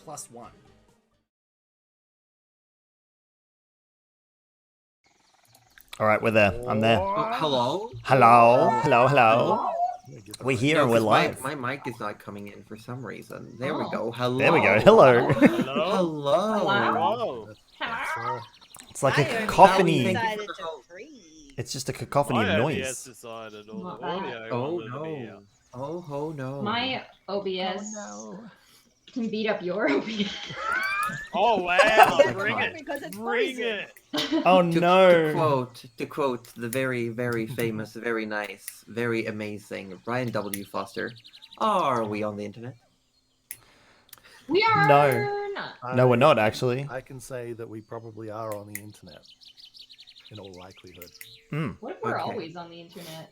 +1. All right, we're there. I'm there. Hello? Hello. We're here and we're live. My mic is not coming in for some reason. There we go. Hello. There we go. Hello. Hello. It's like a Thank cacophony. you. It's just a cacophony of noise. Decided all the audio Oh under the media. no. Oh no. My OBS can beat up your OBS. Oh wow! Oh, Bring God. it! Bring it! Oh To no. quote the very, very famous, very nice, very amazing Brian W. Foster. Are we on the internet? We are not. No, we're not actually. I can say that we probably are on the internet, in all likelihood. What if we're Okay. always on the internet?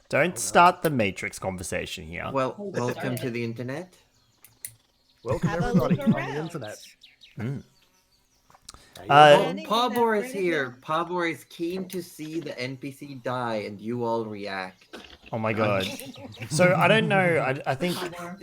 Don't start the Matrix conversation here. Well, Oh, welcome sorry. to the internet. Welcome Have a everybody look on the around. internet. Mm. How you Uh, doing? Pabor is here. Pabor is keen to see the NPC die, and you all react. Oh my god. So I don't know. I think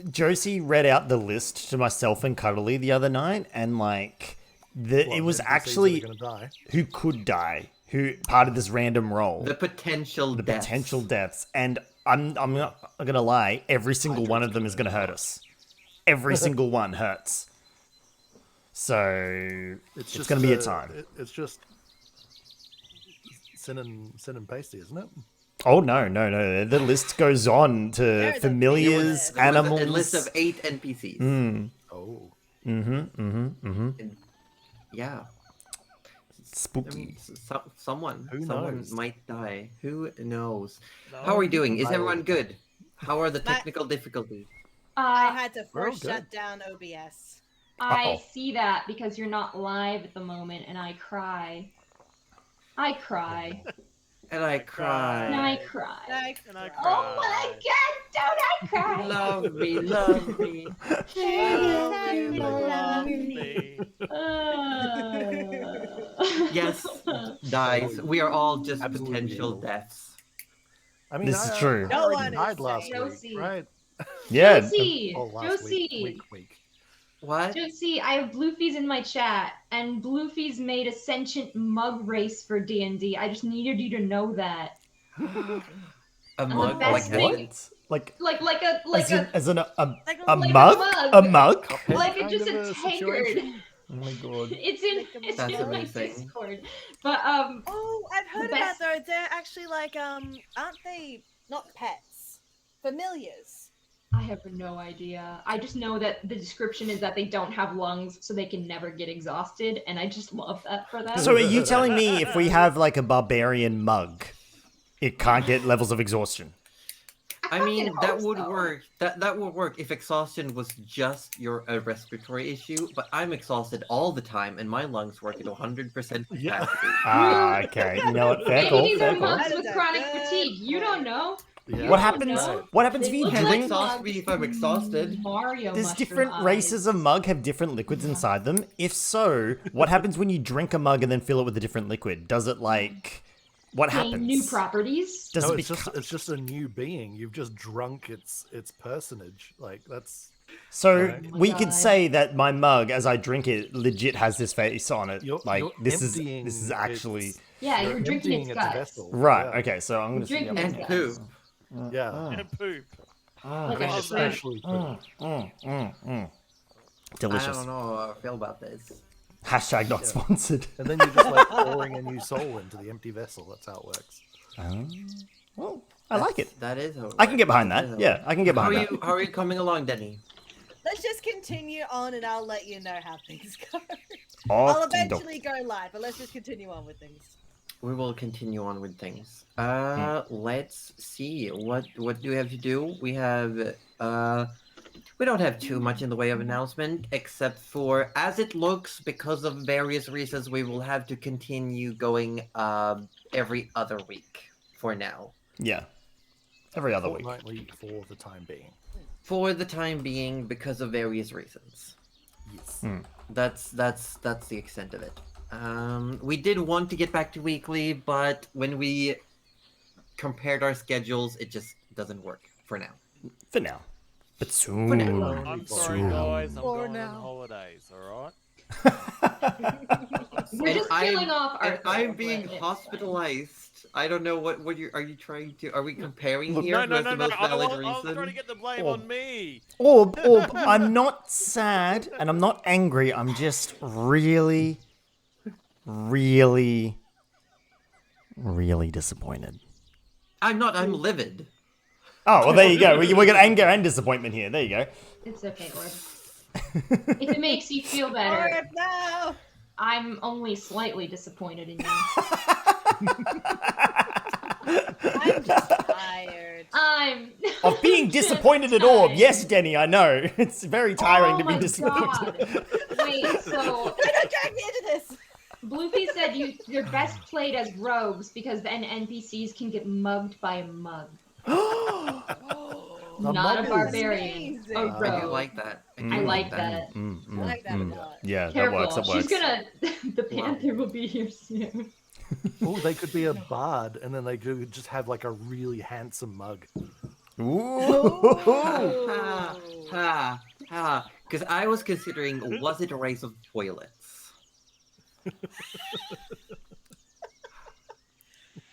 Josie read out the list to myself and Cuddly the other night, and like What, it was NPCs that are actually gonna die? who could die, who part of this random roll, The potential the deaths. potential deaths, and I'm not gonna lie, every single one of them is gonna hurt us. Every single one hurts. So it's just, gonna be a time. It's just sin and pasty, isn't it? Oh no. The list goes on to There's a familiars, There was animals. a list of 8 NPCs. Mm. Oh. Yeah. I Spooky. mean, someone Who someone knows? might die. Who knows? No. How are we doing? Is I everyone will- good? How are the My- technical difficulties? I had to We're all force good. shut down OBS. I Uh-oh. see that because you're not live at the moment, and I cry. I cry. And I And cry. I cry. And I Oh my god, don't I cry? Love me, love me. Love me. Yes, dies. We are all just Absolutely potential evil. death. I mean, This is true. I No already one is died last safe. Josie. week, right? Yeah. Josie, Oh, last Josie, week. What? Josie, I have Bluefies in my chat, and Bluefies made a sentient mug race for D&D. I just needed you to know that. A mug best like thing- Like Like a Like a like a mug? mug. A mug? Cuphead like a kind just of a situation? tankard. Oh my god. It's That's in my amazing. Discord. But Oh, I've heard The about best- those. They're actually like, aren't they not pets? Familiars. I have no idea. I just know that the description is that they don't have lungs, so they can never get exhausted, and I just love that for them. So are you telling me if we have like a barbarian mug, it can't get levels of exhaustion? I mean, fucking that hope would so. work. That would work if exhaustion was just a respiratory issue. But I'm exhausted all the time, and my lungs work at 100% capacity. Yeah. Ah, okay. You know what? Fair Maybe call. these Fair are call. mugs That with is a chronic good fatigue. You don't know. Yeah. What don't happens? know. What happens They if you look Can't like drink? exhaust mugs me if I'm with exhausted. Mario There's mushroom different eyes. races of mug have different liquids inside them. If so, what happens when you drink a mug and then fill it with a different liquid? Does it like? What Gain happens? new properties. Does No, it it's just a new being. You've just drunk its personage. Like that's So Right. we God. could say that my mug, as I drink it, legit has this face on it. You're- like you're this is emptying actually its- Yeah, you're you're drinking emptying its guts. vessel. right. Yeah. Okay, so I'm gonna see. Drinking And its poop. guts. Yeah. And poop. Like a Love shrimp. Especially poop. Delicious. I don't know how I feel about this. Hashtag not sponsored. And then you're just like pouring a new soul into the empty vessel. That's how it works. Well, I like it. That is. How it I can get works. behind That is that. how it Yeah, works. I can get How are behind that. you? How are you coming along, Denny? Let's just continue on, and I'll let you know how things go. I'll Oh, eventually go live, but let's just continue on with things. We will continue on with things. Hmm. Let's see. What do we have to do? We have we don't have too much in the way of announcement, except for as it looks, because of various reasons, we will have to continue going every other week for now. yeah. Every other week. Fortnightly for the time being. For the time being, because of various reasons. Yes. Hmm. That's the extent of it. We did want to get back to weekly, but when we compared our schedules, it just doesn't work for now. For now. But soon. now. I'm For sorry, now. guys. I'm For going now. on days, alright? We're just killing off And Arthur. I'm being but it's hospitalized. I don't know what are you trying to? Are we comparing Look, here? No, Who no, has no, the no. most valid I'm reason? trying to get the blame Oh. on me. Orb, I'm not sad and I'm not angry. I'm just really, really, really disappointed. I'm not. I'm livid. Oh, well, there you go. We got anger and disappointment here. There you go. It's okay, Orb. If it makes you feel better, Or no. I'm only slightly disappointed in you. I'm just tired. I'm Of being I'm just disappointed at Orb. tired. Yes, Denny, I know. It's very tiring to be my disappointed. God. Wait, so Don't drag me into this. Bluefy said you're best played as rogues because then NPCs can get mugged by a mug. The Not a muggles. barbarian. Amazing. A I I do rogue. like that. I like that. I like that a lot. Yeah, Careful. that works. She's gonna. The panther will be here soon. Oh, they could be a bard, and then they could just have like a really handsome mug. Ooh. Ha ha ha. Because I was considering, was it a race of toilets?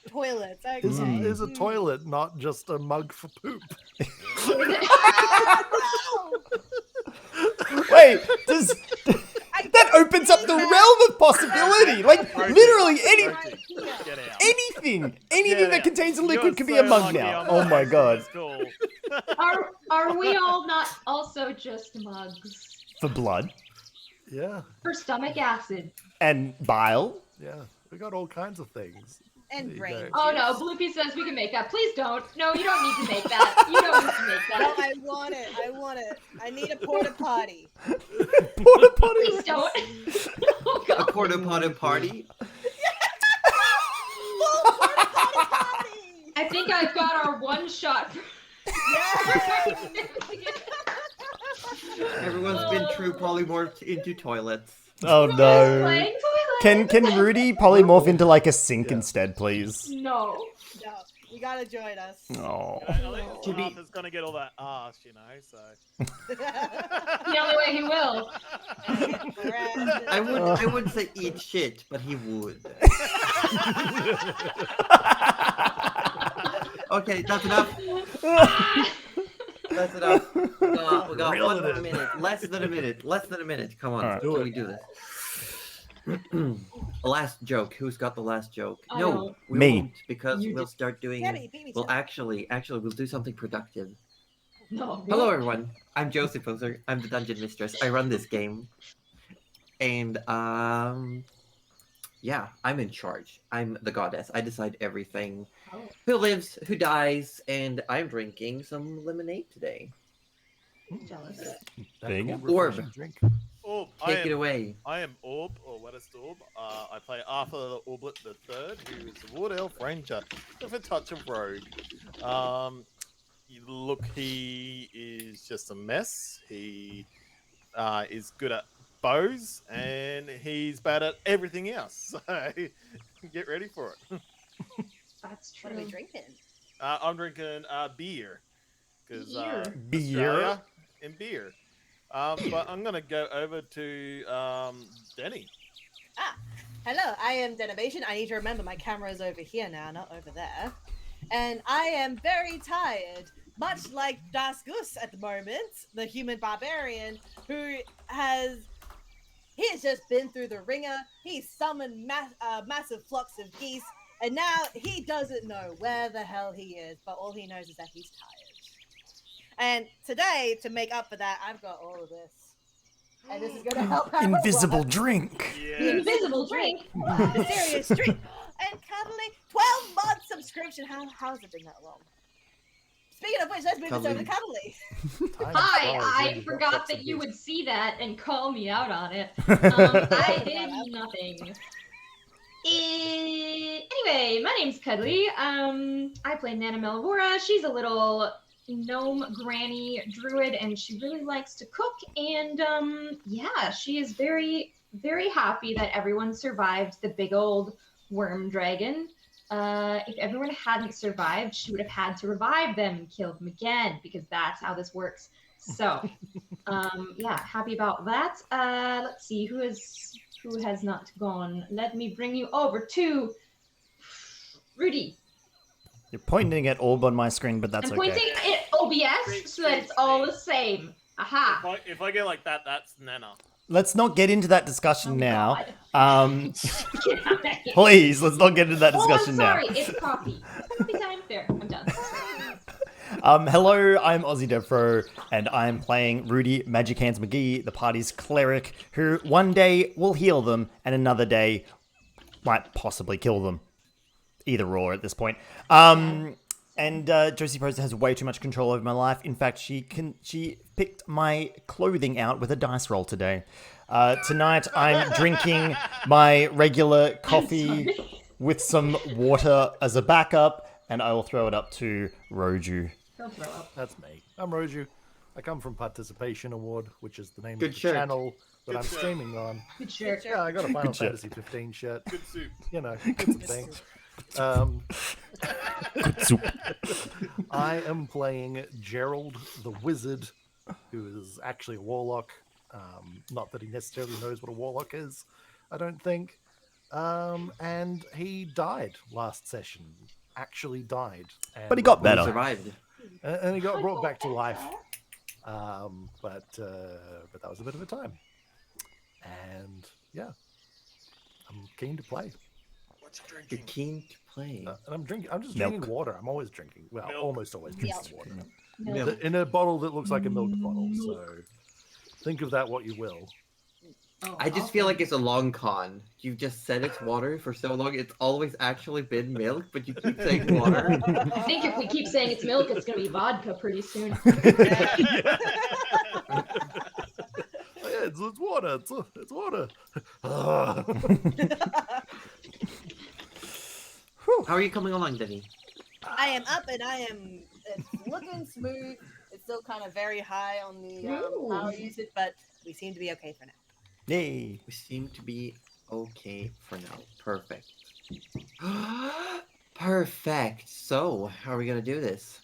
Toilets. Okay. Is a toilet not just a mug for poop? Wait, does that opens up the realm of possibility? Like literally Get out. anything Get that out. contains a liquid You're could be so a mug lucky now. I'm Oh not my in god. school. Are we all not also just mugs For blood Yeah, for stomach acid? and bile. yeah. We got all kinds of things. And There you brain. go. Oh no, Bluefy says we can make that. Please don't. No, you don't need to make that. You don't need to make No, that. I want it. I want it. I need a porta potty. Porta potty. Please don't. Oh A god. porta potty party? Full porta potty potty. I think I've got our one shot. Everyone's been true polymorphed into toilets. Oh no. Playing toilet. Can Rudy polymorph into like a sink instead, please? No. No, you gotta join us. Oh. At least To be- Arthur's gonna get all that ass, you know, so. The only way he will. I wouldn't say eat shit, but he would. Okay, that's enough. That's enough. We got Reel one it more in. minute. Less than a minute. Less than a minute. Come on. All right. Can we do this? Last joke. Who's got the last joke? I No, don't. we Me. won't, because You we'll start doing. Kenny, beat me Well, to it. actually, we'll do something productive. No. Hello, everyone. I'm Joseph Poser. I'm the dungeon mistress. I run this game, and yeah, I'm in charge. I'm the goddess. I decide everything. Oh. Who lives, who dies, and I'm drinking some lemonade today. Jealous. There you Cool, Orb. refreshing drink. Orb, Take it away. I am Orb, or Wettest Orb. I play Arthur the Orblet the Third, who is a Wood Elf Ranger with a touch of rogue. Look, he is just a mess. He is good at bows, and he's bad at everything else. So get ready for it. That's What are we true. drinking? I'm drinking beer because Beer. Australia and beer. But I'm gonna go over to Denny. Hello, I am Denivation. I need to remember my camera is over here now, not over there. And I am very tired, much like Das Goose at the moment, the human barbarian, who has just been through the ringer. He summoned massive flocks of geese, and now he doesn't know where the hell he is, but all he knows is that he's tired. And today, to make up for that, I've got all of this. And this is going to help out a lot. Invisible drink. The Yeah. invisible drink. The serious drink. And cuddly, 12-month subscription. How has it been that long? Speaking of which, let's move this over to cuddly. Time Hi, flies when I you've got forgot lots that of you these. would see that and call me out on it. I did nothing. Anyway, my name's Cuddly. I play Nana Melavora. She's a little gnome granny druid, and she really likes to cook. And yeah, she is very, very happy that everyone survived the big old worm dragon. If everyone hadn't survived, she would have had to revive them and kill them again, because that's how this works. So Yeah, happy about that. Let's see who has not gone. Let me bring you over to Rudy. You're pointing at orb on my screen, but that's I'm okay. pointing at OBS so that it's all the same. Aha. If I get like that, that's Nana. Let's not get into that discussion Oh, now. God. Get out of here. Please, let's not get into that Oh, discussion I'm now. sorry. It's coffee. Coffee time. There, I'm done. Hello, I'm AussieDevFro, and I'm playing Rudy Magic Hands McGee, the party's cleric, who one day will heal them, and another day might possibly kill them. Either or at this point. And Josie Poser has way too much control over my life. In fact, she picked my clothing out with a dice roll today. Tonight, I'm drinking my regular coffee with some water as a backup, and I will throw it up to Roju. Don't throw up. That's me. I'm Roju. I come from Participation Award, which is the name Good of the shirt. channel that Good I'm shirt. streaming on. Good shirt. Yeah, I got a Final Good shirt. Fantasy 15 shirt. Good soup. You know, it's a thing. I am playing Gerald the Wizard, who is actually a warlock. Not that he necessarily knows what a warlock is, I don't think. And he died last session. Actually died. And, But he got We better. survived. and he got brought back to life. But that was a bit of a time. And yeah, I'm keen to play. What you You're drinking? keen to play. And I'm drinking. I'm just Milk. drinking water. I'm always drinking. Well, Milk. almost always drinking Milk. water. Milk. In a bottle that looks like a milk bottle. So think of that what you will. Oh, I just feel like it's a long con. You've just said it's water for so long. It's always actually been milk, but you keep saying water. I think if we keep saying it's milk, it's gonna be vodka pretty soon. Oh, yeah, it's water. It's water. How are you coming along, Denny? I am up and I am it's looking smooth. It's still kind of very high on the Ooh. power usage, but we seem to be okay for now. Yay. We seem to be okay for now. Perfect. Perfect. So, how are we gonna do this?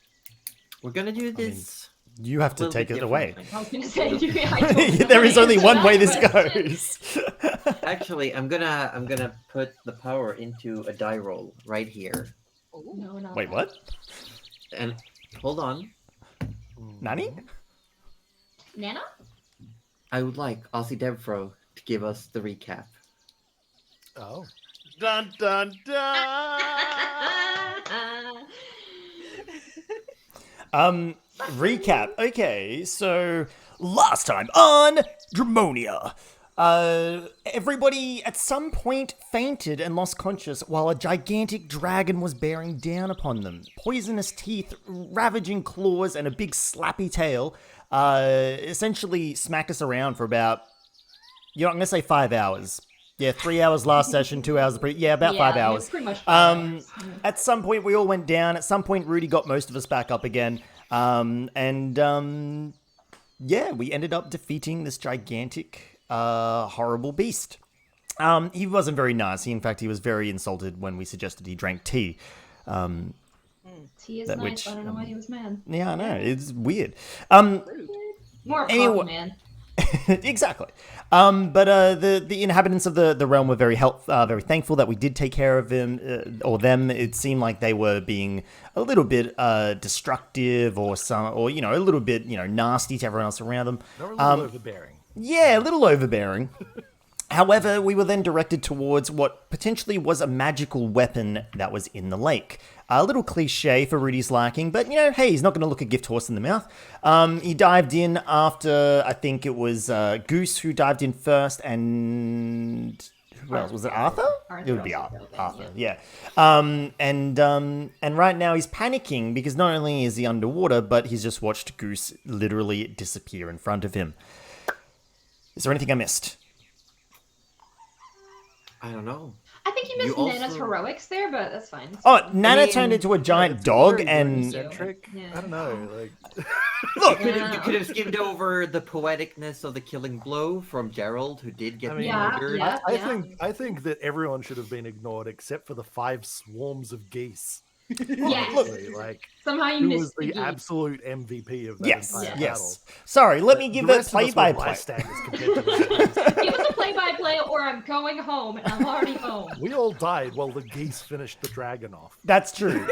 We're gonna do this. You have to a little take bit it away. I was gonna say, There is only one way this goes. goes. Actually, I'm gonna put the power into a die roll right here. No, no. Wait, what? And hold on, Nani? Nana? I would like AussieDevFro to give us the recap. Oh. Dun dun dun. Recap. Okay, so last time on Dramonia, everybody at some point fainted and lost conscious while a gigantic dragon was bearing down upon them. Poisonous teeth, ravaging claws, and a big slappy tail essentially smack us around for about, I'm going to say 5 hours. Yeah, 3 hours last session, 2 hours. About 5 Yeah, hours. pretty much 5 hours. At some point, we all went down. At some point, Rudy got most of us back up again. Yeah, we ended up defeating this gigantic, horrible beast. He wasn't very nice. In fact, he was very insulted when we suggested he drank tea. He is that nice. which, I don't know why he was mad. Yeah, I know. It's weird. More of a Anyway- compliment. Exactly. But the inhabitants of the realm were very very thankful that we did take care of him or them. It seemed like they were being a little bit destructive or a little bit nasty to everyone else around them. They're a little overbearing. Yeah, a little overbearing. However, we were then directed towards what potentially was a magical weapon that was in the lake. A little cliche for Rudy's liking, but hey, he's not going to look a gift horse in the mouth. He dived in after, I think it was Goose who dived in first, and who else? Was it Arthur? Arthur It would be also fell Arthur, in, yeah. And right now he's panicking because not only is he underwater, but he's just watched Goose literally disappear in front of him. Is there anything I missed? I don't know. I think you missed You Nana's also- heroics there, but that's fine. Oh, Nana mean, turned into a giant It's dog, very and eccentric. Yeah. I don't know. look, You could have skimmed over the poeticness of the killing blow from Gerald, who did get I mean, murdered. yeah. I think that everyone should have been ignored except for the 5 swarms of geese Yes. Honestly, like, Somehow you who missed was the geese. absolute MVP of that Yes, entire yes. battle? Sorry, let me The give a rest of us were play-by-play. bystanders compared to those geese. Give us a play-by-play, or I'm going home, and I'm already home. We all died while the geese finished the dragon off. That's true.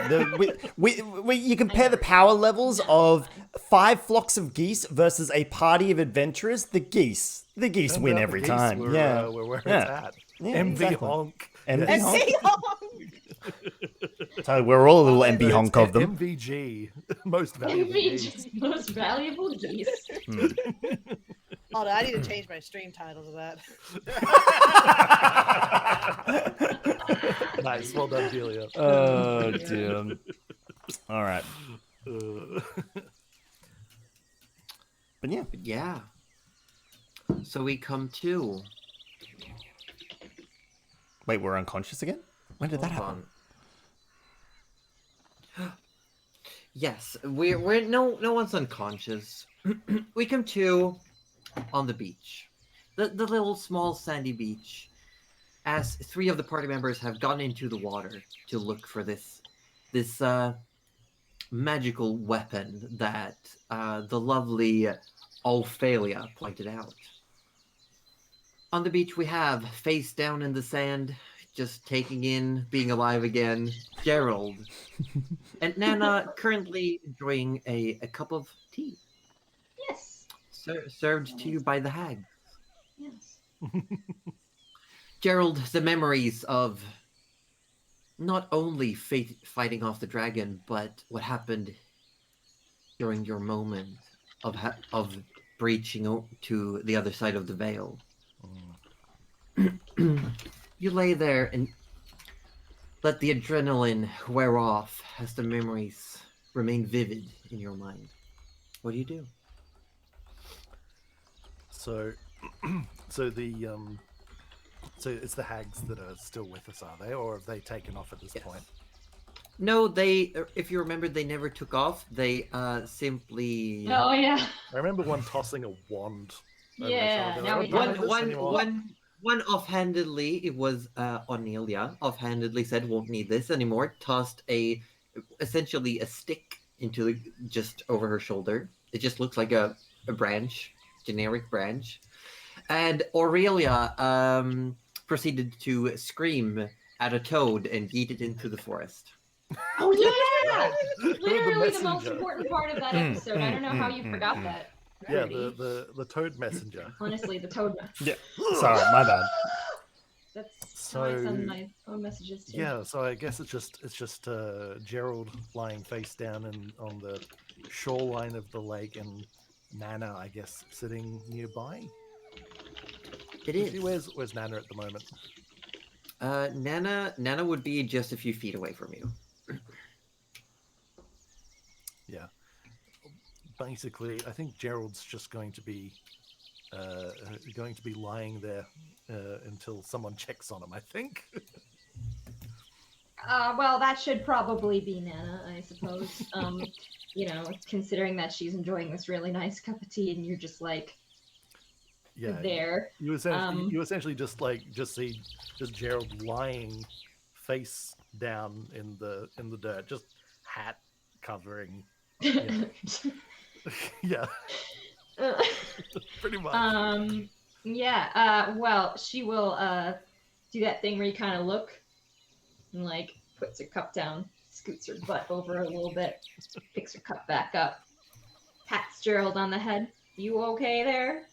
You compare the power levels of 5 flocks of geese versus a party of adventurers. The geese Turns win out the every geese time. were, Yeah, were where Yeah. it's at. Yeah, MV exactly. honk. MV Yes. honk. See, So we're all a little MB No, honk it's of them. MVG, most valuable geese. MVG, most valuable geese. hold on, I need to change my stream title to that. Nice, well done, Delia. Oh dear. All right, but yeah. Yeah. So we come to. Wait, we're unconscious again? When did that Hold happen? on. Yes, we're no one's unconscious. We come to on the beach, the little small sandy beach, as 3 of the party members have gone into the water to look for this magical weapon that the lovely Ophelia pointed out. On the beach, we have, face down in the sand, just taking in being alive again, Gerald. And Nana currently enjoying a cup of tea, Yes. served to you by the hag. Yes. Gerald, the memories of not only fighting off the dragon, but what happened during your moment of breaching to the other side of the veil. You lay there and let the adrenaline wear off as the memories remain vivid in your mind. What do you do? So, so it's the hags that are still with us, are they, or have they taken off at this Yes. point? No, they. If you remember, they never took off. They simply. Oh yeah. I remember one tossing a wand. over their Yeah, shoulder. now I we don't have do this anymore. One offhandedly, it was Onelia, offhandedly said, won't need this anymore, tossed essentially a stick into just over her shoulder. It just looks like a branch, generic branch. And Aurelia proceeded to scream at a toad and yeet it into the forest. Oh yeah. The Literally the most messenger. important part of that episode. I don't know how you forgot that. Yeah, Rudy. the toad messenger. Honestly, the toad. Yeah. Sorry, my bad. That's how I So- send my own messages too. Yeah, so I guess it's just Gerald lying face down on the shoreline of the lake, and Nana, I guess, sitting nearby. It is. Where's Nana at the moment? Nana would be just a few feet away from you. Yeah. Basically, I think Gerald's just going to be lying there until someone checks on him. I think. Well, that should probably be Nana, I suppose. Considering that she's enjoying this really nice cup of tea, and you're just like Yeah. there. You essentially just see Gerald lying face down in the dirt, just hat covering. Yeah. Yeah, pretty much. Well, she will do that thing where you kind of look and like puts her cup down, scoots her butt over a little bit, picks her cup back up, pats Gerald on the head. You okay there?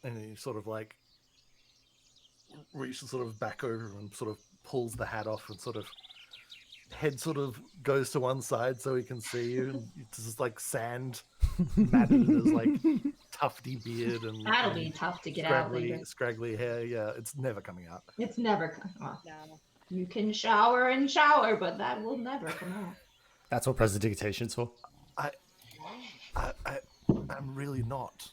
And he sort of like reaches sort of back over and sort of pulls the hat off, and sort of head sort of goes to one side so he can see you. And it's just like sand matted in his like tufty beard and That'll be tough to get out later. scraggly hair. Yeah, it's never coming out. It's never come. Well, No. you can shower and shower, but that will never come out. That's what presidentation's for. I'm really not.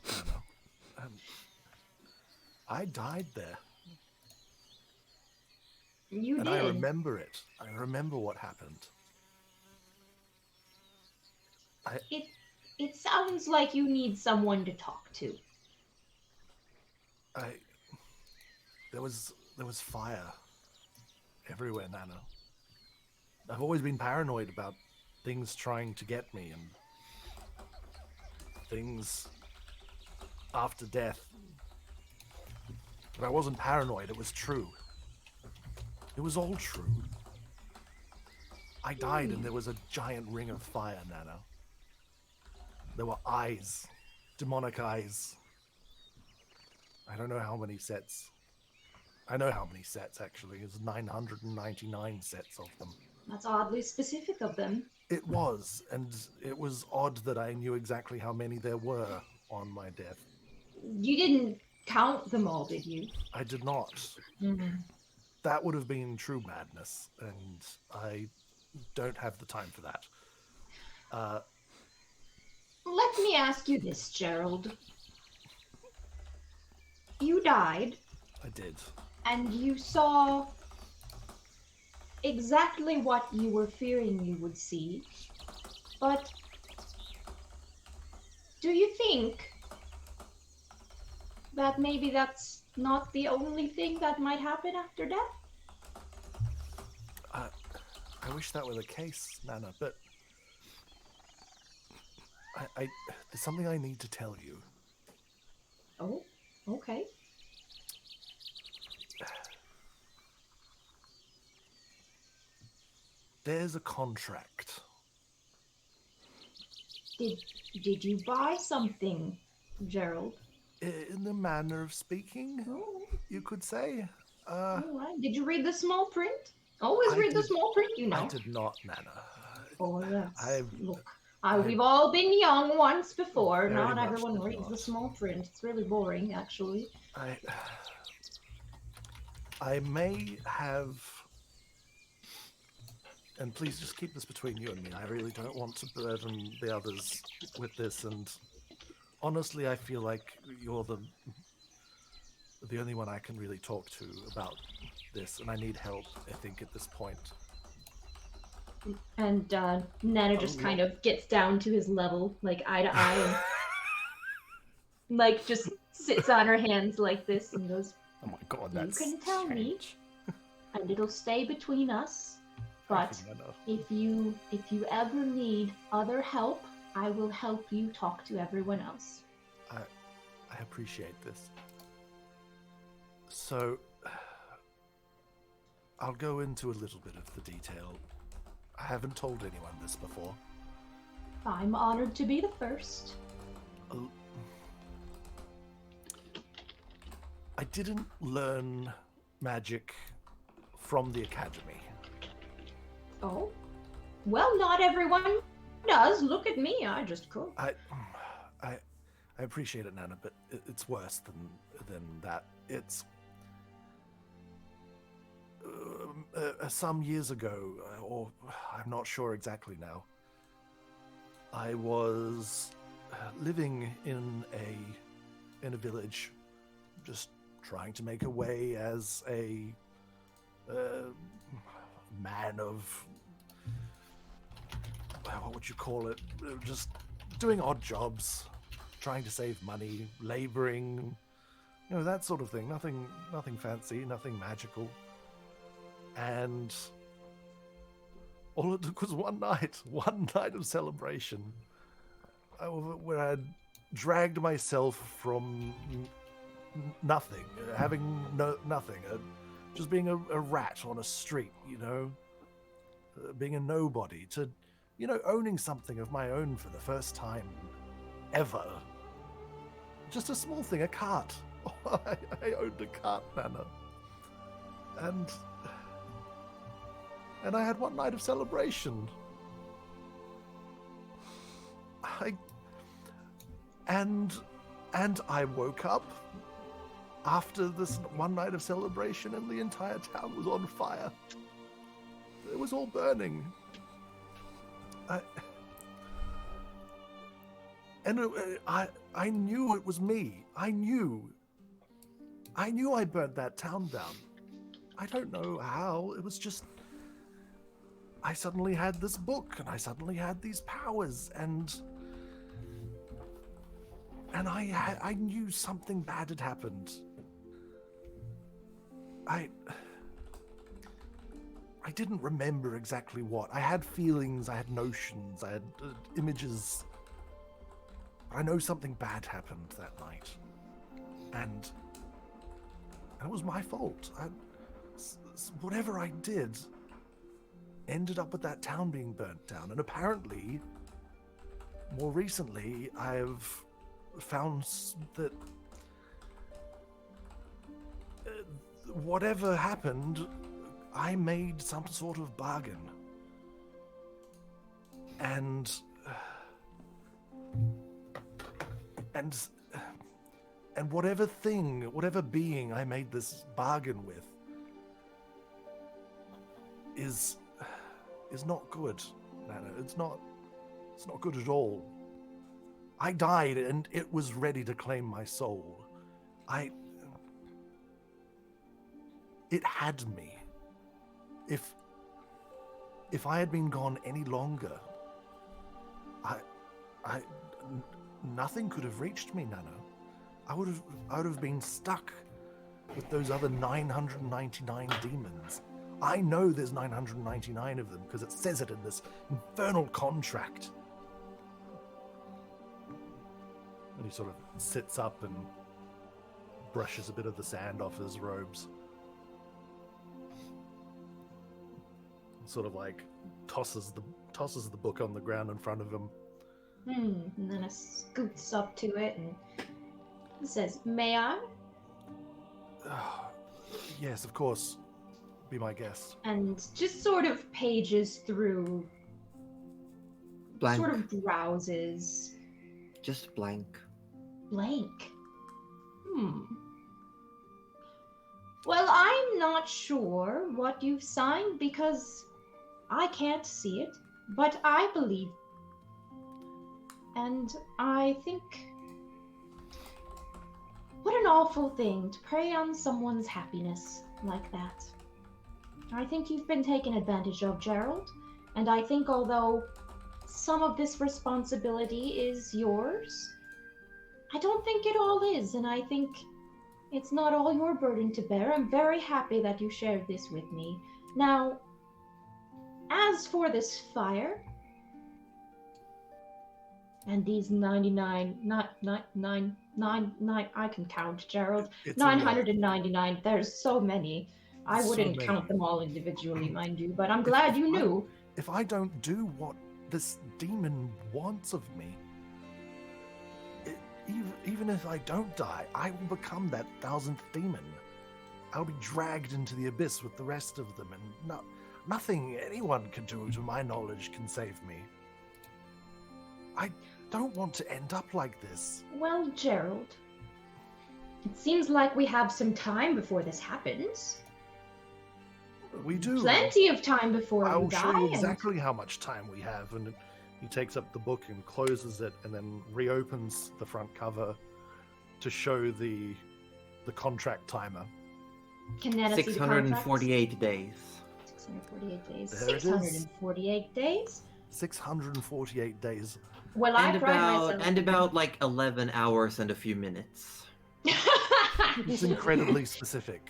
I died there, You and did. I remember it. I remember what happened. It sounds like you need someone to talk to. There was there was fire everywhere, Nana. I've always been paranoid about things trying to get me and things after death. But I wasn't paranoid, it was true. It was all true. I died and there was a giant ring of fire, Nana. There were eyes, demonic eyes. I don't know how many sets. I know how many sets, actually. It's 999 sets of them. That's oddly specific of them. It was, and it was odd that I knew exactly how many there were on my death. You didn't count them all, did you? I did not. Mm-hmm. That would have been true madness, and I don't have the time for that. Let me ask you this, Gerald. You died, I did. and you saw exactly what you were fearing you would see, but do you think that maybe that's not the only thing that might happen after death? I wish that were the case, Nana, but I there's something I need to tell you. Oh, okay. There's a contract. Did you buy something, Gerald? In the manner of speaking, Oh, you could say. all right. Did you read the small print? Always I read the did- small print, you know. I did not, Nana. Oh, yes. Look, I've- we've all been young once before. Very Not much everyone did reads not. the small print. It's really boring, actually. I may have, and please just keep this between you and me. I really don't want to burden the others with this, and honestly, I feel like you're the only one I can really talk to about this, and I need help, I think, at this point. And Nana just kind of gets down to his level, like eye to eye, and like just sits on her hands like this and goes, Oh my god, You that's can tell me. strange. and it'll stay between us. But Thank you, Nana. if you ever need other help, I will help you talk to everyone else. I appreciate this. So, I'll go into a little bit of the detail. I haven't told anyone this before. I'm honored to be the first. I didn't learn magic from the academy. Oh? Well, not everyone does. Look at me, I just cook. I appreciate it, Nana, but it's worse than that. It's some years ago, or I'm not sure exactly now. I was living in a village, just trying to make a way as a man of, what would you call it? Just doing odd jobs, trying to save money, laboring, that sort of thing. Nothing fancy, nothing magical. And all it took was one night of celebration, where I'd dragged myself from nothing, having nothing, just being a rat on a street, being a nobody, to, owning something of my own for the first time ever. Just a small thing, a cart. I owned a cart, Nana. And I had one night of celebration. And I woke up after this one night of celebration, and the entire town was on fire. It was all burning. I knew it was me. I knew I burnt that town down. I don't know how. It was just, I suddenly had this book, and I suddenly had these powers, and I knew something bad had happened. I didn't remember exactly what. I had feelings, I had notions, I had images. I know something bad happened that night. And it was my fault. Whatever I did ended up with that town being burnt down. And apparently, more recently, I've found that whatever happened, I made some sort of bargain. And whatever being I made this bargain with is not good, Nana. It's not good at all. I died and it was ready to claim my soul. It had me. If I had been gone any longer, nothing could have reached me, Nana. I would have been stuck with those other 999 demons. I know there's 999 of them because it says it in this infernal contract. And he sort of sits up and brushes a bit of the sand off his robes. Sort of like tosses the book on the ground in front of him. And then I scoots up to it and says, "May I?" Yes, of course. Be my guest. And just sort of pages through, Blank. sort of browses. Just blank. Blank. Well, I'm not sure what you've signed because I can't see it, but I believe. And I think, what an awful thing to prey on someone's happiness like that. I think you've been taken advantage of, Gerald, and I think although some of this responsibility is yours, I don't think it all is, and I think it's not all your burden to bear. I'm very happy that you shared this with me. Now, as for this fire, and these 99, I can count, Gerald. It's a lot. 999, there's so many. I So wouldn't many. count them all individually, mind you, but I'm glad you knew. If I don't do what this demon wants of me, even if I don't die, I will become that 1000th demon. I'll be dragged into the abyss with the rest of them, and nothing anyone can do, to my knowledge, can save me. I don't want to end up like this. Well, Gerald, it seems like we have some time before this happens. We do. Plenty of time before I'll you die. show you and- exactly how much time we have. And he takes up the book and closes it, and then reopens the front cover to show the contract timer. Can Nana see the contracts? 648 days. 648 days. There it is. 648 days? 648 days. Well, I pride myself. And about like 11 hours and a few minutes. It's incredibly specific.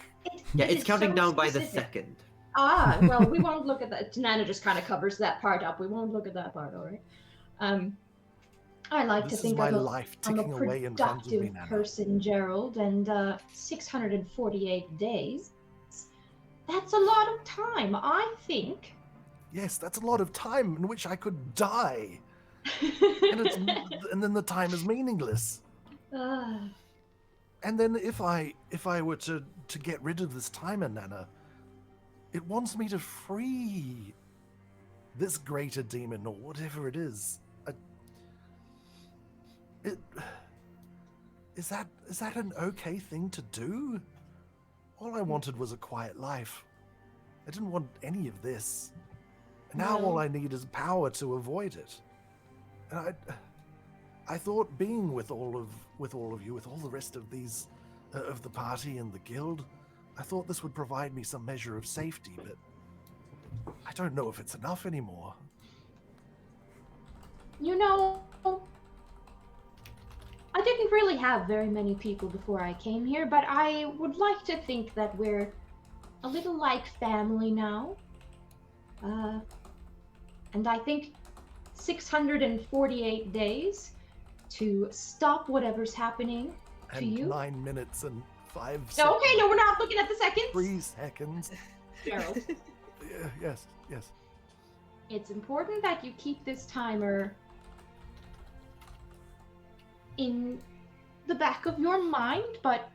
Yeah, It it's is counting so down by the specific. second. Ah, well, we won't look at that. Nana just kind of covers that part up. We won't look at that part, all right? I like to This is think my I'm a, life I'm a ticking away in front of me, productive Nana. person, Gerald, and 648 days. That's a lot of time, I think. Yes, that's a lot of time in which I could die. And then the time is meaningless. Ah. And then if I were to get rid of this timer, Nana, it wants me to free this greater demon or whatever it is. Is that an okay thing to do? All I wanted was a quiet life. I didn't want any of this. And now No. all I need is power to avoid it. And I thought being with all of you, with all the rest of these of the party and the guild, I thought this would provide me some measure of safety, but I don't know if it's enough anymore. You know, I didn't really have very many people before I came here, but I would like to think that we're a little like family now. And I think 648 days to stop whatever's happening to And you. 9 minutes and 5 No, seconds. okay, no, we're not looking at the seconds. 3 seconds. Gerald, Yes. it's important that you keep this timer in the back of your mind, but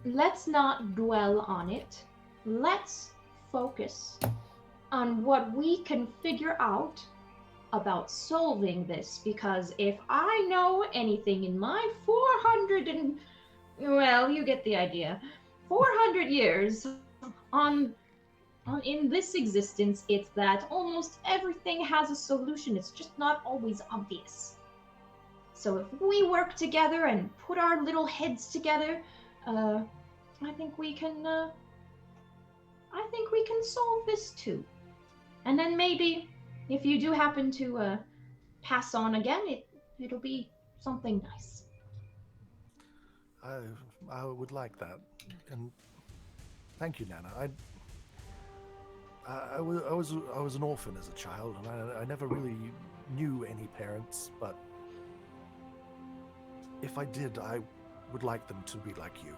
let's not dwell on it. Let's focus on what we can figure out about solving this, because if I know anything in my 400 and, well, you get the idea, 400 years in this existence, it's that almost everything has a solution. It's just not always obvious. So if we work together and put our little heads together, I think we can solve this too. And then maybe if you do happen to pass on again, it'll be something nice. I would like that, and thank you, Nana. I was an orphan as a child, and I never really knew any parents. But if I did, I would like them to be like you.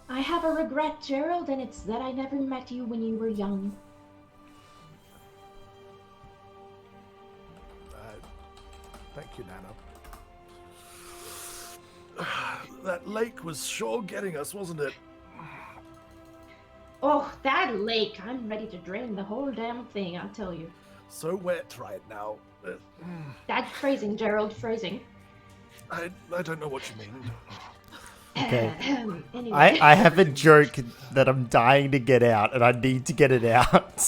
I have a regret, Gerald, and it's that I never met you when you were young. Thank you, Nana. That lake was sure getting us, wasn't it? Oh, that lake! I'm ready to drain the whole damn thing, I'll tell you. So wet right now. That's phrasing, Gerald, phrasing. I don't know what you mean. Okay. Anyway. I have a joke that I'm dying to get out, and I need to get it out.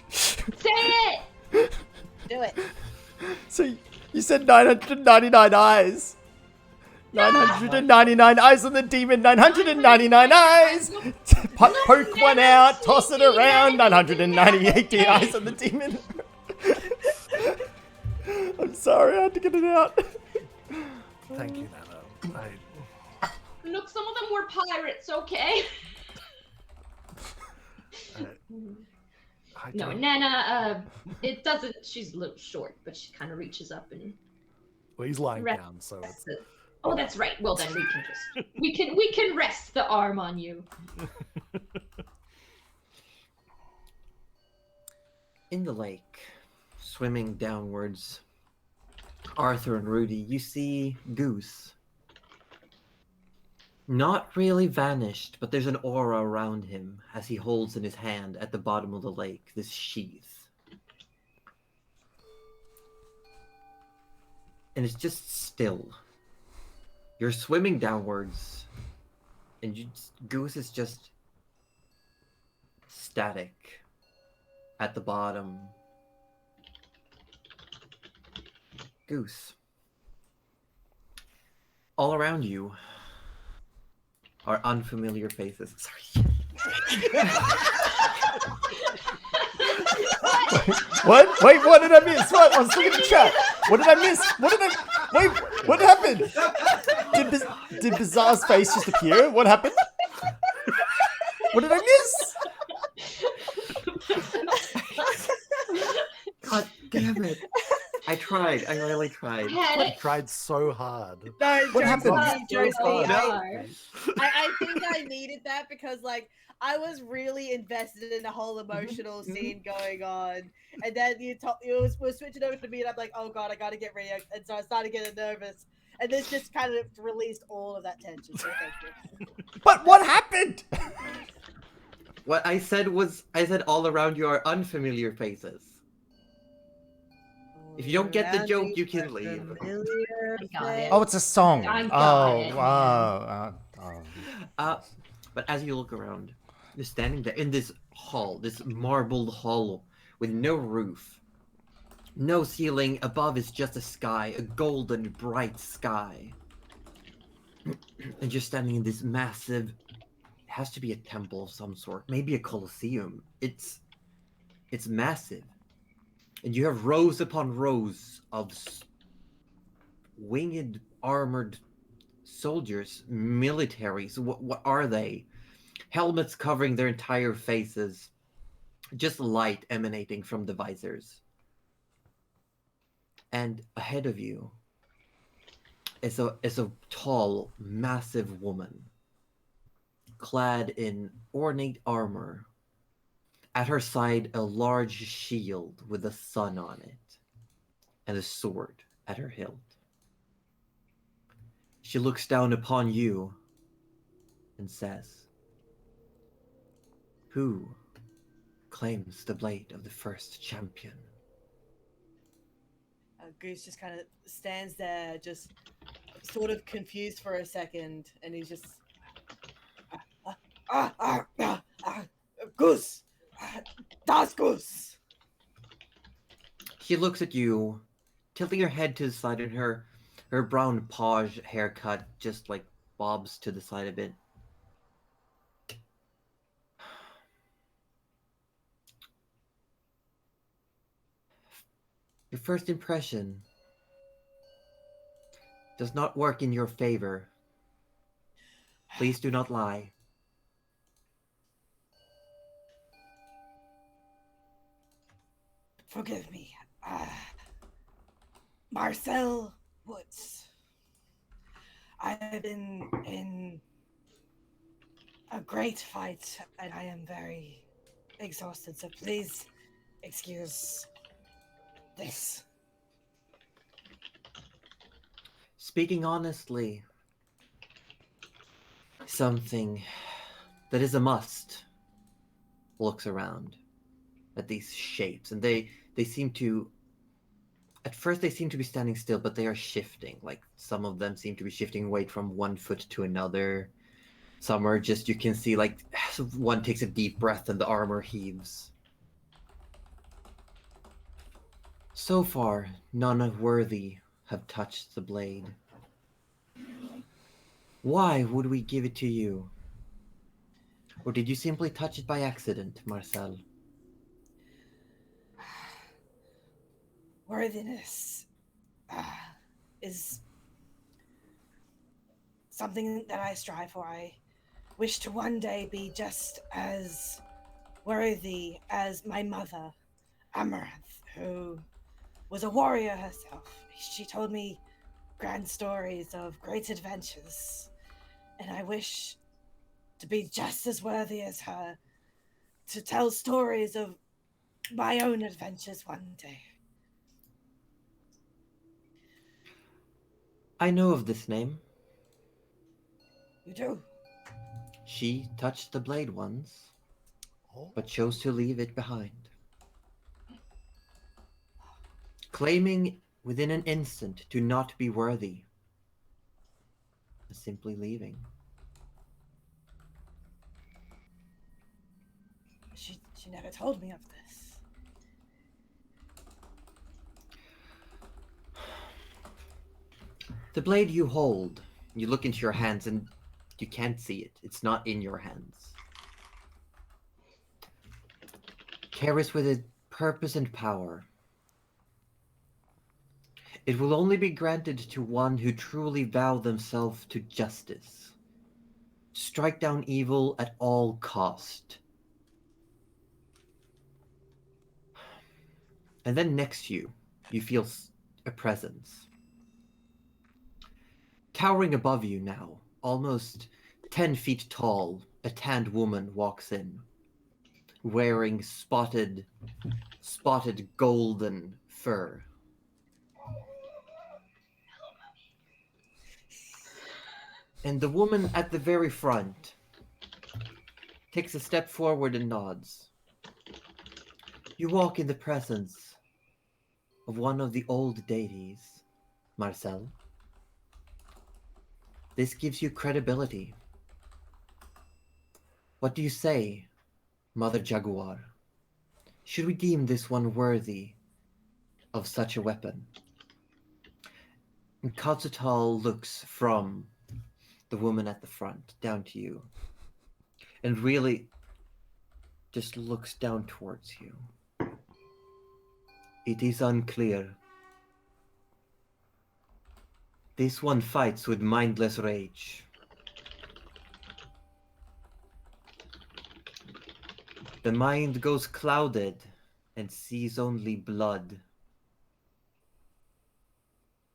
Say it! Do it. So you said 999 eyes. 999 eyes on the demon. 999 eyes. Poke one out. Toss it around. 998 eyes on the demon. I'm sorry, I had to get it out. Thank you, Nana. Look, some of them were pirates, okay? No, Nana, it doesn't, she's a little short, but she kind of reaches up and... Well, he's lying down, so it's... Oh, that's right. Well, then we can just... We can rest the arm on you. In the lake, swimming downwards, Arthur and Rudy, you see Goose. Not really vanished, but there's an aura around him as he holds in his hand at the bottom of the lake this sheath. And it's just still. You're swimming downwards, and Goose is just static at the bottom. Goose. All around you are unfamiliar faces. Sorry. What? Wait, what did I miss? What? I was looking at the chat. What did I miss? Wait, what happened? Did Bizarre's face just appear? What happened? What did I miss? God damn it. I tried. I really tried. I tried so hard. No, What happened? I think I needed that because, like, I was really invested in the whole emotional scene going on, and then you were switching over to me, and I'm like, oh god, I gotta get ready, and so I started getting nervous, and this just kind of released all of that tension. So thank you. But what happened? What I said was, I said all around you are unfamiliar faces. If you don't get the joke, you can leave. I got it. Oh, it's a song. I got it. But as you look around, you're standing there in this hall, this marbled hall with no roof, no ceiling. Above is just a sky, a golden, bright sky. And you're standing in this massive, it has to be a temple of some sort, maybe a coliseum. It's massive. And you have rows upon rows of winged, armored soldiers, militaries. What are they? Helmets covering their entire faces, just light emanating from the visors. And ahead of you is a tall, massive woman, clad in ornate armor. At her side, a large shield with a sun on it, and a sword at her hilt. She looks down upon you and says, "Who claims the blade of the first champion?" Goose just kind of stands there, just sort of confused for a second, and he's just, Goose, das Goose. She looks at you, tilting her head to the side, and her brown page haircut just like bobs to the side a bit. Your first impression does not work in your favor. Please do not lie. Forgive me. Marcel Woods. I've been in a great fight, and I am very exhausted, so please excuse this. Speaking honestly, something that is a must looks around at these shapes, and they seem to, at first they seem to be standing still, but they are shifting. Like some of them seem to be shifting weight from one foot to another. Some are just, you can see like one takes a deep breath and the armor heaves. So far, none worthy have touched the blade. Why would we give it to you? Or did you simply touch it by accident, Marcel? Worthiness is something that I strive for. I wish to one day be just as worthy as my mother, Amaranth, who was a warrior herself. She told me grand stories of great adventures, and I wish to be just as worthy as her, to tell stories of my own adventures one day. I know of this name. You do? She touched the blade once, Oh, but chose to leave it behind. Claiming within an instant to not be worthy. Simply leaving. She never told me of this. The blade you hold, you look into your hands and you can't see it. It's not in your hands. Carries with it purpose and power. It will only be granted to one who truly vow themselves to justice. Strike down evil at all cost. And then next to you, you feel a presence. Towering above you now, almost 10 feet tall, a tanned woman walks in, wearing spotted golden fur. And the woman at the very front takes a step forward and nods. You walk in the presence of one of the old deities, Marcel. This gives you credibility. What do you say, Mother Jaguar? Should we deem this one worthy of such a weapon? And Katsutal looks from the woman at the front down to you, and really just looks down towards you. It is unclear. This one fights with mindless rage. The mind goes clouded and sees only blood.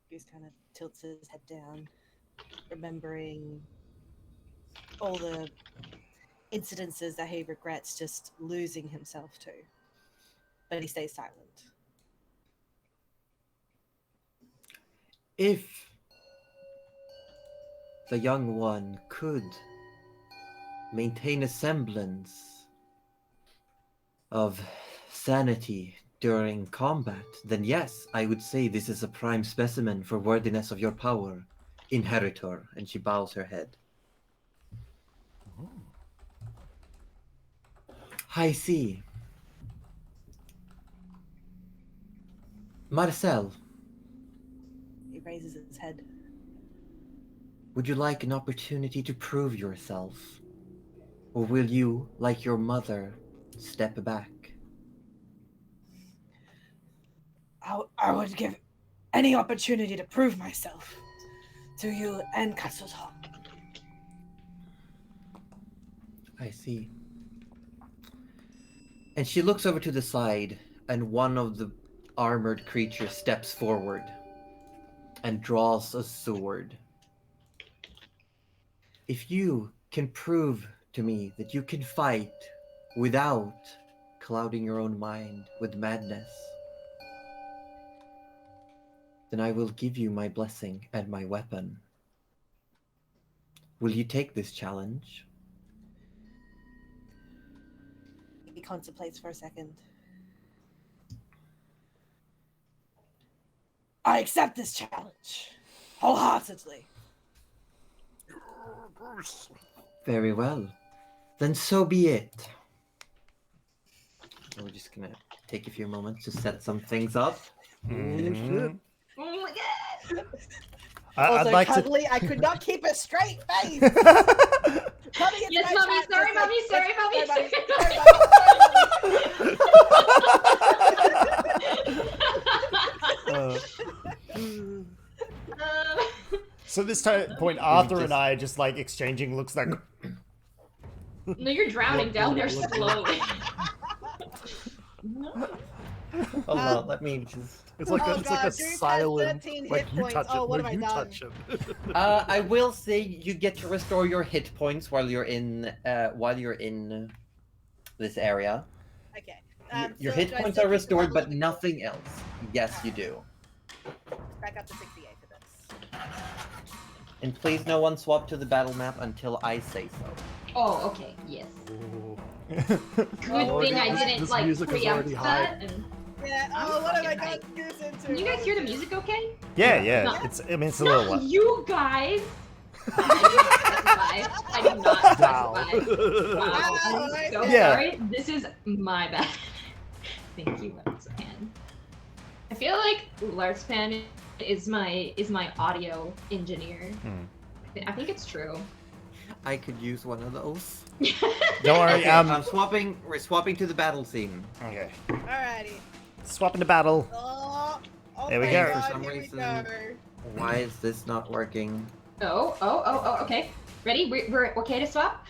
Goose kind of tilts his head down, remembering all the incidences that he regrets just losing himself to. But he stays silent. If the young one could maintain a semblance of sanity during combat, then yes, I would say this is a prime specimen for worthiness of your power, inheritor. And she bows her head. I see. Marcel, He raises his head. would you like an opportunity to prove yourself? Or will you, like your mother, step back? I would give any opportunity to prove myself to you and Katsuto. I see. And she looks over to the side, and one of the armored creatures steps forward and draws a sword. If you can prove to me that you can fight without clouding your own mind with madness, then I will give you my blessing and my weapon. Will you take this challenge? He contemplates for a second. I accept this challenge wholeheartedly. Very well. Then so be it. We're just gonna take a few moments to set some things up. Mhm. Oh my god! I'd Also, like cuddly, I could not keep a straight face. to. Mommy, it's Yes, my mommy, chat, sorry, just mommy, like- sorry, mommy, sorry, Uh, Um, so this point, Arthur and I are just like exchanging looks like. no, you're drowning down there slowly. Hold on, let me just... It's like Oh a, it's God, like a Goose has silent, 13 like hit you points. touch Oh, it, what no, have I you done? touch it. I will say you get to restore your hit points while you're in this area. Okay. Your so hit do I points still are keep the restored, level but of the- nothing else. Yes, you do. Back up to 68 for this. And please, no one swap to the battle map until I say so. Oh, okay, yes. Ooh. Good Oh, thing I this- didn't this like music is preempt already high. that. And... Yeah. I'm Oh, what have I fucking got hyped. Goose into? Can you guys hear the music okay? Yeah, yeah. No. It's. I mean, it's a little. Not you guys! I did not specify. Wow. Wow, I'm so Yeah. sorry. This is my bad. Thank you, Larkspan. I feel like Larkspan is my audio engineer. I think it's true. I could use one of those. Don't worry. Okay, we're swapping to the battle scene. Okay. Alrighty. Swapping to battle. Oh, There we my go. God, For some here reason- we go. Why is this not working? Oh, okay. Ready? We're okay to swap?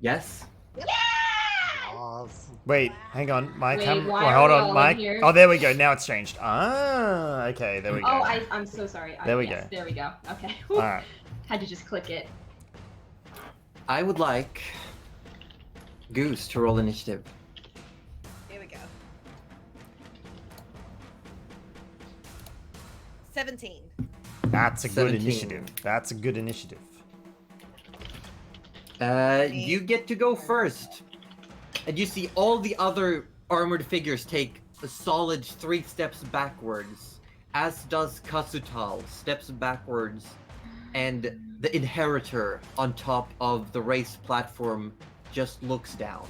Yes? Yes. Wait, hang on. My Wait, camera. why Well, are hold we on. all My. in here? Oh, there we go. Now it's changed. Ah, okay. There we go. Oh, I'm so sorry. There we yes, go. There we go. Okay. All right. Had to just click it. I would like Goose to roll initiative. Here we go. 17. That's a good 17. initiative. That's a good initiative. You get to go first. And you see all the other armored figures take a solid 3 steps backwards, as does Katsutal, steps backwards, and the inheritor on top of the race platform just looks down.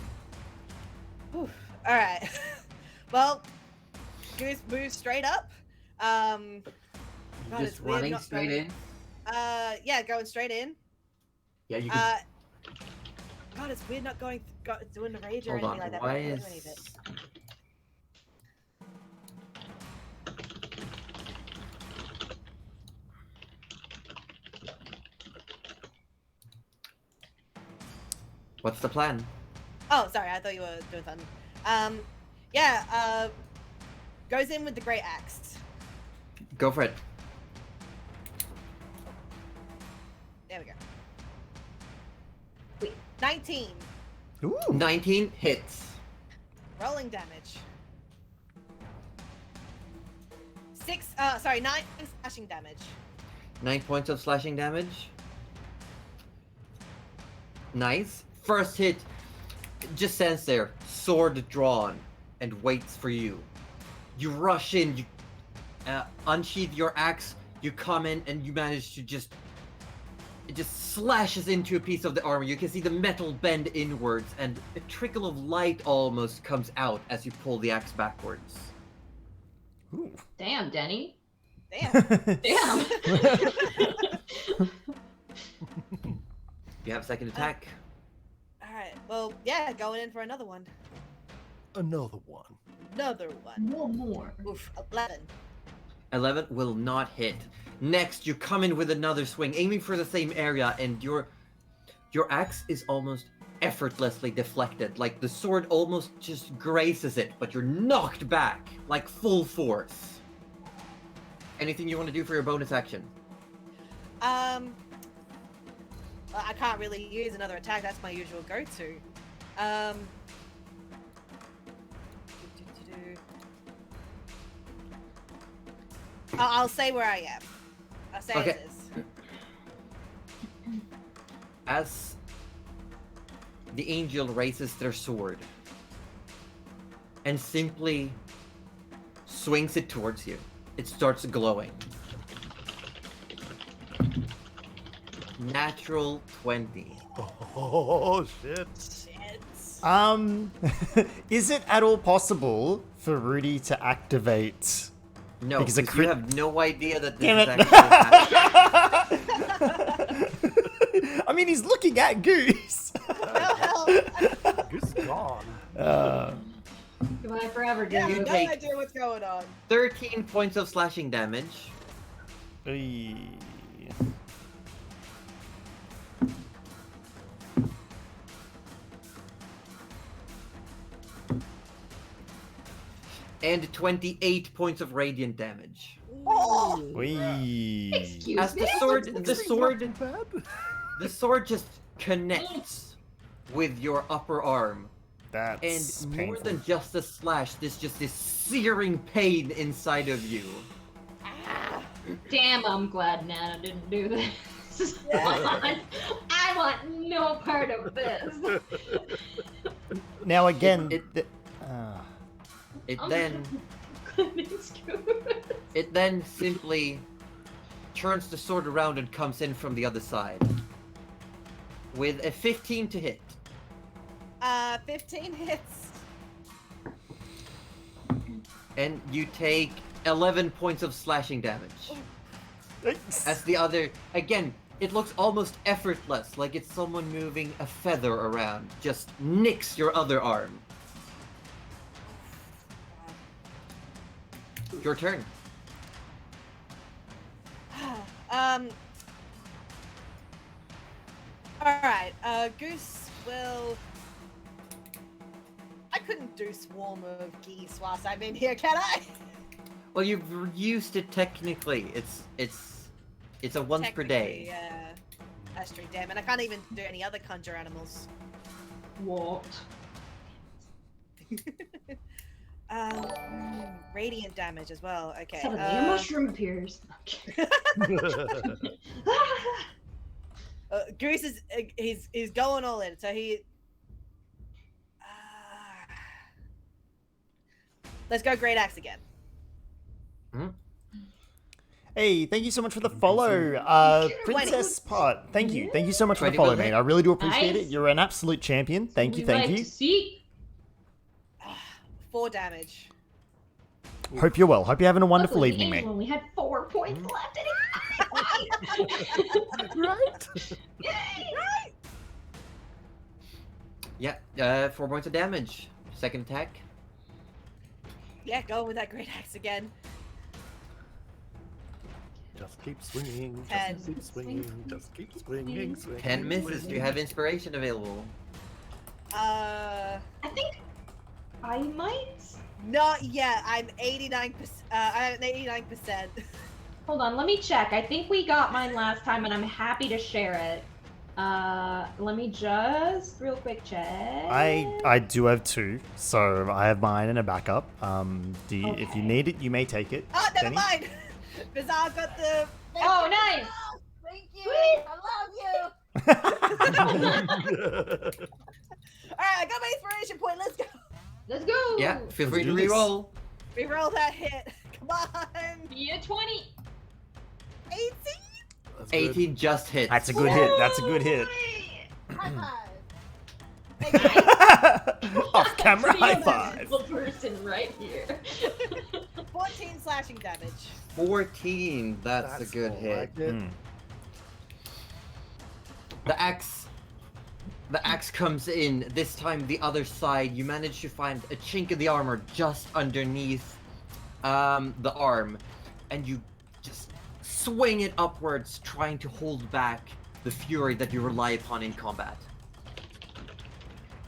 Alright. Well, Goose moves straight up. God, Just it's weird running not straight going- in. Yeah, going straight in. Yeah, you can. God, it's weird not doing the rage or Hold on. anything like that. Why but I can't is? do any of it. What's the plan? Oh, sorry, I thought you were doing something. Goes in with the great axe. Go for it. There we go. Wait. 19. Ooh. 19 hits. Rolling damage. 9 slashing damage. 9 points of slashing damage. Nice. First hit, just stands there, sword drawn, and waits for you. You rush in, you unsheath your axe, you come in, and you manage to it just slashes into a piece of the armor. You can see the metal bend inwards, and a trickle of light almost comes out as you pull the axe backwards. Ooh. Damn, Denny. Damn. Damn. You have second attack. Alright, well, yeah, going in for another one. Another one. Another one. One more. Oof, 11. 11 will not hit. Next, you come in with another swing, aiming for the same area, and your axe is almost effortlessly deflected. Like the sword almost just graces it, but you're knocked back, like full force. Anything you want to do for your bonus action? Well, I can't really use another attack. That's my usual go-to. I'll say where I am. I'll say Okay. it is. As the angel raises their sword and simply swings it towards you, it starts glowing. Natural 20. Oh, shit. Shit. Is it at all possible for Rudy to activate? No, Because because a you crit- have no idea that this Damn is it. actually happening. I mean, he's looking at Goose. No help. Goose is gone. Goodbye forever, Yeah, dude. no take- idea what's going on. 13 points of slashing damage. Eey. And 28 points of radiant damage. Oh, Wee. Excuse As me. the sword just connects with your upper arm. That's And painful. more than just a slash, this searing pain inside of you. Damn, I'm glad Nana didn't do this. I want no part of this. Now again, It Oh, then goodness, good. it then simply turns the sword around and comes in from the other side. With a 15 to hit. 15 hits. And you take 11 points of slashing damage. As the other, again, it looks almost effortless, like it's someone moving a feather around. Just nicks your other arm. Your turn. Alright, Goose will... I couldn't do Swarm of Geese whilst I'm in here, can I? Well, you've used it technically. It's a once per day. Yeah. That's true, damn it. I can't even do any other conjure animals. What? Radiant damage as well. Okay. Suddenly a mushroom appears. Goose is he's going all in, so he. Let's go Great Axe again. Hey, thank you so much for the follow, Princess Pot. Thank you so much for the 20 follow, was it? mate. I really do appreciate it. Nice. You're an absolute champion. Thank you, thank like you. To see. 4 damage. Hope you're well. Hope you're having a wonderful Luckily, evening, the mate. angel only had 4 points left. Right? Yay! Yeah, 4 points of damage. Second attack. Yeah, going with that Great Axe again. Just keep swinging. Ten. Just keep swinging. Just keep swinging. 10 misses. Do you have inspiration available? I think I might. Not yet. I'm 89%. I'm at 89%. Hold on, let me check. I think we got mine last time, and I'm happy to share it. Let me just real quick check. I do have 2, so I have mine and a backup. If you Okay. need it, you may take it. Oh, never Jenny? mind. Bizarre got the. Oh, nice. Thank you. Sweet. I love you. All right, I got my inspiration point. Let's go. Let's go. Yeah, feel free to do this. reroll. Reroll that hit. Come on. Be a 20. 18. That's good. 18 just hits. That's a good hit. That's a good hit. High five. Off camera Pretty high five. evil person right here. 14 slashing damage. 14. That's a good more hit. like it. Mm. The axe comes in. This time the other side. You manage to find a chink in the armor just underneath the arm, and you just swing it upwards, trying to hold back the fury that you rely upon in combat.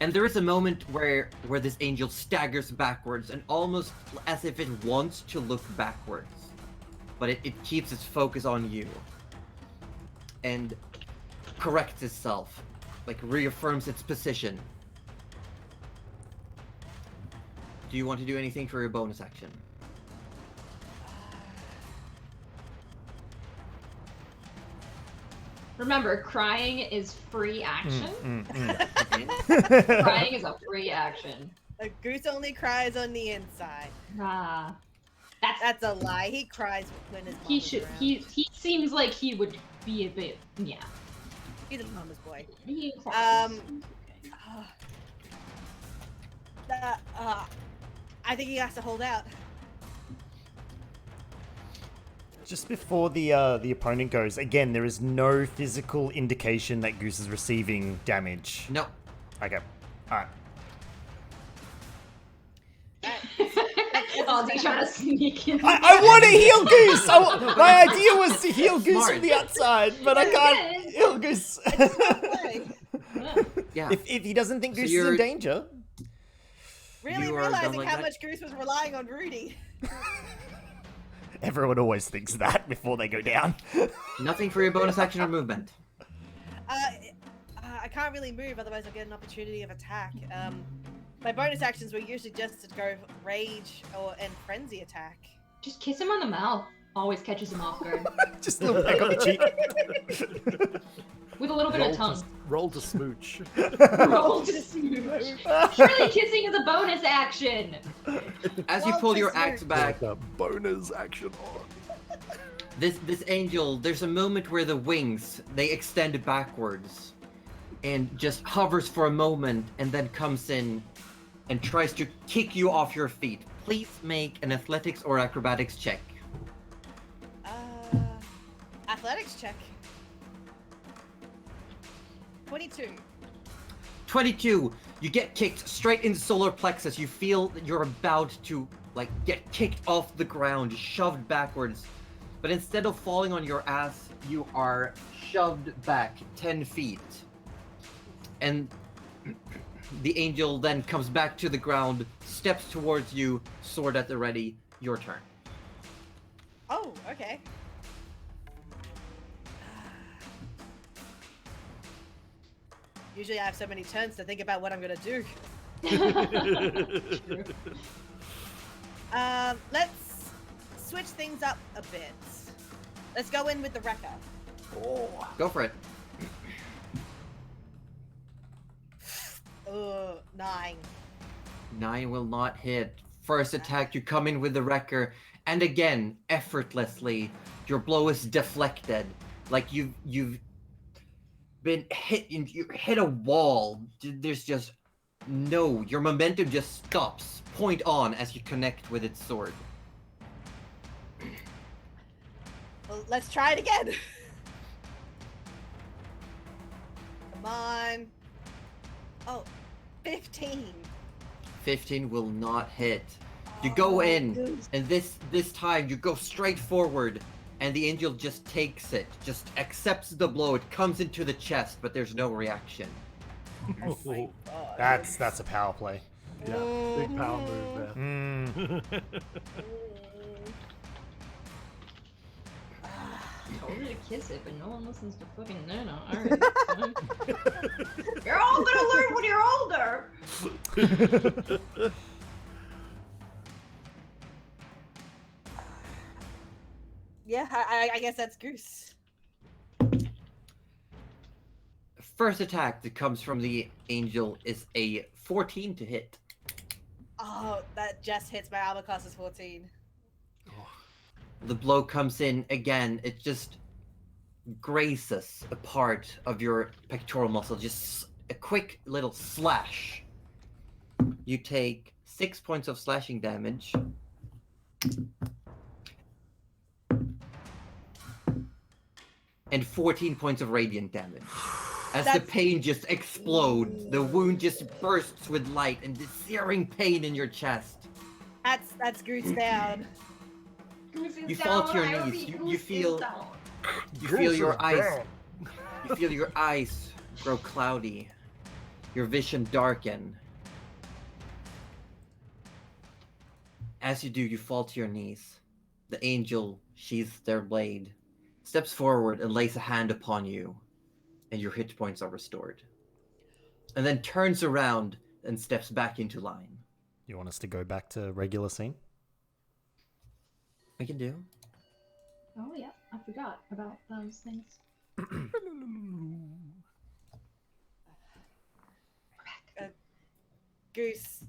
And there is a moment where this angel staggers backwards, and almost as if it wants to look backwards, but it keeps its focus on you, and corrects itself, like reaffirms its position. Do you want to do anything for your bonus action? Remember, crying is free action. Okay. Crying is a free action. A goose only cries on the inside. Ah, That's a lie. He cries when his mom he is should. around. He seems like he would be a bit. Yeah. He's a mama's boy. He cries. I think he has to hold out. Just before the opponent goes, again, there is no physical indication that Goose is receiving damage. No. Okay. Alright. Ozzy trying to sneak in. I want to heal Goose! My idea was to heal Goose Smart. from the outside, but I can't heal Goose. Play. Yeah. if he doesn't think So Goose is in you're- danger. Really You are done realizing like how that? much Goose was relying on Rudy. Everyone always thinks that before they go down. Nothing for your bonus action or movement. I can't really move, otherwise I'll get an opportunity of attack. My bonus actions were usually just to go rage and frenzy attack. Just kiss him on the mouth. Always catches him off guard. Just a little peck on the cheek. With a little bit of tongue. Roll to smooch. Roll to smooch. Surely kissing is a bonus action. As you Well, pull your just axe back, The bonus action on. this angel, there's a moment where the wings, they extend backwards and just hovers for a moment and then comes in and tries to kick you off your feet. Please make an athletics or acrobatics check. Athletics check. 22. 22. You get kicked straight into solar plexus. You feel that you're about to get kicked off the ground, shoved backwards. But instead of falling on your ass, you are shoved back 10 feet. And the angel then comes back to the ground, steps towards you, sword at the ready. Your turn. Oh, okay. Usually I have so many turns to think about what I'm gonna do. Let's switch things up a bit. Let's go in with the wrecker. Go for it. 9. 9 will not hit. First attack, you come in with the wrecker, and again, effortlessly, your blow is deflected. Like you've been hit. You hit a wall. There's just no. Your momentum just stops. Point on as you connect with its sword. Well, let's try it again. Come on. Oh, 15. 15 will not hit. You go in, and this time you go straight forward, and the angel just takes it, just accepts the blow. It comes into the chest, but there's no reaction. Oh my god. That's a power play. Yeah, big power move there. Mm. Told her to kiss it, but no one listens to fucking Nana. Alright, fine. You're all gonna learn when you're older! Yeah, I guess that's Goose. First attack that comes from the angel is a 14 to hit. Oh, that just hits my armor class is 14. The blow comes in again. It just graces a part of your pectoral muscle. Just a quick little slash. You take 6 points of slashing damage. And 14 points of radiant damage. As the pain just explodes, the wound just bursts with light and the searing pain in your chest. That's Goose down. Goose is You fall down, to your I knees. repeat, You Goose is feel down. you feel your eyes. You feel your eyes grow cloudy. Your vision darken. As you do, you fall to your knees. The angel sheathes their blade, steps forward and lays a hand upon you, and your hit points are restored. And then turns around and steps back into line. You want us to go back to regular scene? I can do. Oh yeah, I forgot about those things. Goose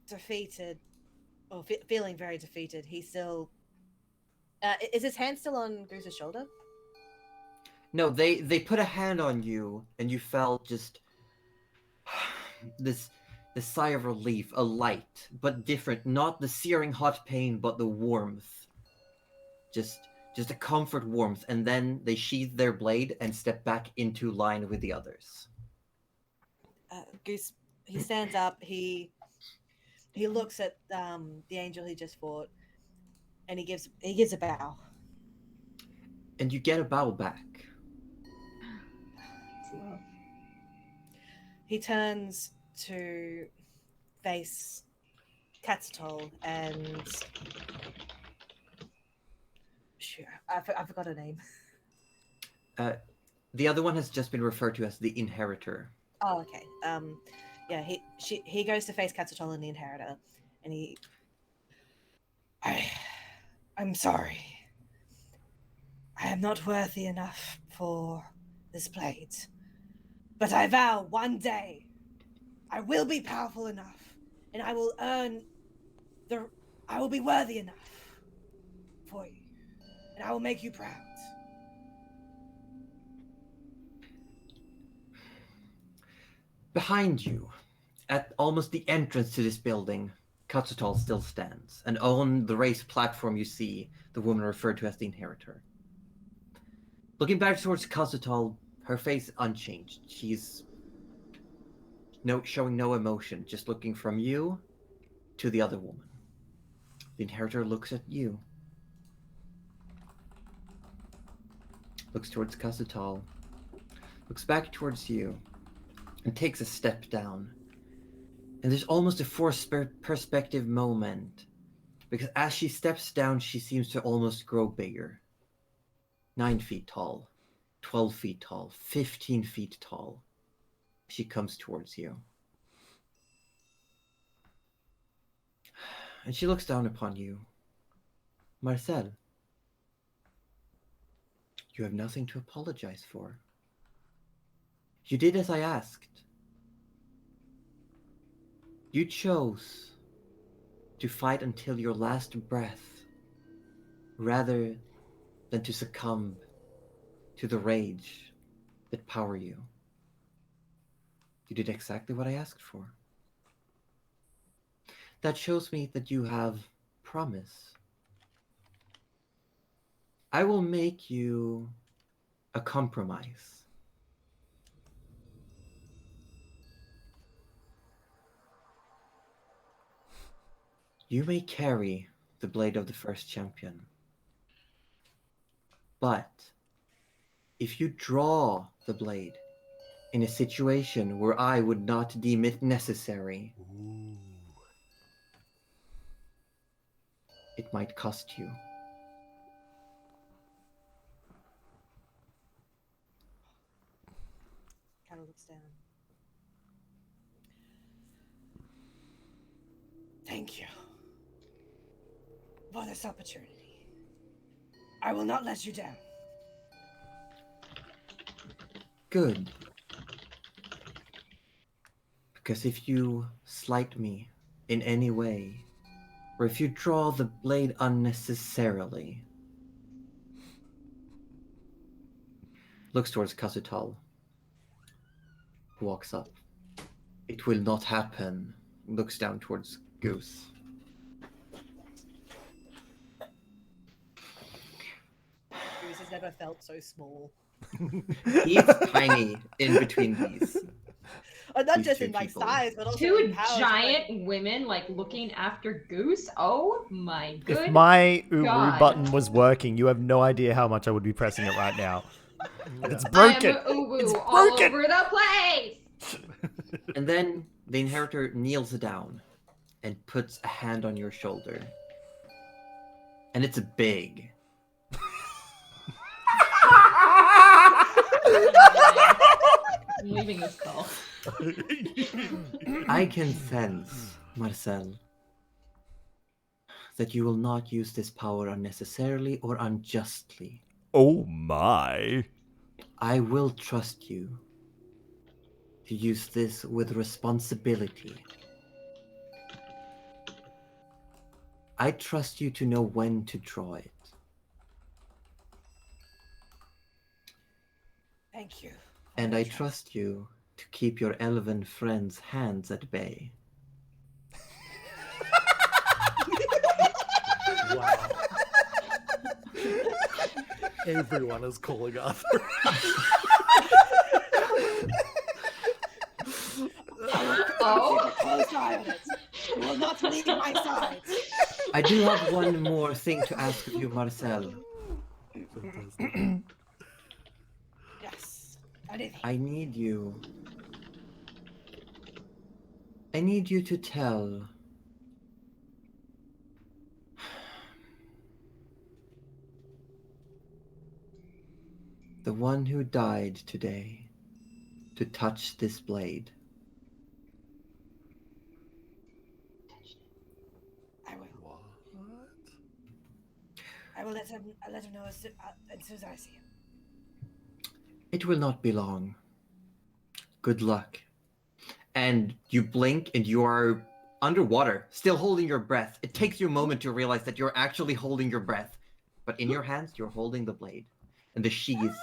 defeated, or feeling very defeated. He's still. Is his hand still on Goose's shoulder? No, they put a hand on you, and you felt just this sigh of relief, a light, but different. Not the searing hot pain, but the warmth. Just a comfort warmth, and then they sheathe their blade and step back into line with the others. Goose, he stands up. He looks at the angel he just fought, and he gives a bow. And you get a bow back. It's love. He turns to face Katsutol and shoot, I forgot her name. The other one has just been referred to as the Inheritor. Oh, okay. Yeah, he goes to face Katsutol and the Inheritor, and I'm sorry. I am not worthy enough for this blade, but I vow one day I will be powerful enough, and I will I will be worthy enough for you, and I will make you proud. Behind you, at almost the entrance to this building, Katsutol still stands, and on the raised platform you see the woman referred to as the Inheritor. Looking back towards Katsutol, her face unchanged. She's showing no emotion, just looking from you to the other woman. The Inheritor looks at you, looks towards Katsutol, looks back towards you, and takes a step down. And there's almost a forced perspective moment, because as she steps down, she seems to almost grow bigger. 9 feet tall, 12 feet tall, 15 feet tall. She comes towards you. And she looks down upon you. Marcel, you have nothing to apologize for. You did as I asked. You chose to fight until your last breath, rather than to succumb to the rage that power you. You did exactly what I asked for. That shows me that you have promise. I will make you a compromise. You may carry the blade of the first champion, but if you draw the blade in a situation where I would not deem it necessary. It might cost you. Kind of looks down. Thank you for this opportunity. I will not let you down. Good. Because if you slight me in any way, or if you draw the blade unnecessarily, looks towards Kasutal, walks up. It will not happen. Looks down towards Goose. Goose has never felt so small. He's tiny in between these. Not These just two in like people. size, but also Two in power. giant women like looking after Goose. Oh my good. If my Uru God. button was working, you have no idea how much I would be pressing it right now. But it's I'm broken. uwu It's all broken. over the place. And then the inheritor kneels down and puts a hand on your shoulder. And it's big. I'm leaving this call. I can sense, Marcel, that you will not use this power unnecessarily or unjustly. Oh my. I will trust you to use this with responsibility. I trust you to know when to draw it. Thank you. And I trust you to keep your elven friends' hands at bay. Wow. Everyone is calling Arthur. Oh. Close eye on it. You will not leave my side. I do have one more thing to ask of you, Marcel. Yes. Anything. I need you to tell the one who died today to touch this blade. I will. What? I will let him know as soon as I see him. It will not be long. Good luck. And you blink and you are underwater, still holding your breath. It takes you a moment to realize that you're actually holding your breath. But in your hands, you're holding the blade. And the sheath,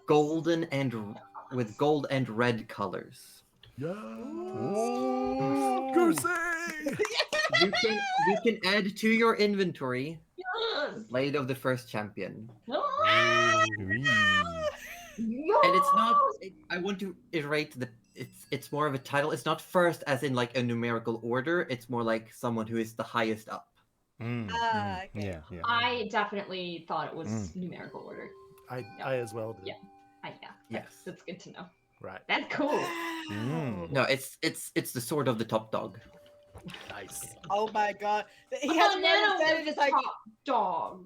golden and with gold and red colors. Yeah. Ooh. Goosey! You can add to your inventory Yes. Blade of the First Champion. Ah. And it's not. I want to iterate that it's more of a title. It's not first as in like a numerical order. It's more like someone who is the highest up. Okay. Yeah, yeah. I definitely thought it was numerical order. I as well did. Yeah. Yeah. Yes. That's good to know. Right. That's cool. Mm. No, it's the sword of the top dog. Nice. Oh my god. He Oh, hasn't no, even said it. It's like top dog.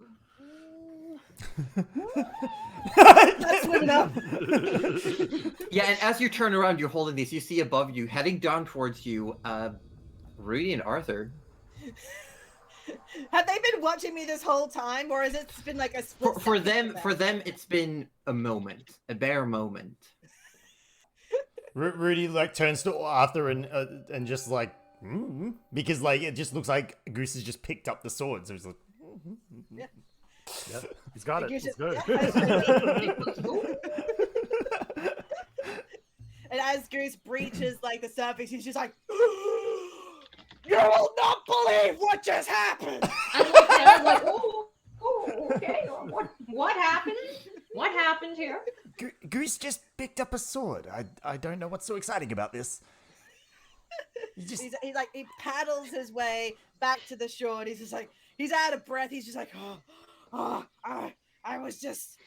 that's good enough. Yeah, and as you turn around, you're holding these. You see above you, heading down towards you, Rudy and Arthur. Have they been watching me this whole time, or has it been like a split For second them, it's been a moment, a bare moment. Rudy like turns to Arthur and just like because like it just looks like Goose has just picked up the sword, so he's like Yep. He's got it. You Let's should- go. And as Goose breaches like the surface, he's just like, "You will not believe what just happened." I looked at it, I was like, oh, okay. What happened? What happened here? Goose just picked up a sword. I don't know what's so exciting about this. He paddles his way back to the shore, and he's just like, he's out of breath. He's just like, I was just,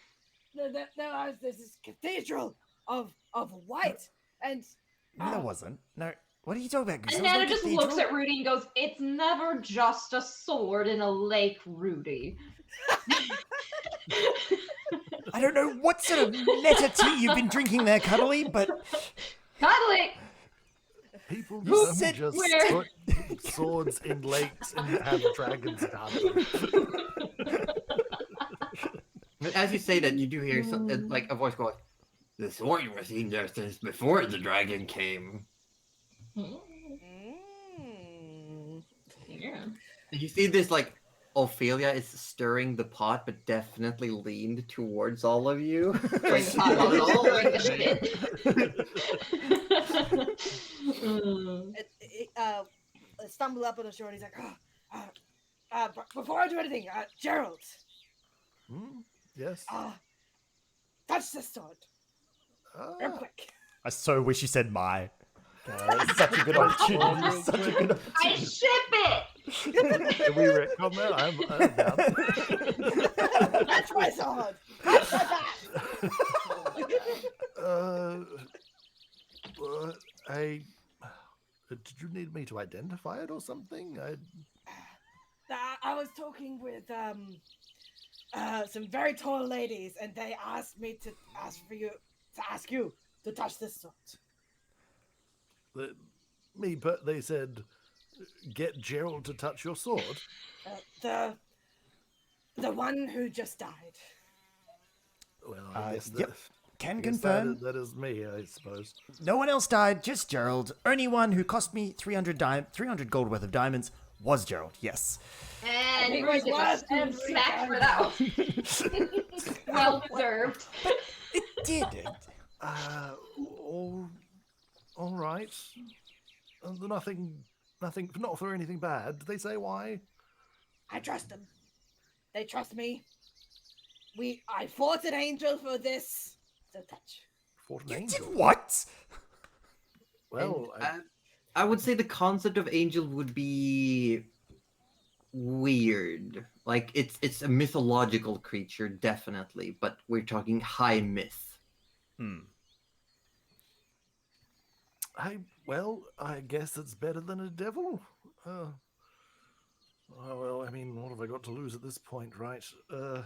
there was this cathedral of white, And No, there wasn't. No. What are you talking about, Goose? And That was Nana my just cathedral. looks at Rudy and goes, "It's never just a sword in a lake, Rudy." I don't know what sort of meta tea you've been drinking there, Cuddly, but Cuddly! People You don't said just where? put swords in lakes and have dragons guard them. As you say that, you do hear like a voice going, "The sword was in there since before the dragon came." Yeah. You see this like Ophelia is stirring the pot, but definitely leaned towards all of you. Stirring the pot, Not at all. stirring the shit. Stumble up on the shore and he's like, before I do anything, Gerald, Yes. touch this sword. Real quick. I so wish you said my. It's such a good opportunity. Such a good I ship it! Can we retcon that? I'm down. Touch my sword. Touch my back. Did you need me to identify it or something? I was talking with some very tall ladies, and they asked me to ask you to touch this sword. But they said, get Gerald to touch your sword. The one who just died. Well, I guess yep. Can I guess confirm. that is me, I suppose. No one else died, just Gerald. Only one who cost me 300 gold worth of diamonds was Gerald, yes. And It Rudy was gets worth a smack for that one. Well deserved. It did. All right. Nothing, not for anything bad. Did they say why? I trust them. They trust me. I fought an angel for this. So touch. Fought an You angel. did what? Well, I would say the concept of angel would be weird. Like it's a mythological creature, definitely, but we're talking high myth. I guess it's better than a devil. Well, I mean, what have I got to lose at this point, right? I'm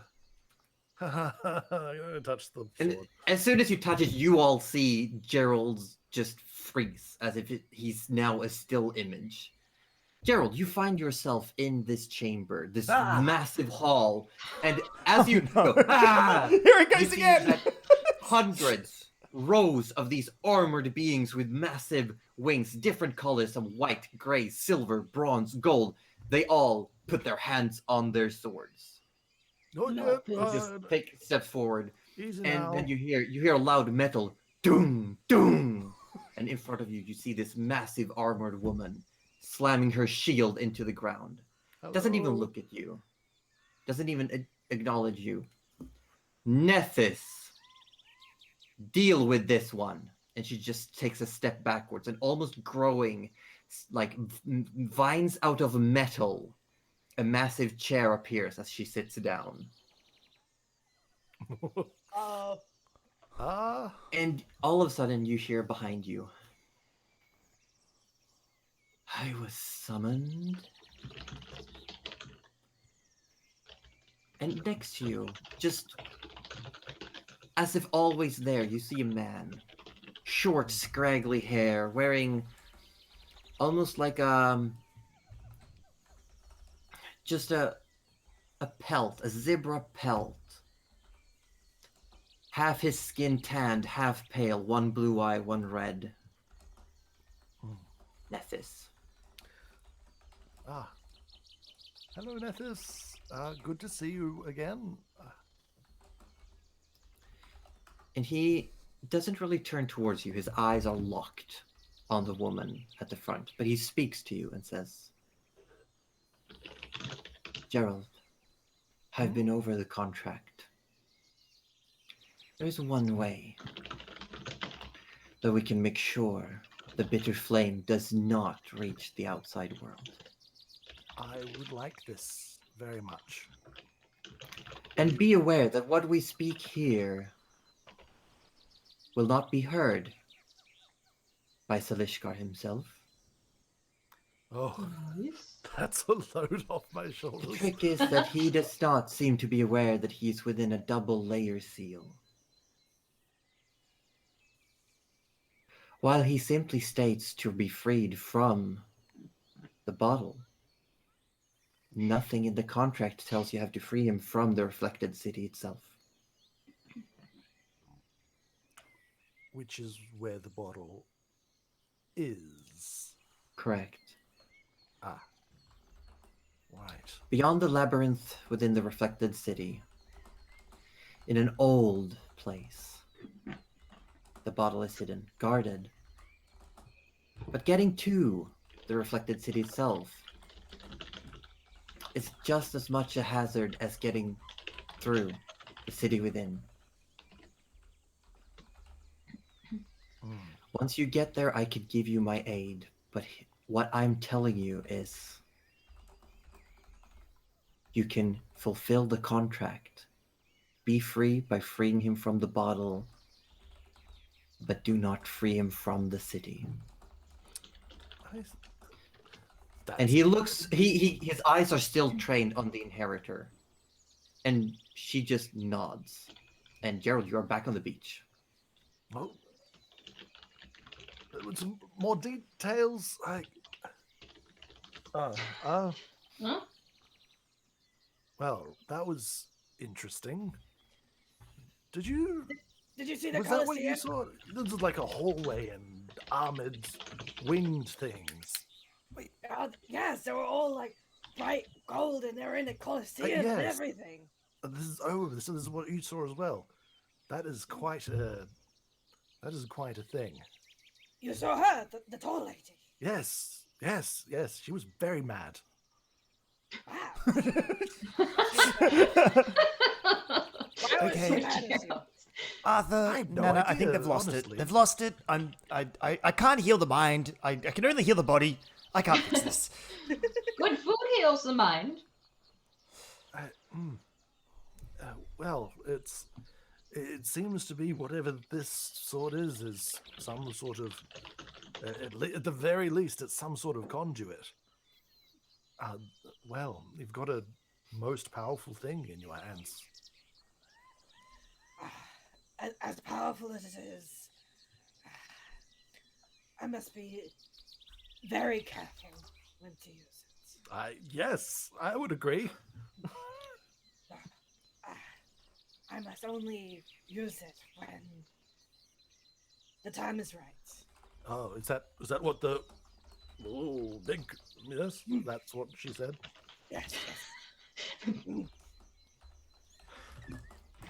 gonna touch the And sword. as soon as you touch it, you all see Gerald's just freeze, as if he's now a still image. Gerald, you find yourself in this chamber, this massive hall, and as you no. go, Here it you goes see again. that hundreds, rows of these armored beings with massive wings, different colors, some white, gray, silver, bronze, gold. They all put their hands on their swords. Not No, yet. You just take a step forward, Easy and now. then you hear a loud metal doom doom, and in front of you see this massive armored woman slamming her shield into the ground. Doesn't even Hello. look at you. Doesn't even acknowledge you. Nethys, deal with this one. And she just takes a step backwards, and almost growing like vines out of metal, a massive chair appears as she sits down. And all of a sudden you hear behind you, I was summoned. And next to you, just as if always there, you see a man. Short, scraggly hair, wearing almost like just a pelt, a zebra pelt. Half his skin tanned, half pale, one blue eye, one red. Nethys. Hello, Nethys. Good to see you again. And he doesn't really turn towards you. His eyes are locked on the woman at the front. But he speaks to you and says, Gerald, I've been over the contract. There's one way that we can make sure the bitter flame does not reach the outside world. I would like this very much. And be aware that what we speak here will not be heard by Salishkar himself. Oh, Nice. that's a load off my The shoulders. trick is that he does not seem to be aware that he's within a double layer seal. While he simply states to be freed from the bottle, nothing in the contract tells you have to free him from the reflected city itself. Which is where the bottle is. Correct. Ah. Right. Beyond the labyrinth within the reflected city, in an old place, the bottle is hidden, guarded. But getting to the reflected city itself is just as much a hazard as getting through the city within. Once you get there, I could give you my aid, but what I'm telling you is you can fulfill the contract, be free by freeing him from the bottle, but do not free him from the city. And he looks, his eyes are still trained on the inheritor. And she just nods. And Gerald, you are back on the beach. Oh. With some more details, Huh? well, that was interesting. Did you see the was that what you Colosseum? saw? This is like a hallway and armored winged things. Wait, yes, they were all like bright gold, and they were in the Colosseum and yes. everything. This is what you saw as well. That is quite a thing. You saw her, the tall lady. Yes. She was very mad. Wow. Why was Okay. she mad at you? Arthur, I have no I think idea, they've lost honestly. it. They've lost it. I can't heal the mind. I can only heal the body. I can't fix this. Good food heals the mind. Well, it seems to be whatever this sword is some sort of, at the very least, it's some sort of conduit. Well, you've got a most powerful thing in your hands. As powerful as it is, I must be very careful when to use it. Yes, I would agree. I must only use it when the time is right. Oh, is that what the big? Yes, that's what she said. Yes.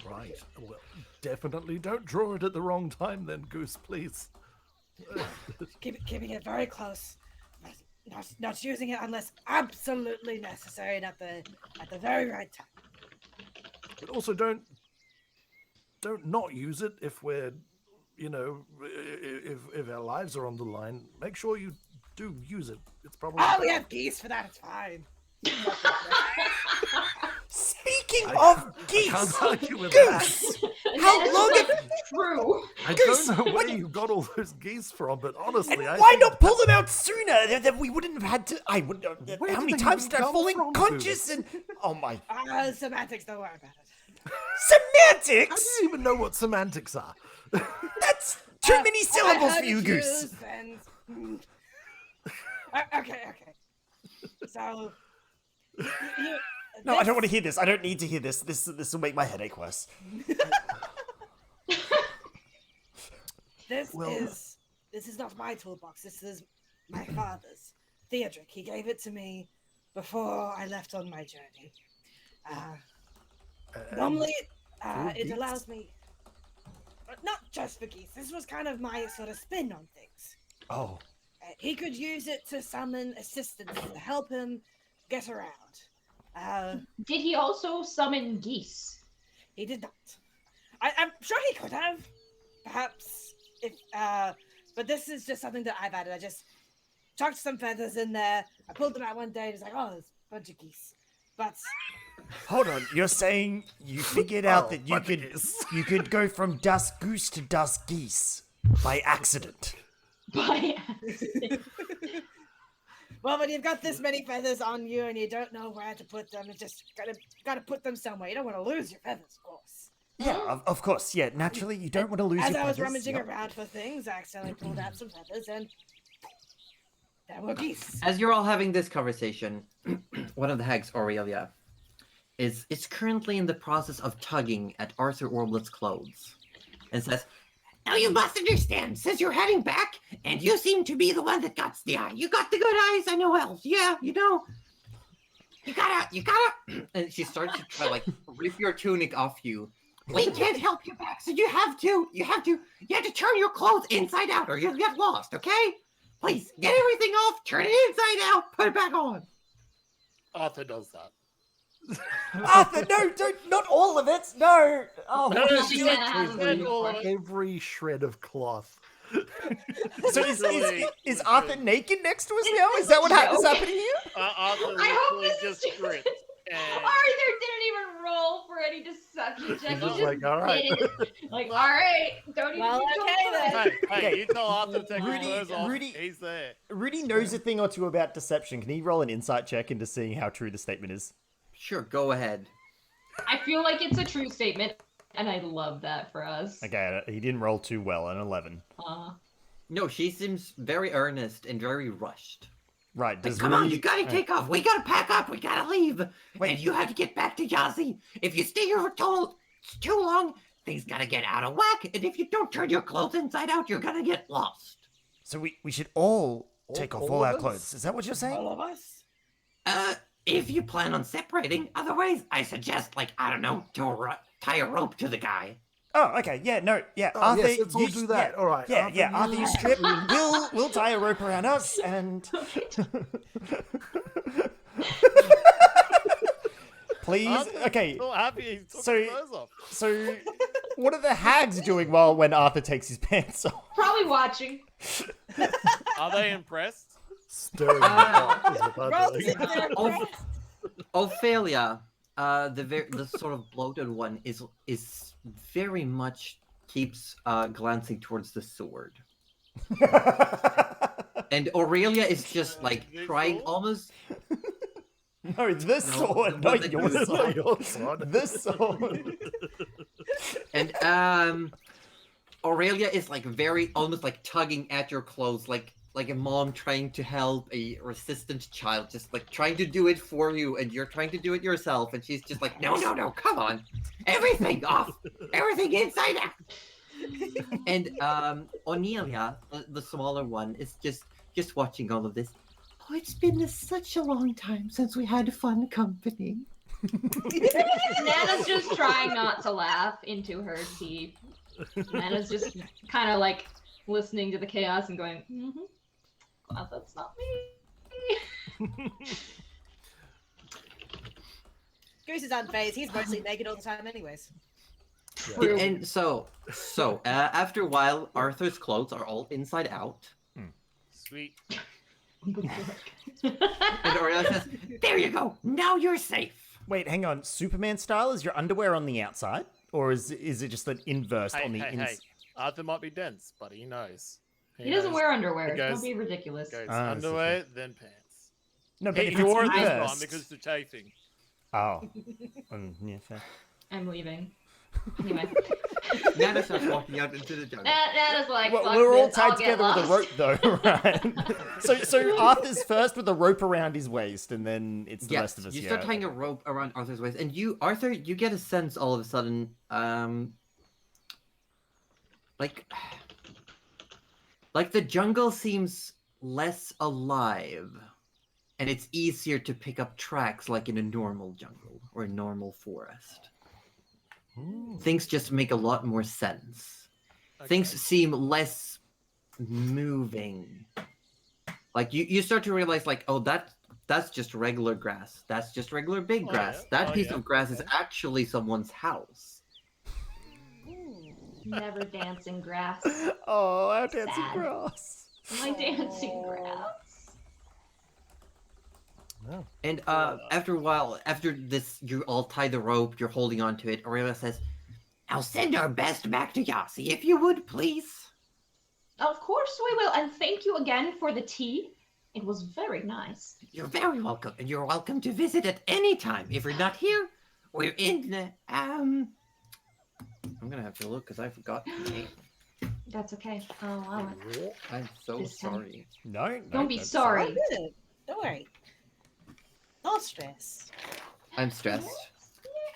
Right. Well, definitely don't draw it at the wrong time, then, Goose. Please. Keeping it very close, but not using it unless absolutely necessary and at the very right time. But also don't not use it if we're, if our lives are on the line. Make sure you do use it. It's probably. Oh, we have geese for that. It's fine. Speaking I of geese, can't argue with Goose, how long have True. I Goose, don't know where what- you got all those geese from, but honestly, I why think not pull them out sooner? Then we wouldn't have had to. I would. Where How did many they times even did I come fall from, unconscious? And oh my Semantics, don't worry about it. How do semantics! you even know what semantics are? That's too many syllables I for you, heard Goose. juice and- Okay. So. No, I don't want to hear this. I don't need to hear this. This will make my headache worse. This Well- is not my toolbox. This is my father's. Theodric. He gave it to me before I left on my journey. Normally, for it geese? allows me. Not just for geese. This was kind of my sort of spin on things. Oh, He could use it to summon assistance to help him get around. Did he also summon geese? He did not. I'm sure he could have, perhaps, if. But this is just something that I've added. I just chucked some feathers in there. I pulled them out one day. And it's like, oh, there's a bunch of geese. But hold on. You're saying you figured out that you bunch of could geese. you could go from dust goose to dust geese by accident. by accident. Well, when you've got this many feathers on you and you don't know where to put them, it's just gotta put them somewhere. You don't want to lose your feathers, of course. Yeah, of course. Yeah, naturally, you don't want to lose As your I was feathers. rummaging Yep. around for things, I accidentally pulled out some feathers and there were geese. As you're all having this conversation, one of the hags, Aurelia, is currently in the process of tugging at Arthur Orblet's clothes and says, "Now you must understand, since you're heading back, and you seem to be the one that got the eye. You got the good eyes, I know elves. Yeah, you know. You gotta, and she starts to try like rip your tunic off you. We can't help you back, so you have to turn your clothes inside out or you'll get lost, okay? Please, get everything off, turn it inside out, put it back on." Arthur does that. Arthur, no, don't, not all of it. No. Oh, No, what no, is she doing? said all of it. Every shred of cloth. So is Arthur naked next to us now? Is that what is happening here? Arthur I hope literally this just is grits. And Arthur didn't even roll for any deception check. He's He just just like, all right. did it. Like, all right, don't even. Well, don't okay do then. it. hey, Okay. you tell Arthur to take his Rudy- clothes off. Rudy- He's there. Rudy knows a thing or two about deception. Can he roll an insight check into seeing how true the statement is? Sure, go ahead. I feel like it's a true statement, and I love that for us. Okay, he didn't roll too well, an 11. No, she seems very earnest and very rushed. Right, Like, does come on, Rudy... you gotta take off. We gotta pack up. We gotta leave. Wait. And you have to get back to Yazi. If you stay here for too long, things gotta get out of whack. And if you don't turn your clothes inside out, you're gonna get lost. So we should all take off all all our of us? clothes. Is that what you're saying? All of us. If you plan on separating, otherwise, I suggest, like, I don't know, tie a rope to the guy. Oh, okay. Yeah, no, yeah. Oh, Arthur, yes, let's all you do that. Yeah, All right. yeah, Arthur, yeah. you- Arthur, you strip. We'll tie a rope around us and. Please, Arthur, okay. so happy he took So- his clothes off. So, what are the hags doing when Arthur takes his pants off? Probably watching. Are they impressed? Stirring the pot is what I'm Roll doing. to their Oh, breath. Ophelia, the sort of bloated one, is very much keeps glancing towards the sword. And Aurelia is just like The trying sword? almost. No, the sword, the not one that your you- sword. Your sword. The sword. And Aurelia is like very almost like tugging at your clothes, like a mom trying to help a resistant child, just like trying to do it for you, and you're trying to do it yourself, and she's just like, no, come on, everything off, everything inside out. And Onelia, the smaller one, is just watching all of this. Oh, it's been such a long time since we had fun company. Nana's just trying not to laugh into her tea. Nana's just kind of like listening to the chaos and going, glad that's not me. Goose is unfazed. He's mostly naked all the time, anyways. True. And so after a while, Arthur's clothes are all inside out. Sweet. And Aurelia says, there you go, now you're safe. Wait, hang on. Superman style? Is your underwear on the outside? Or is it just an inverse Hey, on the hey, inside? hey. Arthur might be dense, but he knows. He doesn't knows. wear underwear. It goes- Don't be ridiculous. Goes Ah, that's underwear, then pants. No, but He, if he it's wore it this inverse... time because the chafing. Oh. Yeah, fair. I'm leaving. Anyway, Nana starts walking out into the jungle. Nana's like, Well, fuck we're all this, I'll tied get together with a lost. rope, though, right? So Arthur's first with a rope around his waist, and then it's the Yes, rest of us. you yeah. start tying a rope around Arthur's waist, and Arthur, you get a sense all of a sudden, like the jungle seems less alive, and it's easier to pick up tracks like in a normal jungle or a normal forest. Things just make a lot more sense. Things Okay. seem less moving. Like you start to realize, like, oh, that's just regular grass. That's just regular big Oh, grass. yeah. That Oh, piece yeah. of grass is actually someone's house. Never dancing grass. Oh, our dancing Sad. grass. My dancing grass. Oh. And after a while, after this, you all tie the rope. You're holding on to it. Aurelia says, "I'll send our best back to Yasi, if you would, please." Of course we will, and thank you again for the tea. It was very nice. You're very welcome, and you're welcome to visit at any time. If you're not here, we're in the, I'm gonna have to look because I forgot the name. That's okay. I'll allow it. I'm so This time. sorry. No, Don't be that's sorry. Oh, good. Don't worry. No stress. I'm stressed.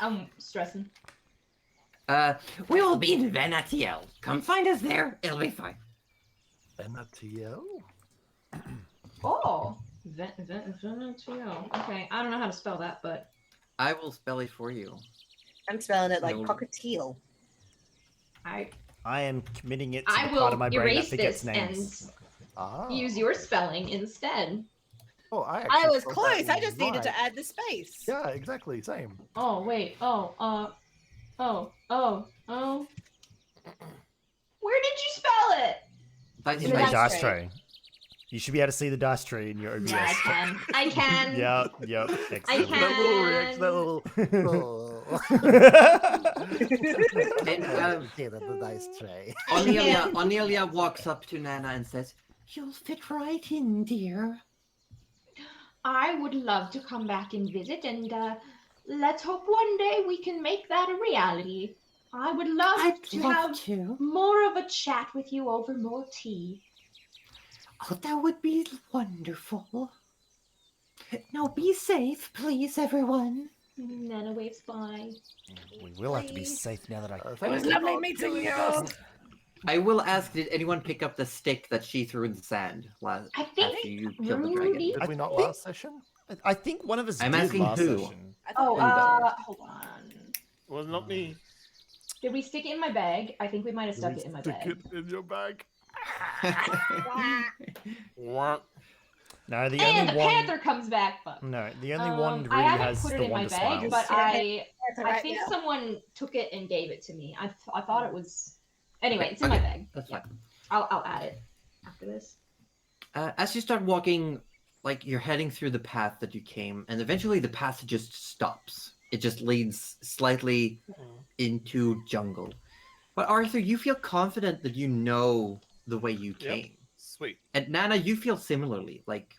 I'm stressing. We will be in Venatiel. Come find us there. It'll be fine. Benatio? Oh, Venatio. Okay, I don't know how to spell that, but I will spell it for you. I'm spelling it like No. cockatiel. I am committing it to I the part will of my brain that erase forgets this names. and use your spelling instead. Oh, I actually was thought close. that I just needed to right. add the space. Yeah, exactly. Same. Oh wait. Oh. Where did you spell it? That's In the my my dice dice tray. tray. You should be able to see the dice tray in your OBS. Yeah, I can. I can. Yep. Excellent. can. That little reaction, that little. And, Here at the dice tray. Onelia walks up to Nana and says, "You'll fit right in, dear." I would love to come back and visit, and let's hope one day we can make that a reality. I would love to have to. more of a chat with you over more tea. Oh, that would be wonderful. Now be safe, please, everyone. Nana waves bye. We will have to be safe now that I. It was lovely meeting you. I will ask, did anyone pick up the stick that she threw in the sand last I think after you killed the dragon? Rudy- Did we not think- last session? I think one of us I'm did asking last who? session. Oh, Who hold on. Was not me. Did we stick it in my bag? I think we might have stuck it in my Stick bag. it in your bag. What? No, the And only the one. panther comes back, but No, the only one I really haven't has put it the in my one bag, smiles. but I Right think now. someone took it and gave it to me. I thought it was. Anyway, it's in my Okay, bag. That's Yeah. fine. I'll add it after this. As you start walking, like you're heading through the path that you came, and eventually the path just stops. It just leads slightly into jungle. But Arthur, you feel confident that you know the way you Yep. came. Sweet. And Nana, you feel similarly. Like,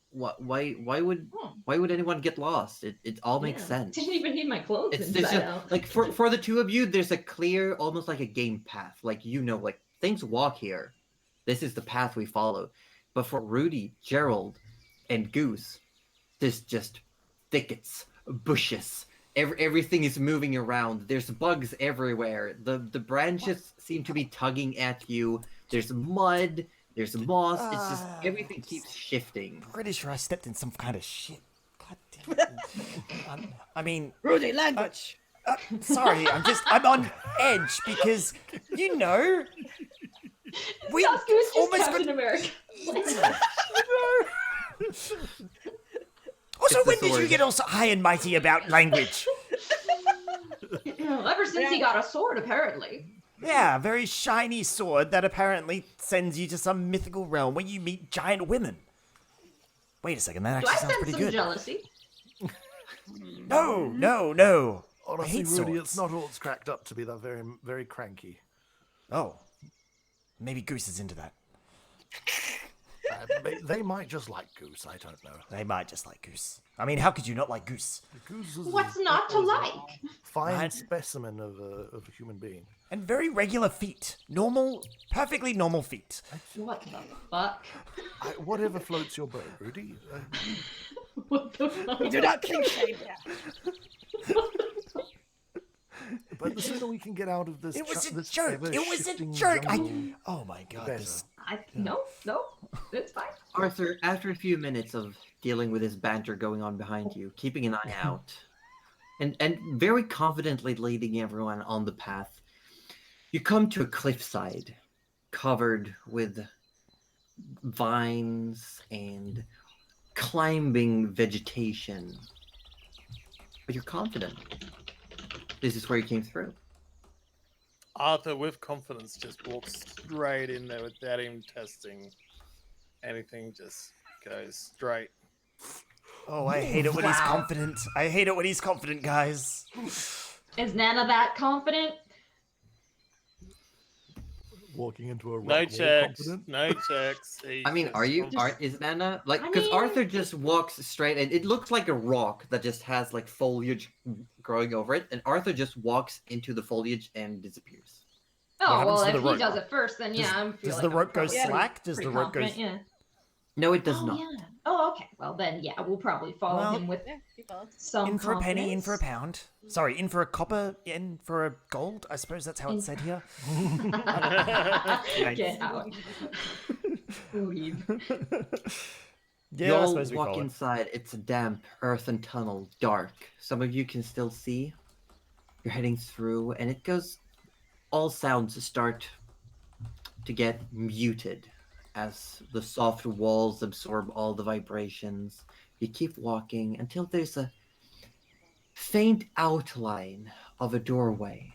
why would anyone get lost? It all makes Yeah. sense. Didn't even need my clothes It's inside just out. like for the two of you, there's a clear, almost like a game path. Like you know, like things walk here. This is the path we follow. But for Rudy, Gerald, and Goose, there's just thickets, bushes. Everything is moving around. There's bugs everywhere. The branches seem to be tugging at you. There's mud. There's moss. It's just everything keeps shifting. Pretty sure I stepped in some kind of shit. God damn it. I mean, Rudy, language. sorry, I'm on edge because, you know, we Sasuke was just almost Captain got... America. Also, It's the when did you sword. get all so high and mighty about language? Ever since he got a sword, apparently. Yeah, a very shiny sword that apparently sends you to some mythical realm where you meet giant women. Wait a second, that Do I actually sounds sense pretty some good. jealousy? No. Honestly, hate Rudy, swords. it's not all it's cracked up to be. They're very, very cranky. Oh, maybe Goose is into that. They might just like Goose. I don't know. They might just like Goose. I mean, how could you not like Goose? Goose is What's not to like? fine Right. specimen of a human being. And very regular feet. Normal, perfectly normal feet. What the fuck? Whatever floats your boat, Rudy. What the fuck? We do not cliche here. But the sooner we can get out of this, It was a this joke. ever It was a shifting joke. jungle, Oh my god. better. This... No, it's fine. Arthur, after a few minutes of dealing with this banter going on behind you, keeping an eye out, and very confidently leading everyone on the path, you come to a cliffside covered with vines and climbing vegetation. But you're confident. This is where you came through. Arthur, with confidence, just walks straight in there without even testing anything. Just goes straight. Oh, I hate it when he's confident. I hate it when he's confident, guys. Is Nana that confident? walking into a rock No wall checks. confident. No checks. I mean, are you? Is Nana like? I Because mean- Arthur just walks straight, and it looks like a rock that just has like foliage growing over it, and Arthur just walks into the foliage and disappears. What Oh happens well, to if the he rope? does it first, then yeah, I feel Does like the I'm rope go probably slack? Does pretty the rope go? confident, Yeah. No, it does Oh not. yeah. Oh okay. Well then, yeah, we'll probably follow Well, him with Yeah, keep on. some In for a penny, in confidence. for a pound. Sorry, in for a copper, in for a gold. I suppose that's how it's said here. Get out. Leave. Yeah, you I all suppose we walk follow. inside. It's a damp earthen tunnel, dark. Some of you can still see. You're heading through, and it goes. All sounds start to get muted as the soft walls absorb all the vibrations. You keep walking until there's a faint outline of a doorway.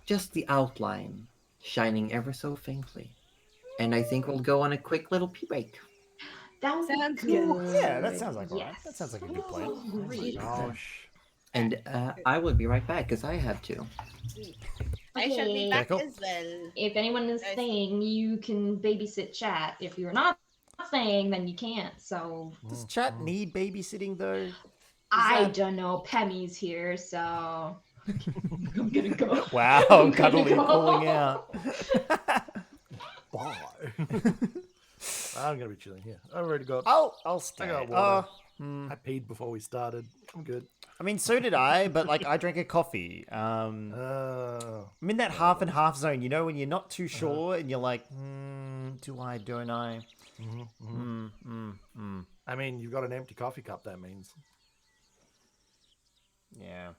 Just the outline, shining ever so faintly. And I think we'll go on a quick little pee break. That would Sounds be good. good. Yeah, that sounds like alright. Yes. That sounds like a good plan. Great. Gosh. And I will be right back because I have to. I shall be Okay. back Cool. as well. If anyone is Nice. staying, you can babysit chat. If you're not staying, then you can't. So Does chat need babysitting though? I that- don't know. Pemmy's here, so I'm gonna go. Wow, I'm gonna cuddly go. pulling out. Bye. I'm gonna be chilling here. I already got. I'll stay. got water. Hmm. I peed before we started. I'm good. I mean, so did I, but like I drank a coffee. I'm in that half and half zone, you know, when you're not too sure and you're like, do I, don't I? I mean, you've got an empty coffee cup. That means. Yeah.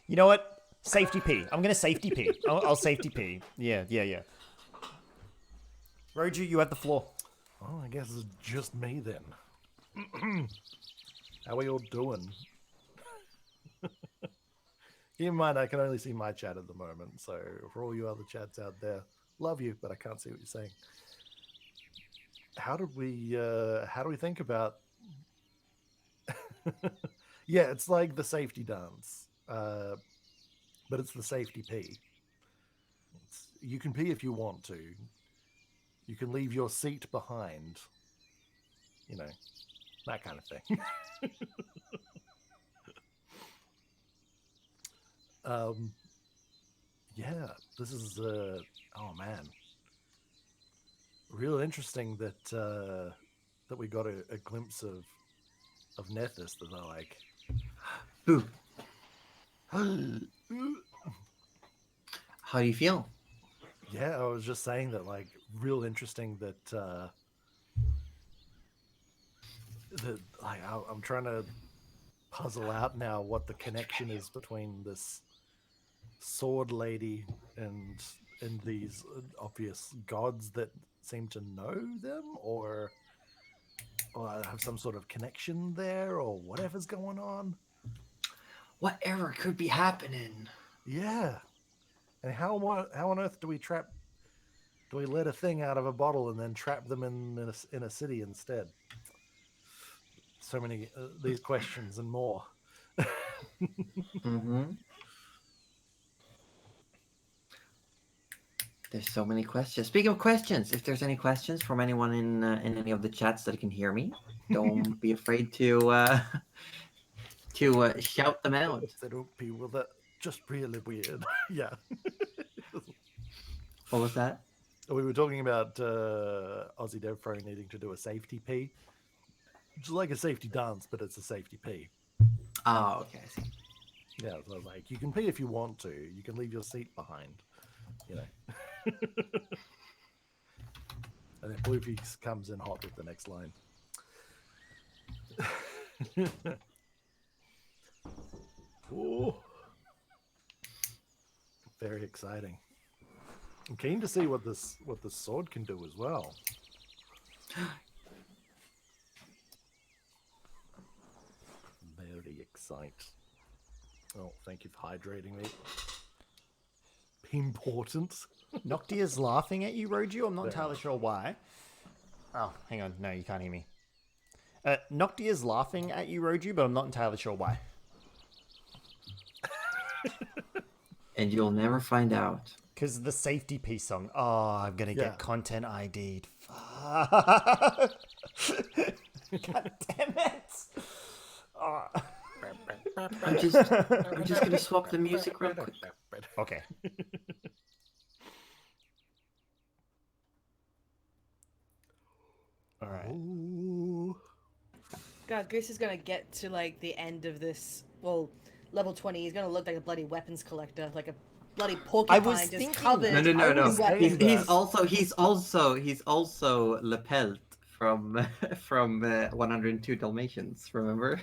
You know what? Safety pee. I'm gonna safety pee. I'll safety pee. Yeah. Roju, you have the floor. Oh, I guess it's just me then. How are you all doing? Keep in mind, I can only see my chat at the moment, so for all you other chats out there, love you, but I can't see what you're saying. How do we think about? Yeah, it's like the safety dance, but it's the safety pee. You can pee if you want to. You can leave your seat behind. You know, that kind of thing. Yeah, this is oh man, real interesting that that we got a glimpse of Nethys that I like. Boo. How do you feel? Yeah, I was just saying that, like, real interesting that that like I'm trying to puzzle out now what the connection is between this sword lady and these obvious gods that seem to know them, or have some sort of connection there, or whatever's going on. Whatever could be happening. Yeah. And how on earth do we let a thing out of a bottle and then trap them in a city instead? So many these questions and more. Mm-hmm. There's so many questions. Speaking of questions, if there's any questions from anyone in any of the chats that can hear me, don't be afraid to shout them out. If they don't be, well, that just really weird. Yeah. What was that? We were talking about AussieDevFro needing to do a safety pee. Which is like a safety dance, but it's a safety pee. Oh, okay. I see. Yeah, so I was like, you can pee if you want to. You can leave your seat behind. You know. And then Bluepeaks comes in hot with the next line. Oh, very exciting. I'm keen to see what this sword can do as well. Very exciting. Oh, thank you for hydrating me. Important. Nocti is laughing at you, Roju. I'm not entirely sure why. Oh, hang on. No, you can't hear me. Nocti is laughing at you, Roju, but I'm not entirely sure why. And you'll never find out. Because the safety piece song. Oh, I'm gonna Yeah. get content ID'd. Fuck. God damn it. Oh. I'm just gonna swap the music real quick. Okay. All right. Ooh. God, Goose is gonna get to like the end of this. Well, level 20. He's gonna look like a bloody weapons collector, like a bloody porcupine was just thinking covered. that. No. in weapons. He's also lapelled from 102 Dalmatians. Remember?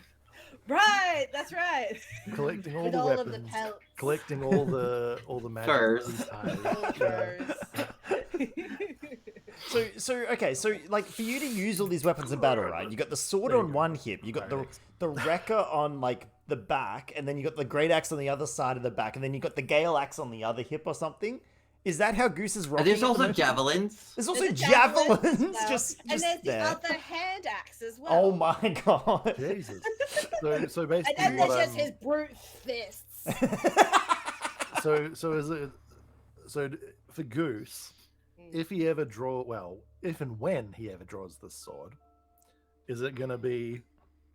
Right, that's right. Collecting all With the all weapons. of the pelts. Collecting all the magic Furs. ties. All the furs. So like for you to use all these weapons in battle, right? You got the sword on one hip, you got the wrecker on like the back, and then you got the great axe on the other side of the back, and then you got the gale axe on the other hip or something. Is that how Goose is rocking? There's at the also moment? javelins. There's also There's a javelin as javelins. well. just and there's the there. other hand axe as well. Oh my god. Jesus. So basically, And then what there's just I'm- his brute fists. so is it for Goose? If he ever if and when he ever draws this sword, is it gonna be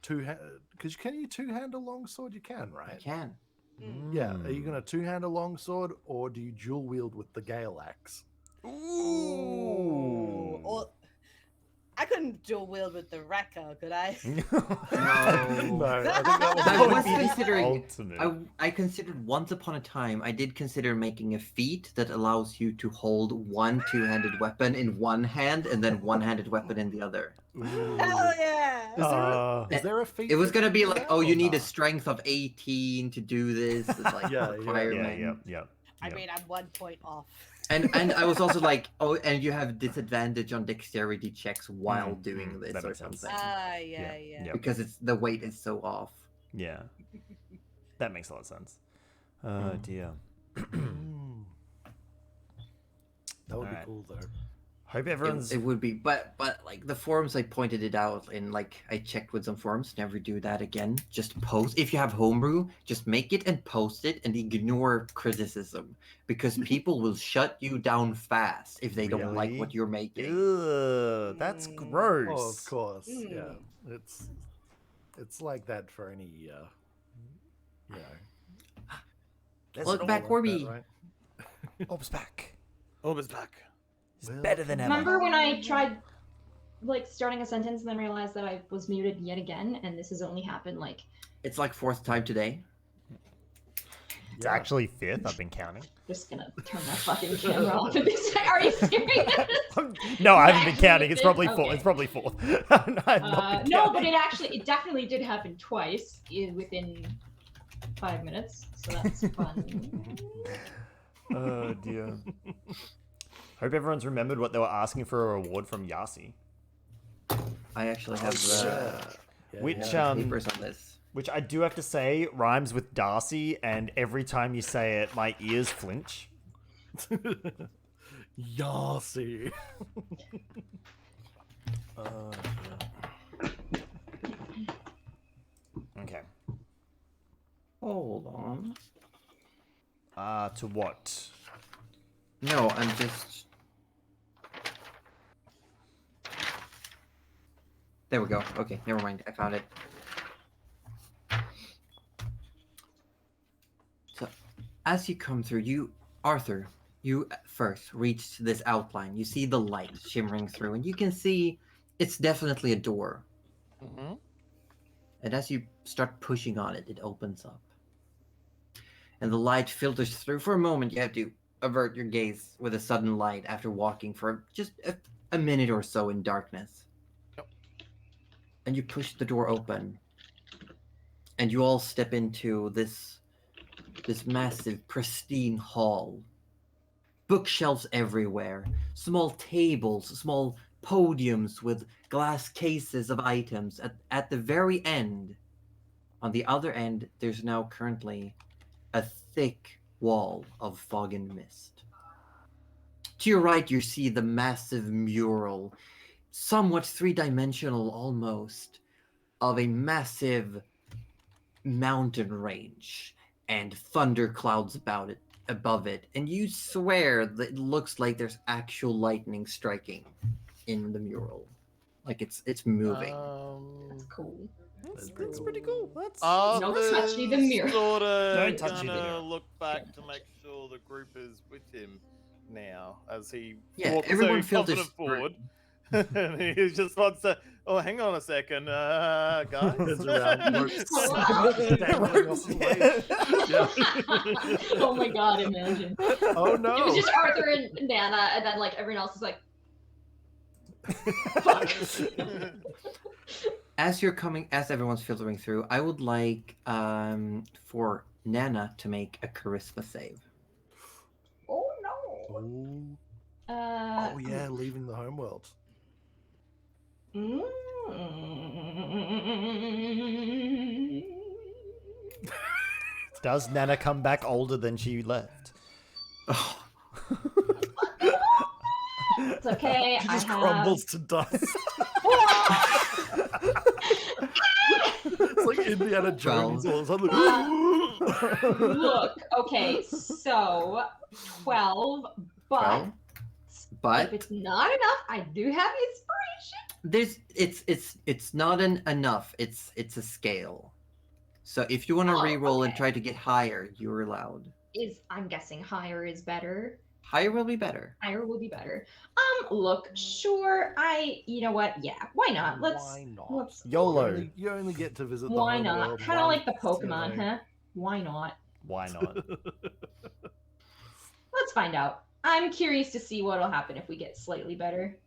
because can you two-hand a long sword? You can, I right? can. Yeah. Are you gonna two-hand a long sword, or do you dual wield with the gale axe? Ooh. Or I couldn't dual wield with the wrecker, could I? No, I think that was I probably was the- considering. Ultimate. I considered once upon a time. I did consider making a feat that allows you to hold one two-handed weapon in one hand and then one-handed weapon in the other. Ooh. Hell yeah! Is there a feat? It was that gonna be can do like, that oh, you or need a not? strength of 18 to do this. It's like Yeah, Yeah, requirement. yeah. I mean, I'm 1 point off. And I was also like, oh, and you have disadvantage on dexterity checks while doing this that or makes sense. something Yeah. Yeah. because the weight is so off. Yeah. That makes a lot of sense. Oh dear. Mm. That would be Alright. cool though. Hope everyone's It would be, but like the forums, I pointed it out in like I checked with some forums. Never do that again. Just post if you have homebrew. Just make it and post it and ignore criticism because people will shut you down fast if they don't like Really? what you're making. Ugh, that's gross. Oh, of course. Mm. Yeah. It's like that for any There's Look an back, like Corby. that, right? Orb's back. Orb is back. It's Well, better than ever. Remember when I tried like starting a sentence and then realized that I was muted yet again, and this has only happened like It's like fourth time today. It's actually fifth. I've been counting. just gonna turn my fucking camera off at this. Are you serious? No, I haven't been Actually counting. It's fifth? probably fourth. Okay. It's probably fourth. I've not been No, counting. but it definitely did happen twice within 5 minutes, so that's fun. Oh dear. Hope everyone's remembered what they were asking for a reward from Yasi, I actually have which papers on this. which I do have to say rhymes with Darcy, and every time you say it, my ears flinch. Yasi. Okay. Hold on. To what? No, I'm just. There we go. Okay, never mind. I found it. So, as you come through, Arthur, you first reach this outline. You see the light shimmering through, and you can see it's definitely a door. Mm-hmm. And as you start pushing on it, it opens up. And the light filters through. For a moment, you have to avert your gaze with a sudden light after walking for just a minute or so in darkness. Yep. And you push the door open. And you all step into this massive, pristine hall. Bookshelves everywhere. Small tables, small podiums with glass cases of items. At the very end, on the other end, there's now currently a thick wall of fog and mist. To your right, you see the massive mural, somewhat three-dimensional almost, of a massive mountain range and thunder clouds about it. above it, and you swear that it looks like there's actual lightning striking in the mural, like it's moving. That's cool. That's pretty cool. That's No touchy the mirror. Sort No of touchy the mirror. gonna look back to make sure the group is with him now, as he Yeah, walks everyone so feels confident forward. And he just wants to. Oh, hang on a second, guys. Turns around, ropes Wow. dangling off the way. Yeah. Oh my god, imagine. Oh It was no! just Arthur and Nana, and then like everyone else is like, fuck. As everyone's filtering through, I would like for Nana to make a charisma save. Oh no. Oh, oh yeah, leaving the homeworld. Mm. Does Nana come back older than she left? Oh, It's okay. She I just have. crumbles to dust. It's like Indiana Jones all of a sudden. Look, okay, so 12, but 12? But if it's not enough, I do have inspiration. it's not enough. It's a scale. So if you want to Oh, re-roll and okay. try to get higher, you're allowed. I'm guessing higher is better. Higher will be better. Higher will be better. Look, sure. You know what? Yeah, why not? Why not? Let's YOLO. You only get to visit the why home not? world Kind of like the once, Pokemon, you know. huh? Why not? Why not? Let's find out. I'm curious to see what'll happen if we get slightly better.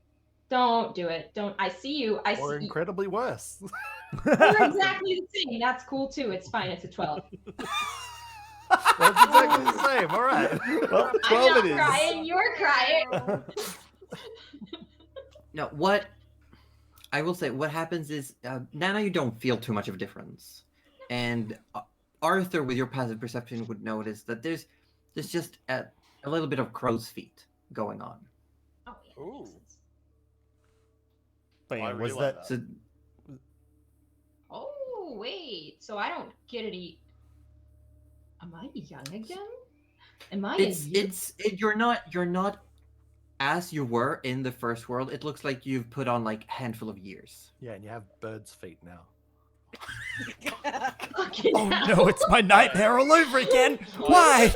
Don't do it. Don't. I see you. I Or see. incredibly worse. We're exactly the same. That's cool too. It's fine. It's a 12. That's exactly the same. All right. Well, I'm 12 not it is. crying. You're crying. Now, what I will say, what happens is, Nana, you don't feel too much of a difference, and Arthur, with your passive perception, would notice that there's just a little bit of crow's feet going on. Oh, yeah, Ooh. makes sense. But I yeah, really was like that? So Oh wait. So I don't get any. Am I young again? Am I? you're not as you were in the first world. It looks like you've put on like a handful of years. Yeah, and you have bird's feet now. Fucking Oh hell. no, it's my nightmare all over again. Why?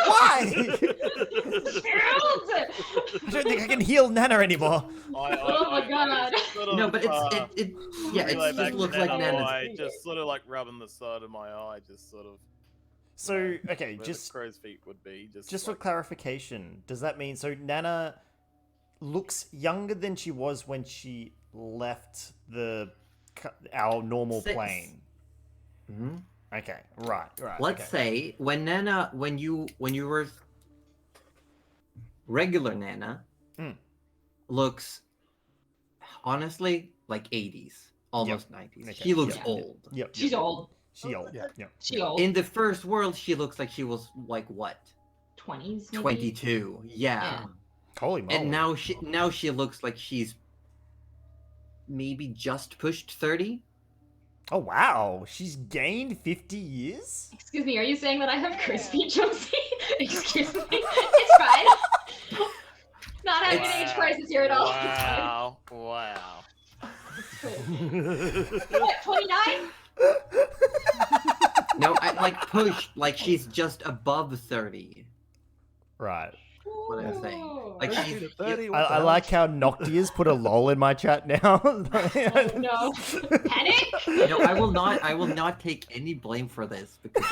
Why? Gerald! I don't think I can heal Nana anymore. Oh my God. No, but it just looks like Nana's. eye, just sort of like rubbing the side of my eye, just sort of. So, okay, where just the crow's feet would be. Just for like, clarification, does that mean so Nana looks younger than she was when she left our normal Six. plane? Mhm. Okay, right. Let's say when you were regular Nana Mm. looks honestly like 80s, almost 90s. Okay, She looks yep. old. Yep. She's old. She old. Yeah. Yep. She old. In the first world, she looks like she was like what? 20s, maybe? 22. Yeah. Holy moly. And now she looks like she's maybe just pushed 30. Oh wow, she's gained 50 years? Excuse me, are you saying that I have crispy, Josie? Excuse me. It's fine. Not having an age crisis here at all. Wow! Wow! What, 29? No, I like pushed like she's just above 30. Right. What I'm saying. Like Oh, she's 30, I like how Noctia's put a lol in my chat now. no. Panic? No, I will not take any blame for this because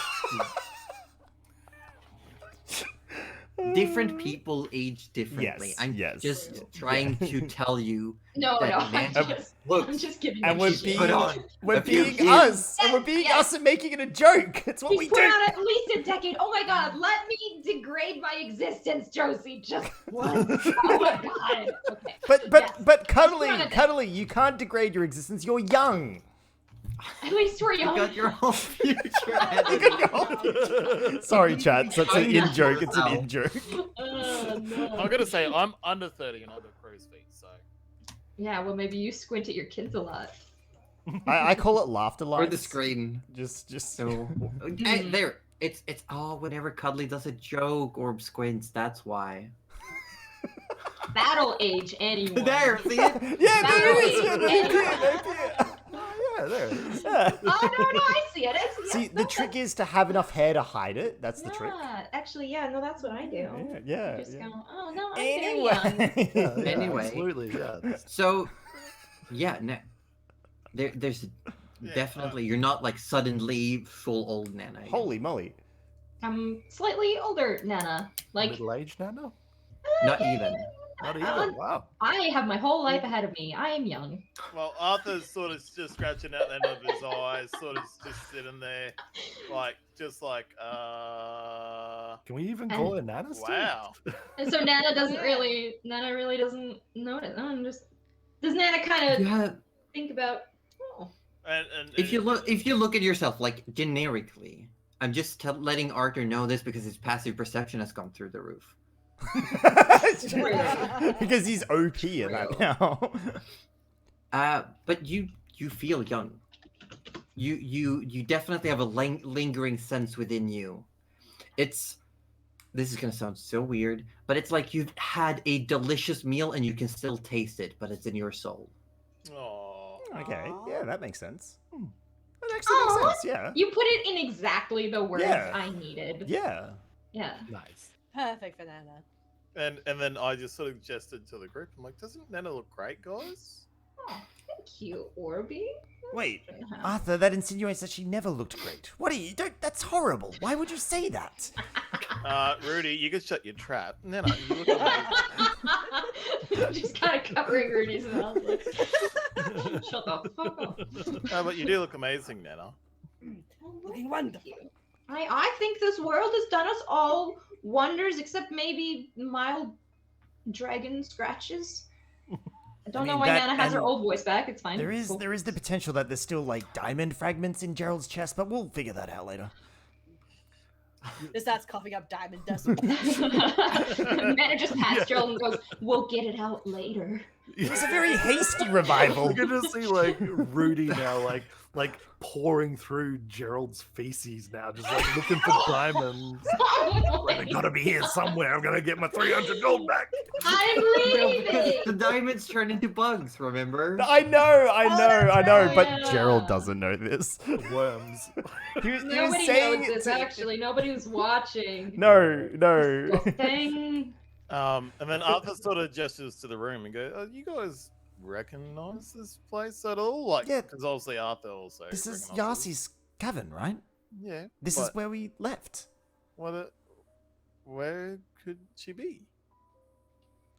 different people age differently. Yes, I'm yes. just trying to tell you No, that no, I'm Nana just looks giving And you we're shit. being, Put on we're a few being years. us, and we're being Yes. us and making it a joke. It's what He's we put do. out at least a decade. Oh my god, let me degrade my existence, Josie. Just once. Oh my god. Okay. But Yes. cuddly, Put on a cuddly, you can't degrade your existence. You're young. At least we're you young. got your whole future ahead You of got you. your whole- Sorry, chat. That's an in joke. It's an in joke. No. I'm gonna say I'm under 30 and I've got crow's feet, so. Yeah, well, maybe you squint at your kids a lot. I call it laughter lines. Or the screen. Just. So there, It's whenever Cuddly does a joke or squints, that's why. Battle age, anyone. There, see it? Yeah, Battle there it is. age, Yeah, no anyone. idea. Oh, yeah, there it is. Yeah. Oh, no, I see it. I see it. See, the trick is to have enough hair to hide it. That's the trick. Yeah, actually, yeah, no, that's what I do. Yeah. I just yeah. go, oh, no, I'm very young. Anyway. Yeah, Anyway. absolutely, yeah. So, yeah, there's Yeah, definitely you're not like suddenly full old Nana. again. Holy moly. I'm slightly older, Nana. Like, Middle-aged Nana? Not even. Not Uh, even. Wow. I have my whole life ahead of me. I am young. Well, Arthur's sort of just scratching out the end of his eyes, sort of just sitting there, just like, Can we even call her Nana still? wow. And so Nana really doesn't notice. Does Nana kind You of have, think about, oh, And if you look at yourself like generically, I'm just letting Arthur know this because his passive perception has gone through the roof. Because he's OP at that now. But you feel young. You definitely have a lingering sense within you. This is gonna sound so weird, but it's like you've had a delicious meal and you can still taste it, but it's in your soul. Oh, Okay, Aw. yeah, that makes sense. That actually makes Aw. sense, yeah. you put it in exactly the words Yeah. I needed. Yeah. Yeah. Nice. Perfect for Nana. and then I just sort of gestured to the group. I'm like, doesn't Nana look great, guys? Oh, thank you, Orby. Wait, Uh-huh. Arthur, that insinuates that she never looked great. What are you? That's horrible. Why would you say that? Rudy, you can shut your trap. Nana, you look amazing. Just kind of covering Rudy's mouth. Like, shut the fuck up. But you do look amazing, Nana. Looking wonderful. Thank you. I think this world has done us all wonders, except maybe mild dragon scratches. I don't know mean, why that- Nana has her and old voice back. It's fine. There is Cool. the potential that there's still like diamond fragments in Gerald's chest, but we'll figure that out later. Just starts coughing up diamond dust. Nana just pats Gerald and goes, "We'll get it out later." It was a very hasty revival. I can just see like Rudy now, like pouring through Gerald's feces now, just like looking for diamonds. They gotta be here somewhere. I'm gonna get my 300 gold back. I'm leaving. The diamonds turn into bugs, remember? I know, but right. Gerald doesn't know this. Worms. He was Nobody saying knows this. to- Actually, nobody was watching. No. Thing. And then Arthur sort of gestures to the room and goes, "Oh, you guys recognize this place at all?" Like, Yeah. because obviously Arthur also. This is recognizes- Yassi's cavern, right? Yeah. This is where we left. Where could she be?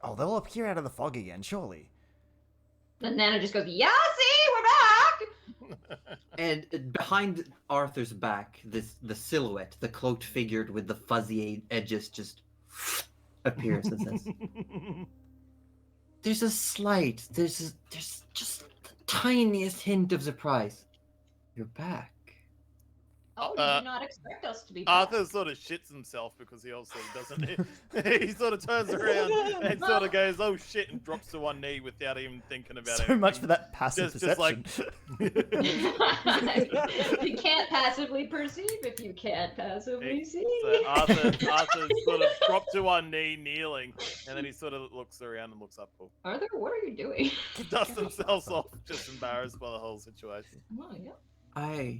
Oh, they'll appear out of the fog again, surely. And Nana just goes, "Yeah, see, we're back." And behind Arthur's back, the silhouette, the cloaked figure with the fuzzy edges just appears and says, there's just the tiniest hint of surprise. You're back. Oh, did you not expect us to be back? Arthur sort of shits himself because he also doesn't. He sort of turns around and sort of goes, "Oh shit," and drops to one knee without even thinking about it. So much for that passive Just like- perception. You can't passively perceive if you can't passively see. So Arthur sort of dropped to one knee, kneeling, and then he sort of looks around and looks up. Oh, Arthur, what are you doing? dust themselves off, just embarrassed by the whole situation. Oh, yeah.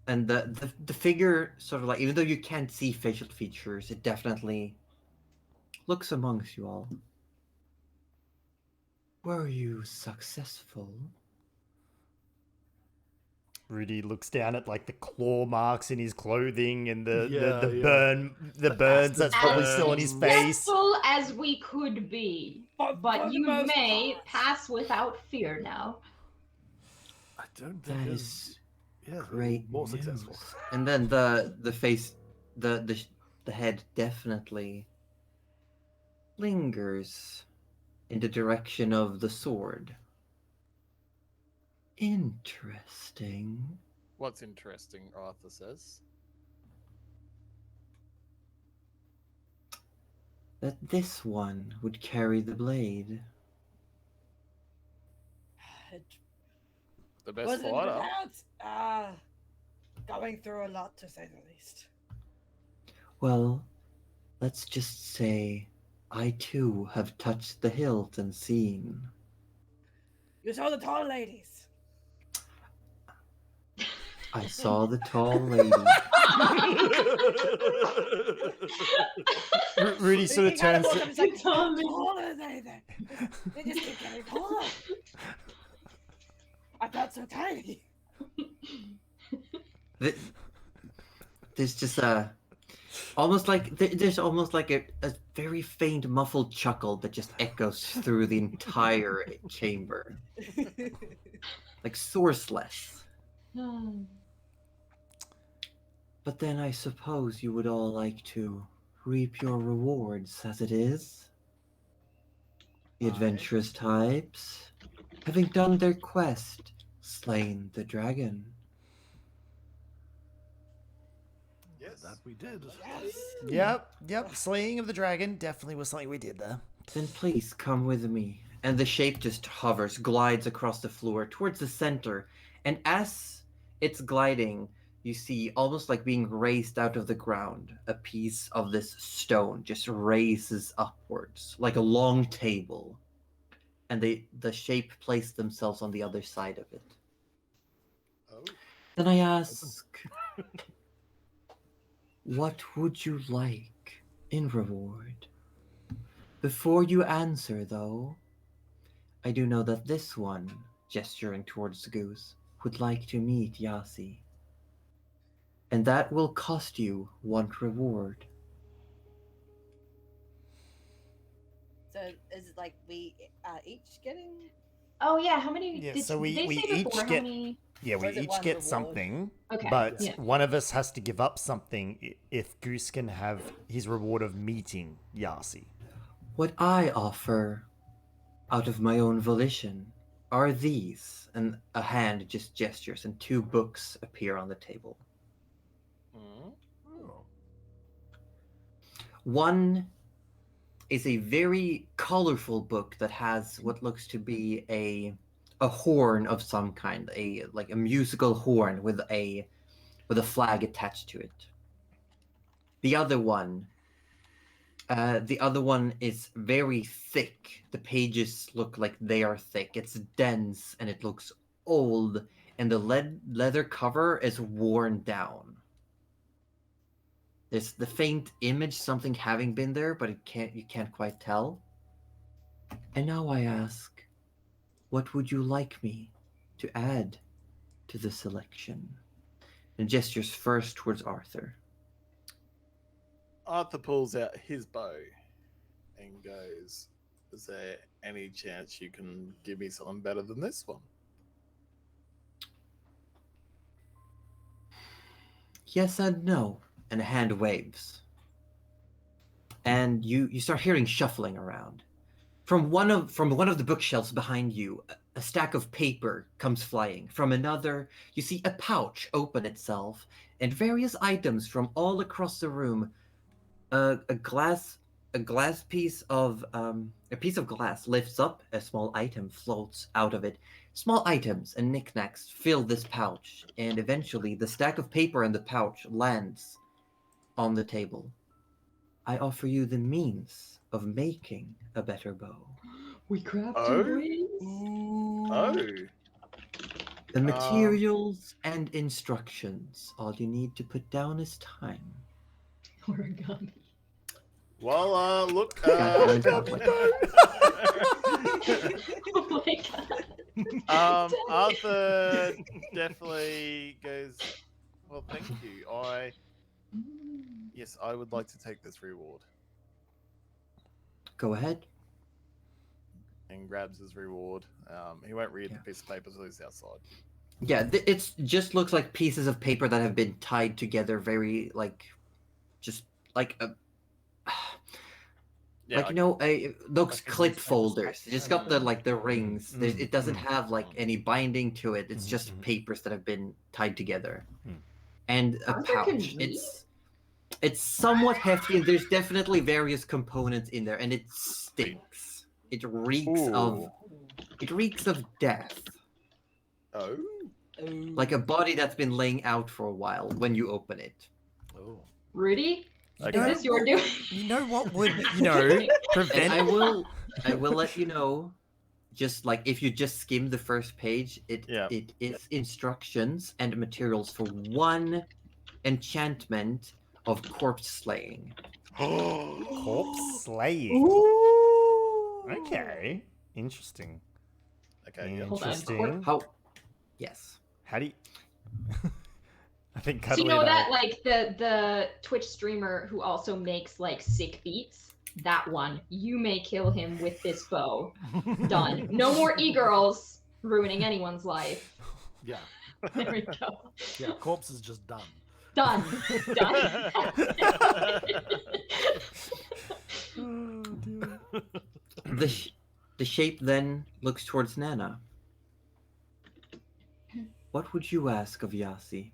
And the figure sort of like, even though you can't see facial features, it definitely looks amongst you all. Were you successful? Rudy looks down at like the claw marks in his clothing and the The burns that's probably As still on his face. successful as we could be, but you may pass without fear now. I don't That think is yeah, great. more news. successful. And then the face, the head definitely lingers in the direction of the sword. Interesting. What's interesting, Arthur says. That this one would carry the blade. The best Wasn't fighter. without. going through a lot, to say the least. Well, let's just say I too have touched the hilt and seen. You saw the tall ladies. I saw the tall lady. Rudy sort of He kind turns. walks up, he's like, Tall how lady. tall are they then? They just keep getting taller. I felt so tiny. There's just there's almost like a very faint muffled chuckle that just echoes through the entire chamber, like sourceless. But then I suppose you would all like to reap your rewards as it is. The adventurous types, having done their quest, slain the dragon. Yes. That we did. Yes. Yep. Slaying of the dragon definitely was something we did there. Then please come with me. And the shape just hovers, glides across the floor towards the center. And as it's gliding, you see, almost like being raised out of the ground, a piece of this stone just raises upwards, like a long table. And the shape place themselves on the other side of it. Oh. Then I ask, what would you like in reward? Before you answer, though, I do know that this one, gesturing towards Goose, would like to meet Yasi. And that will cost you one reward. So is it like we each getting? Oh yeah, how many? Yeah, did, so did they we say each before get- how many? Yeah, we Or is it each one get reward? something, Okay. but Yeah. one of us has to give up something if Goose can have his reward of meeting Yasi. What I offer, out of my own volition, are these. And a hand just gestures, and two books appear on the table. Mm. Oh. One is a very colorful book that has what looks to be a horn of some kind, a musical horn with a flag attached to it. The other one is very thick. The pages look like they are thick. It's dense and it looks old, and the leather cover is worn down. There's the faint image, something having been there, but you can't quite tell. And now I ask, what would you like me to add to the selection? And gestures first towards Arthur. Arthur pulls out his bow and goes, "Is there any chance you can give me something better than this one?" Yes and no. And a hand waves. And you start hearing shuffling around. From one of the bookshelves behind you, a stack of paper comes flying. From another, you see a pouch open itself, and various items from all across the room. A piece of glass lifts up. A small item floats out of it. Small items and knickknacks fill this pouch, and eventually the stack of paper in the pouch lands on the table. I offer you the means of making a better bow. We crafted Oh? wings. Oh, The materials and instructions. All you need to put down is time. Origami. well, look. Got it on top Oh my god. Arthur definitely goes, "Well, thank you. Yes, I would like to take this reward." Go ahead. And grabs his reward. He won't read the piece of paper until he's outside. Yeah, it just looks like pieces of paper that have been tied together very, just like a... Yeah, those like a clip newspaper folders. stack. It's got the rings. It doesn't mm. have any binding to it. It's just papers that have been tied together. And a Arthur can pouch. read? It's somewhat hefty, and there's definitely various components in there, and it stinks. It reeks of death. Oh, like a body that's been laying out for a while when you open it. Oh. Rudy, Okay. is this your doing? You know what would, And prevent... I will let you know, just like if you just skim the first page, it is instructions and materials for one enchantment of corpse slaying. Corpse slaying. Ooh. Okay. Interesting. Okay, yeah. Hold on. Interesting. How? Yes. How do you... I think So Cuddly you know and I- that like the Twitch streamer who also makes like sick beats? That one. You may kill him with this bow. Done. No more e-girls ruining anyone's life. Yeah. There we go. Yeah. Corpse is just done. Done. Done. Oh, dear. The shape then looks towards Nana. What would you ask of Yasi?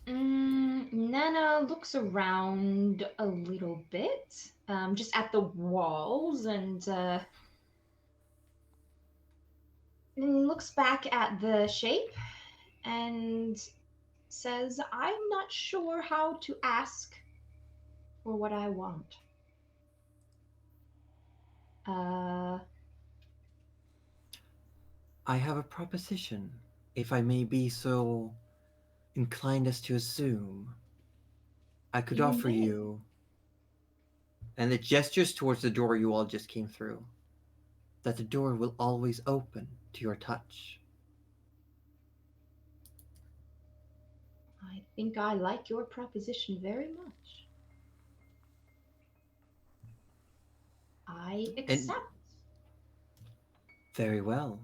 Nana looks around a little bit, just at the walls, and looks back at the shape and says, I'm not sure how to ask for what I want. I have a proposition, if I may be so inclined as to assume. I could You offer may. you, and it gestures towards the door you all just came through, that the door will always open to your touch. I think I like your proposition very much. I accept. Very well.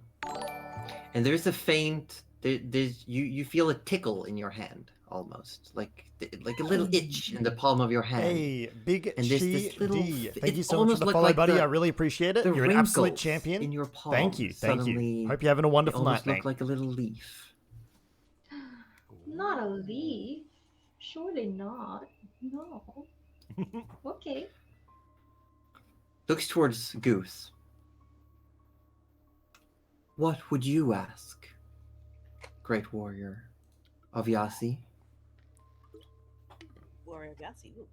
And there's a faint, you feel a tickle in your hand, almost like a little itch in the palm of your hand. Hey, Big And there's this Chi little- D. Thank you it so much for almost the looked follow, like buddy. the- I really appreciate it. The You're an absolute wrinkles champion. in your palm. Thank you. Thank you. Suddenly, Hope you're having a they wonderful almost night, look mate. like a little leaf. Not a leaf. Surely not. No. Okay. Looks towards Goose. What would you ask, great warrior of Yasi? Warrior of Yasi. Ooh.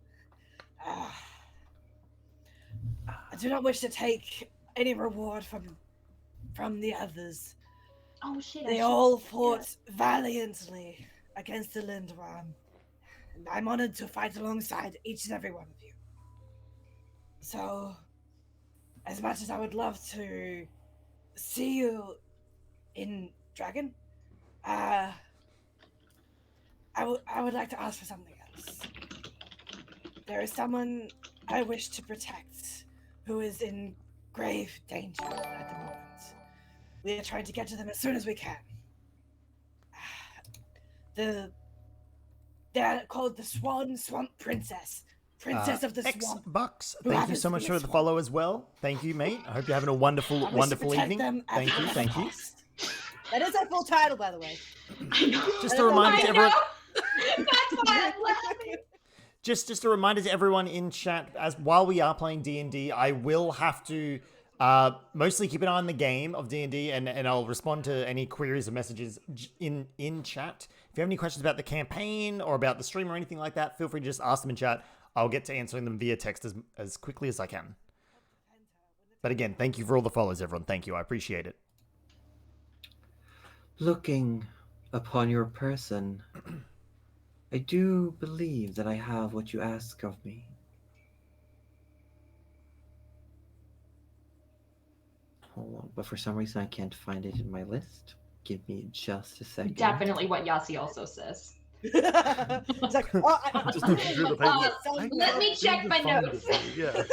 I do not wish to take any reward from the others. Oh shit. They all fought valiantly against the Lindworm, and I'm honored to fight alongside each and every one of you. So, as much as I would love to see you in Dragon, I would like to ask for something else. There is someone I wish to protect who is in grave danger at the moment. We are trying to get to them as soon as we can. They're called the Swan Swamp Princess. Princess of the Swamp. X-Bucks, Who thank you happens so to much be for a the swamp. follow as well. Thank you, mate. I hope you're having a wonderful, I wish to wonderful protect evening. them at Thank you, all thank you. costs. That is our full title, by the way. I know. Just a reminder to I everyone. know. That's why I'm laughing. Just a reminder to everyone in chat, as while we are playing D&D, I will have to mostly keep an eye on the game of D&D, and I'll respond to any queries or messages in chat. If you have any questions about the campaign or about the stream or anything like that, feel free to just ask them in chat. I'll get to answering them via text as quickly as I can. But again, thank you for all the follows, everyone. Thank you. I appreciate it. Looking upon your person, I do believe that I have what you ask of me. Hold on, but for some reason I can't find it in my list. Give me just a second. Definitely what Yasi also says. It's like, oh, Just looking through the paper. Let me check my notes. Yeah.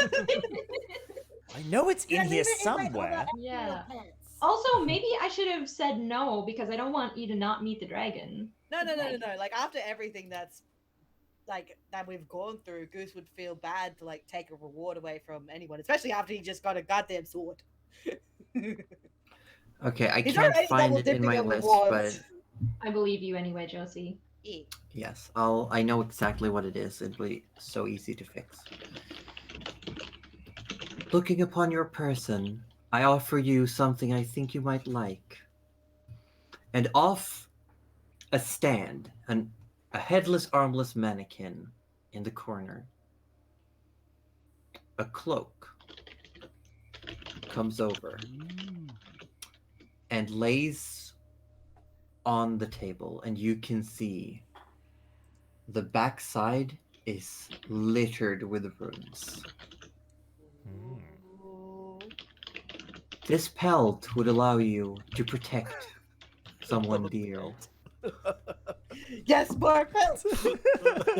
I know it's in here leave it in my somewhere. other Yeah. pants. Also, maybe I should have said no because I don't want you to not meet the dragon. No. Like after everything that's that we've gone through, Goose would feel bad to like take a reward away from anyone, especially after he just got a goddamn sword. Okay, I He's can't already find double it in dipping my on list, rewards. but I believe you anyway, Josie. Yeah. yes, I know exactly what it is. It'll be so easy to fix. Looking upon your person, I offer you something I think you might like. And off a stand, a headless, armless mannequin in the corner, a cloak comes over and lays on the table, and you can see the backside is littered with runes. Ooh. This pelt would allow you to protect someone dear. Yes, more pelts.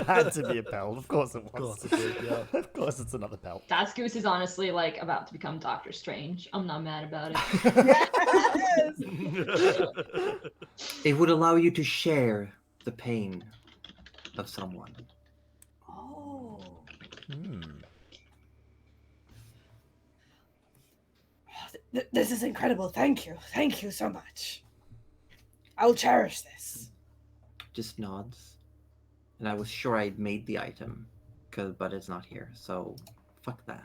Had to be a pelt. Of course it Of course was. it did, yeah. Of course it's another pelt. Das Goose is honestly like about to become Doctor Strange. I'm not mad about it. Yes. It would allow you to share the pain of someone. Oh. Hmm. This is incredible. Thank you. Thank you so much. I'll cherish this. Just nods. And I was sure I'd made the item, but it's not here, so fuck that.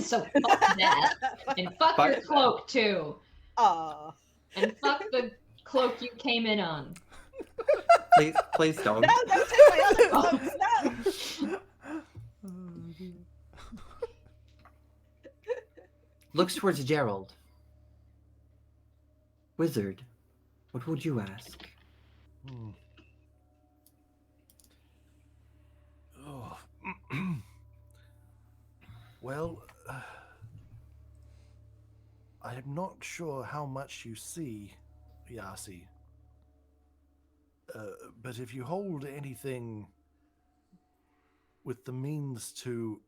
So fuck that. And fuck Fuck your that. cloak too. Aw. And fuck the cloak you came in on. Please don't. No, don't take my other clothes. No. Looks towards Gerald. Wizard, what would you ask? Hmm. Oh. Well, I am not sure how much you see, Yasi. But if you hold anything with the means to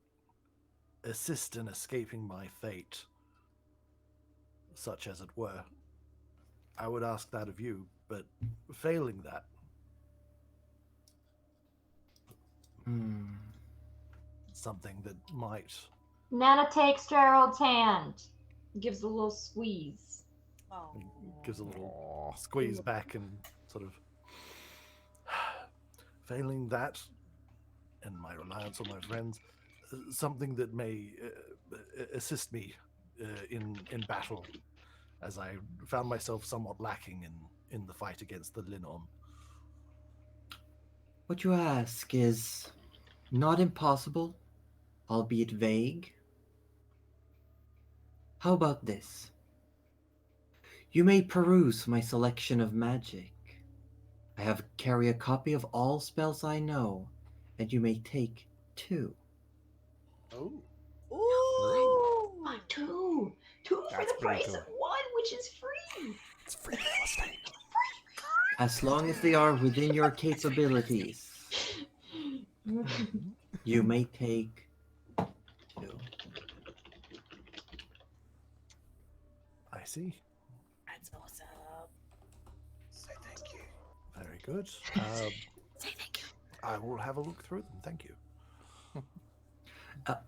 assist in escaping my fate, such as it were, I would ask that of you, but failing that, something that might... Nana takes Gerald's hand. Gives a little squeeze. Oh. gives a little squeeze back and sort of... Failing that, and my reliance on my friends, something that may assist me in battle, as I found myself somewhat lacking in the fight against the Linon. What you ask is not impossible, albeit vague. How about this? You may peruse my selection of magic. I carry a copy of all spells I know, and you may take 2. Oh. Ooh. Two. Two for That's the price pretty of one, which is free. It's free real estate. As long as they are within your capabilities, you may take 2. I see. That's awesome. Say thank you. Very good. Say thank you. I will have a look through them. Thank you.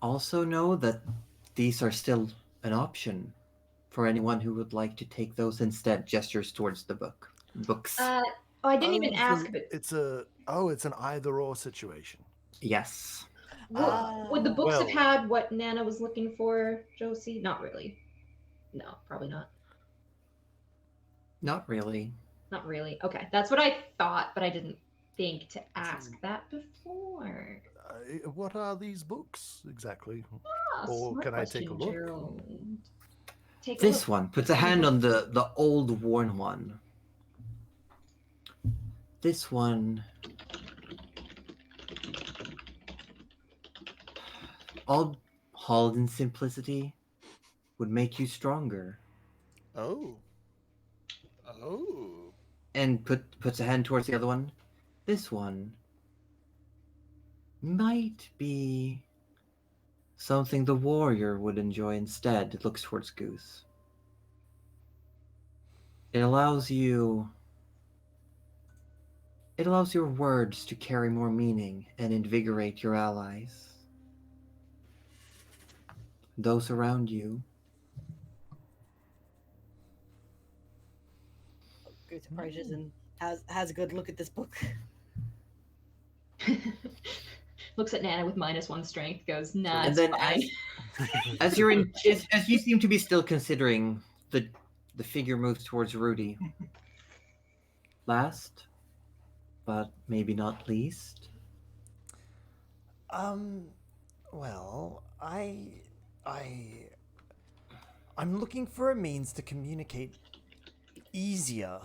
Also know that these are still an option for anyone who would like to take those instead. Gestures towards the books. I didn't even so ask, but it's an either-or situation. Yes. would the books have Well- had what Nana was looking for, Josie? Not really. No, probably not. Not really. Not really. Okay, that's what I thought, but I didn't think to ask that before. What are these books exactly? Ah, Or smart can I take a question, look? Gerald. Take a This look. one puts a hand on the old worn one. This one, all hauled in simplicity, would make you stronger. Oh. Oh. And puts a hand towards the other one. This one might be something the warrior would enjoy instead. It looks towards Goose. It allows your words to carry more meaning and invigorate your allies. Those around you. Goose approaches and has a good look at this book. Looks at Nana with -1 strength, goes, nah, And it's then fine. as you seem to be still considering, the figure moves towards Rudy. Last, but maybe not least. Well, I'm looking for a means to communicate easier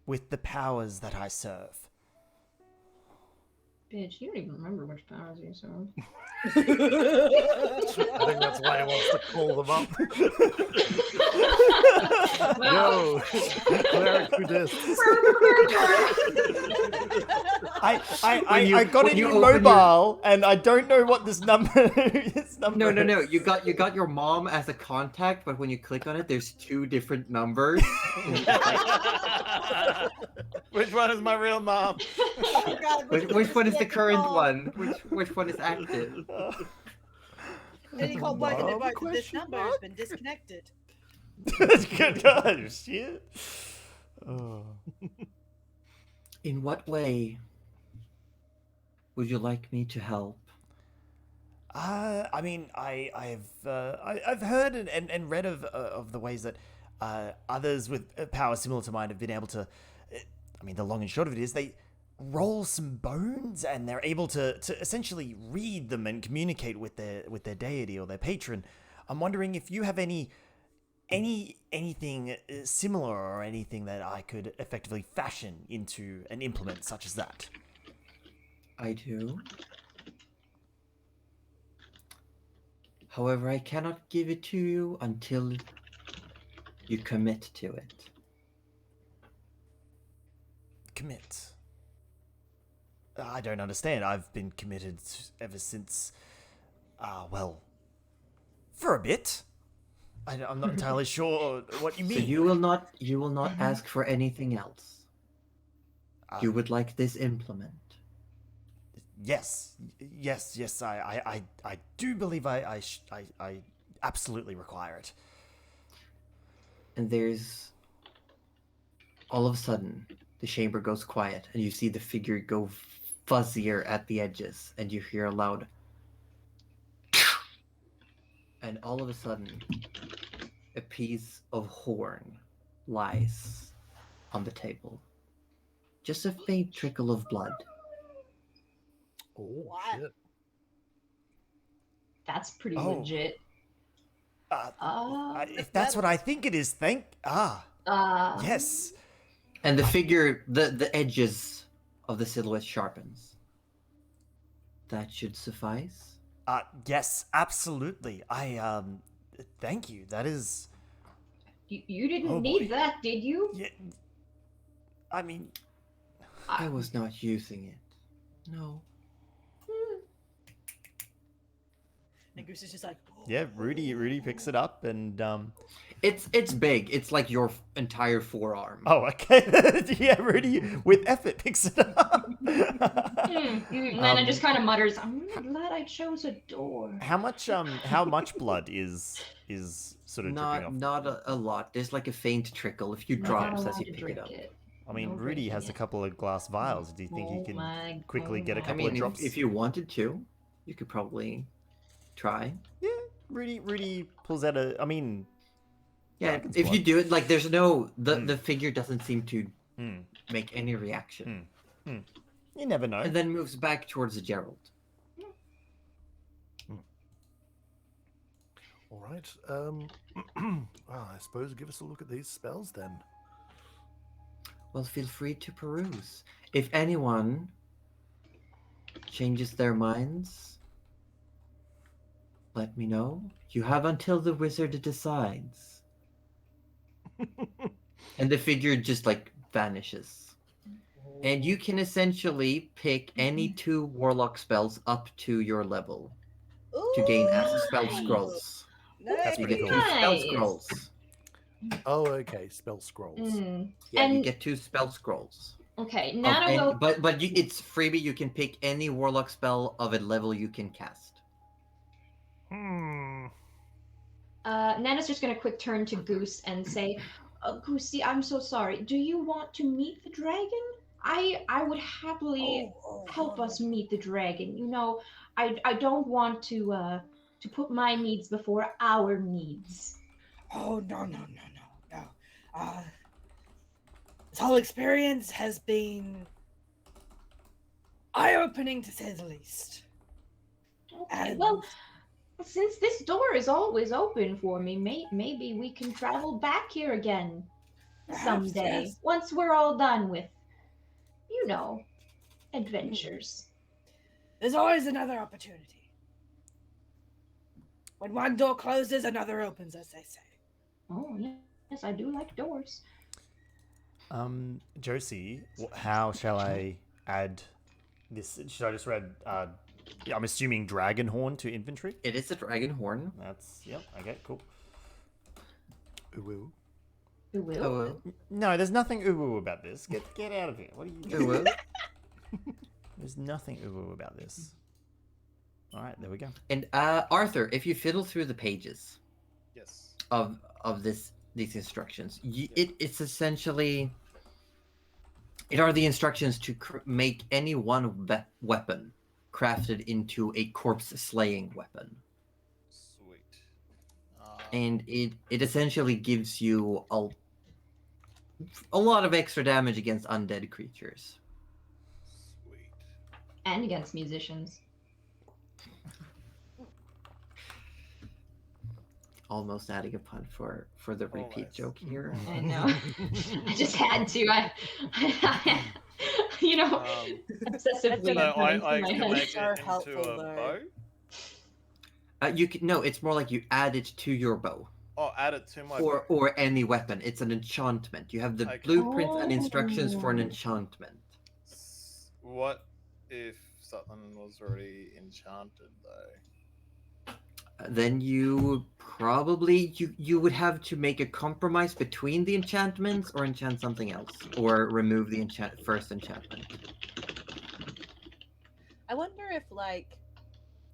with the powers that I serve. Bitch, you don't even remember which powers you serve. I think that's why he wants to call them up. Yo, cleric who dis. I got when a you new open mobile and I don't know what this number is. No. You got your mom as a contact, but when you click on it, there's 2 different numbers. Which one is my real mom? Oh, God, Which one is the the current call? one? Which one is active? And you can't work in Mom, it, this question number has mark? been disconnected. Good God, shit. Oh. In what way would you like me to help? I mean, I've heard and read of the ways that others with powers similar to mine have been able to. I mean, the long and short of it is they roll some bones and they're able to essentially read them and communicate with their deity or their patron. I'm wondering if you have anything similar or anything that I could effectively fashion into an implement such as that. I do. However, I cannot give it to you until you commit to it. Commit. I don't understand. I've been committed ever since, well, for a bit. I'm not entirely sure what you So mean. you will not ask for anything else. You would like this implement. Yes. I do believe I absolutely require it. And there's all of a sudden the chamber goes quiet and you see the figure go fuzzier at the edges and you hear a loud and all of a sudden a piece of horn lies on the table. Just a faint trickle of blood. Oh, What? shit. That's pretty Oh. legit. If that's what I think it is, yes. And the figure, the edges of the silhouette sharpens. That should suffice. Yes, absolutely. Thank you. That is. You didn't Oh, need boy. that, did you? Yeah. I mean, I was not using it. No. And Goose is just like, yeah. Rudy picks it up and It's big. It's like your entire forearm. Oh, okay. Yeah, Rudy with effort picks it up. And then it just kind of mutters, I'm glad I chose a door. How much blood is sort of dripping off? Not a lot. There's like a faint trickle, a few Not drops allowed as you to pick drink it up. it. I mean, No Rudy has a drinking it. couple of glass vials. Do you think he Oh can my quickly get a God. I couple mean, of drops? if you wanted to, you could probably try. Yeah, Rudy pulls out a. I mean, Yeah, Dragon's if you blood. do it, like there's no the figure doesn't seem to hmm, make any reaction, you never know. and then moves back towards Gerald. All right. Well, I suppose give us a look at these spells then. Well, feel free to peruse. If anyone changes their minds, let me know. You have until the wizard decides. And the figure just like vanishes. And you can essentially pick any 2 warlock spells up to your level to gain as spell Nice. scrolls. That's You pretty get cool. 2 spell Nice. scrolls. Oh, okay. Spell scrolls. Yeah, you And- get 2 spell scrolls. Okay, Of Nana any- will. but it's freebie. You can pick any warlock spell of a level you can cast. Nana's just gonna quick turn to Goose and say, Goosey, I'm so sorry. Do you want to meet the dragon? I would happily help us meet the dragon. You know, I don't want to put my needs before our needs. Oh, no. This whole experience has been eye-opening, to say the least. Okay, And well, since this door is always open for me, maybe we can travel back here again perhaps, someday. yes. Once we're all done with, adventures. There's always another opportunity. When one door closes, another opens, as they say. Oh, yes, I do like doors. Josie, how shall I add this? Should I just read? I'm assuming dragon horn to infantry. It is a dragon horn. That's yep. Okay, cool. Ooh. Who will? Oh, No, there's nothing ooh about this. Get out of here. What are you doing? There's nothing ooh about this. All right, there we go. And Arthur, if you fiddle through the pages Yes. of these instructions, it's essentially it are the instructions to make any one weapon crafted into a corpse slaying weapon, Sweet. and it essentially gives you a lot of extra damage against undead creatures. Sweet. And against musicians. Almost adding a pun for the repeat Almost. joke here. I know. I just had to. I obsessively. No, running I through my can head. make So it into helpful, a though. bow. You can no. It's more like you add it to your bow. Oh, add it to my Or any weapon. It's an enchantment. You have the Okay. blueprints and instructions for an Oh. enchantment. What if something was already enchanted though? Then you probably you would have to make a compromise between the enchantments or enchant something else or remove the first enchantment. I wonder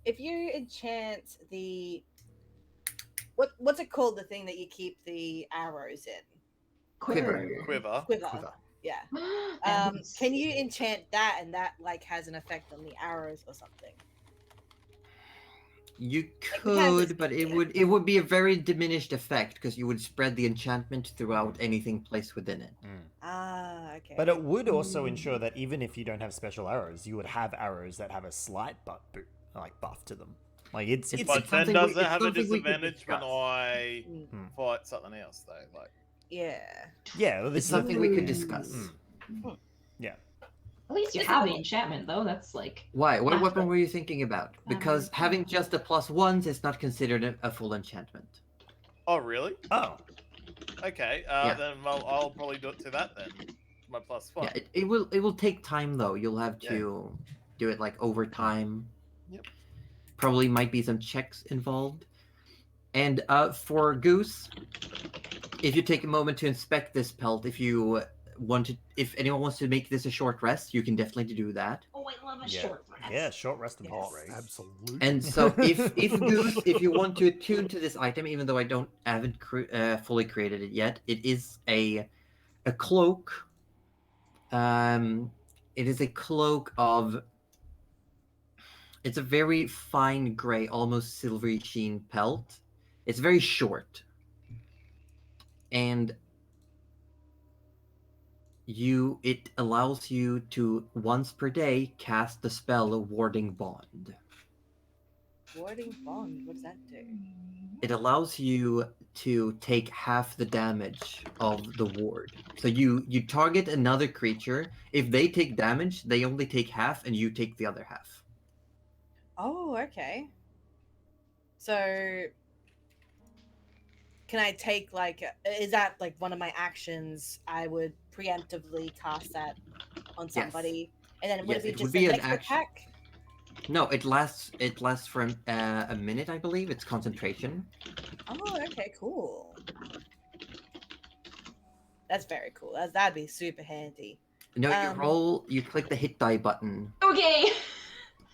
if you enchant the what's it called, the thing that you keep the arrows in? Quiver. Quiver. Quiver. Yeah. And Can you enchant that and that has an effect on the arrows or something? You we can't could, just- but it would be a very diminished effect because you would spread the enchantment throughout anything placed within it. Ah, okay. But it would also ensure that even if you don't have special arrows, you would have arrows that have a slight buff to them. Like it's It's But then something does we- it it's have a something we could disadvantage when discuss. I Mm, fight something else though? Like yeah. yeah. Well, this It's is something we could discuss. Yeah. at least you It's have a- the enchantment, though. That's like Why? What Yeah. weapon were you thinking about? Because Um, having just a +1s is not considered a full enchantment. oh really? Oh, Okay. Yeah. Then well I'll probably do it to that then. My +1. Yeah, it will take time though. You'll have to do it like over time. Yep. Probably might be some checks involved. And for Goose, if you take a moment to inspect this pelt, if anyone wants to make this a short rest, you can definitely do that. oh, I love a Yeah. short rest. yeah. Short rest and Yes. pot race. Absolutely. And so if Goose, if you want to attune to this item, even though I haven't fully created it yet, it is a cloak. It is a cloak of. It's a very fine gray, almost silvery sheen pelt. It's very short, and it allows you to once per day cast the spell Warding Bond. Warding bond. What does that do? It allows you to take half the damage of the ward. So you target another creature. If they take damage, they only take half, and you take the other half. Oh, okay. So, can I take is that like one of my actions? I would preemptively cast that on Yes. somebody, and then would Yes, it be it just would be an an extra action. attack? No, it lasts for a minute, I believe. It's concentration. Oh, okay, cool. That's very cool. That'd be super handy. No, Um, you click the hit die button. Okay.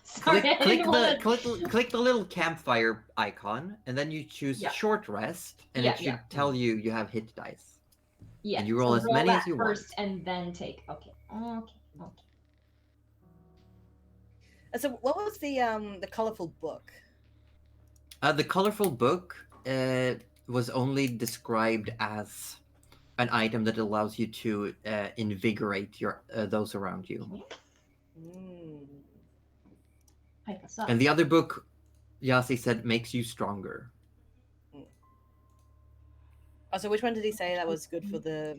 Sorry, Click, I click didn't the wanna- click the little campfire icon, and then you choose Yeah. short rest, and Yeah, it should yeah. tell you have hit dice. Yeah, and you roll so as many as that you want. first and then take. Okay. So, what was the colorful book? The colorful book was only described as an item that allows you to invigorate your those around you. Mm. Hype us up. And the other book, Yasi said, makes you stronger. Oh, so which one did he say that was good for the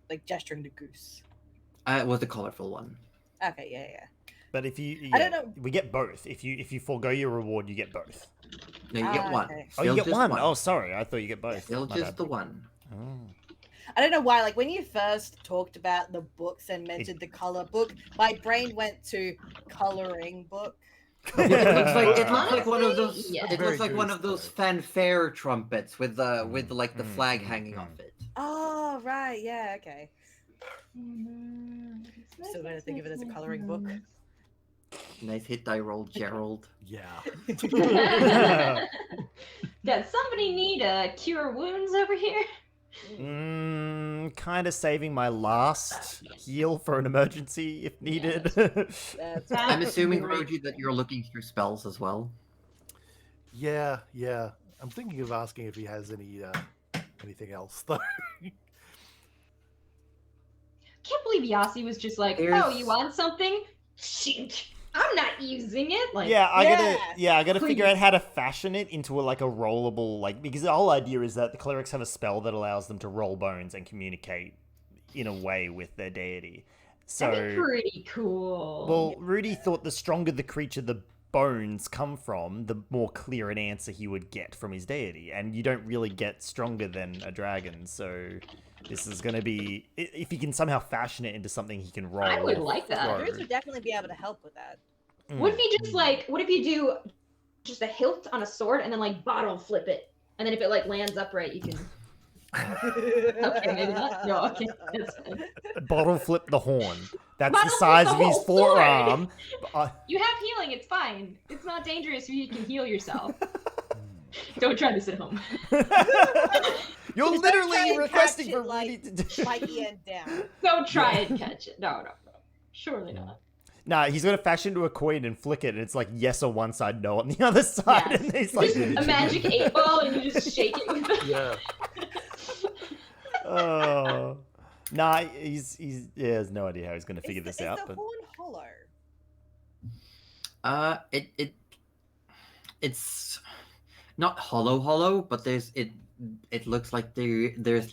like gesturing to Goose? It was the colorful one. Okay, yeah. But if you, I don't know. we get both. If you forego your reward, you get both. No, you get one. Okay. Oh, you Still get just one. Oh, sorry, I thought you get both. Still My just bad. the one. Oh. I don't know why. Like when you first talked about the books and mentioned the color book, my brain went to coloring book. It looks like one of Honestly, those. yeah. It looks like one Goose, of those though. fanfare trumpets with the like the flag mm, hanging mm. off it. Oh right, yeah, okay. Mhm. Still gonna think of it as a coloring book. Nice hit die roll, Gerald. Yeah. Does somebody need a cure wounds over here? Kind of saving my last heal for an emergency if needed. That's I'm assuming, Great. Roji, that you're looking through spells as well. Yeah. I'm thinking of asking if he has anything else though. Can't believe Yasi was just like, There's- oh, you want something? Shink. I'm not using it. Like, Yeah, I Yeah. gotta figure Please. out how to fashion it into a rollable, because the whole idea is that the clerics have a spell that allows them to roll bones and communicate in a way with their deity. that'd be So, pretty cool. well, Rudy thought the stronger the creature the bones come from, the more clear an answer he would get from his deity, and you don't really get stronger than a dragon. So, this is gonna be, if he can somehow fashion it into something he can roll. I would like that. throw. Goose would definitely be able to help with that. What if you just what if you do just a hilt on a sword and then bottle flip it, and then if it lands upright, you can. Okay, maybe not. No, okay. That's fine. Bottle flip the horn. That's Bottle the flip size the of his whole sword. forearm. You have healing. It's fine. It's not dangerous if you can heal yourself. Don't try this at home. You're Just don't try literally and requesting catch for it, Rudy to do. Spiky end down. Don't try and catch it. No. Surely not. Nah, he's gonna fashion into a coin and flick it, and it's yes on one side, no on the other side, Yes. and he's Just a magic 8-ball and you just shake it. Yeah. oh, nah, he has no idea how he's gonna figure this out. Is the But horn hollow? It's not hollow, but it looks like there's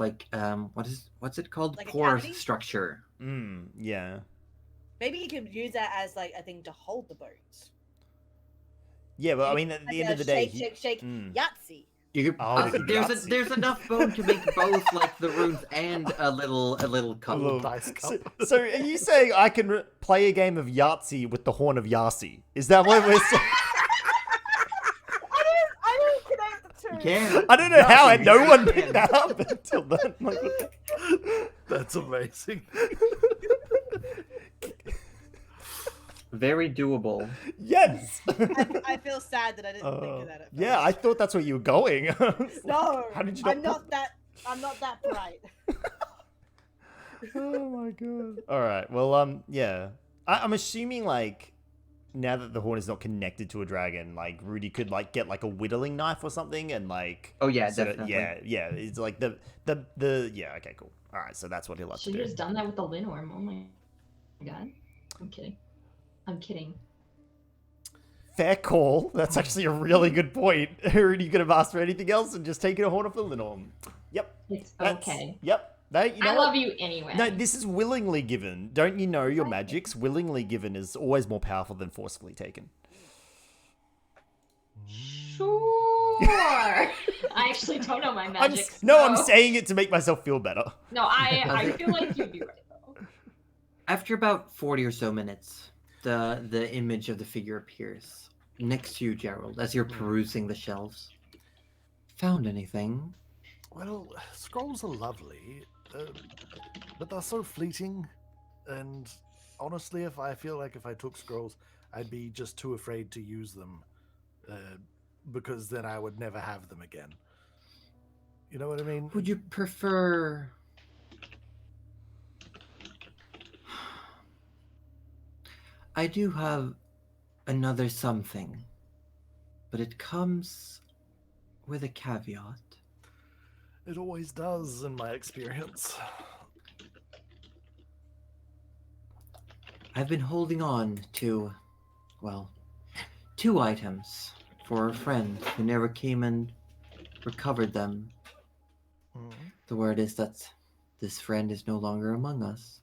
what's it called? Like a Pore cavity? structure. yeah, Maybe you could use that as a thing to hold the bones. yeah. But I mean, at the end of the day, shake, Yahtzee. You could, Oh, we could Yahtzee. there's enough bone to make both the runes and a little cup. little dice cup. So are you saying I can play a game of Yahtzee with the horn of Yahtzee? Is that what we're saying? I don't connect the two. You can. I don't know how, and no one Yeah. picked that up until then. That's amazing. Very doable. Yes. I feel sad that I didn't think of that. At Yeah, I first. thought that's where you were going. No, How did you I'm not not that bright. Oh my god. All right. Well, yeah. I'm assuming now that the horn is not connected to a dragon, Rudy could get a whittling knife or something, and Oh yeah, sort of- definitely. yeah. It's the yeah. Okay, cool. All right, so that's what he'll have to Should do. have just done that with the Linworm. Oh my god. I'm kidding. Fair call. That's actually a really good point. Rudy could have asked for anything else and just taken a horn off the Linworm. Yep. It's That's, okay. Yep. No, you know I what? love you anyway. No, this is willingly given. Don't you know your magics? Willingly given is always more powerful than forcefully taken. Sure. I actually don't know my magic. I'm saying it to make myself feel better. No, I feel like you'd be right though. After about 40 or so minutes, the image of the figure appears next to you, Gerald, as you're perusing the shelves. Found anything? Well, scrolls are lovely, but they're so fleeting. And honestly, if I took scrolls, I'd be just too afraid to use them, because then I would never have them again. You know what I mean? Would you prefer... I do have another something, but it comes with a caveat. It always does, in my experience. I've been holding on to, well, 2 items for a friend who never came and recovered them. Mm. The word is that this friend is no longer among us.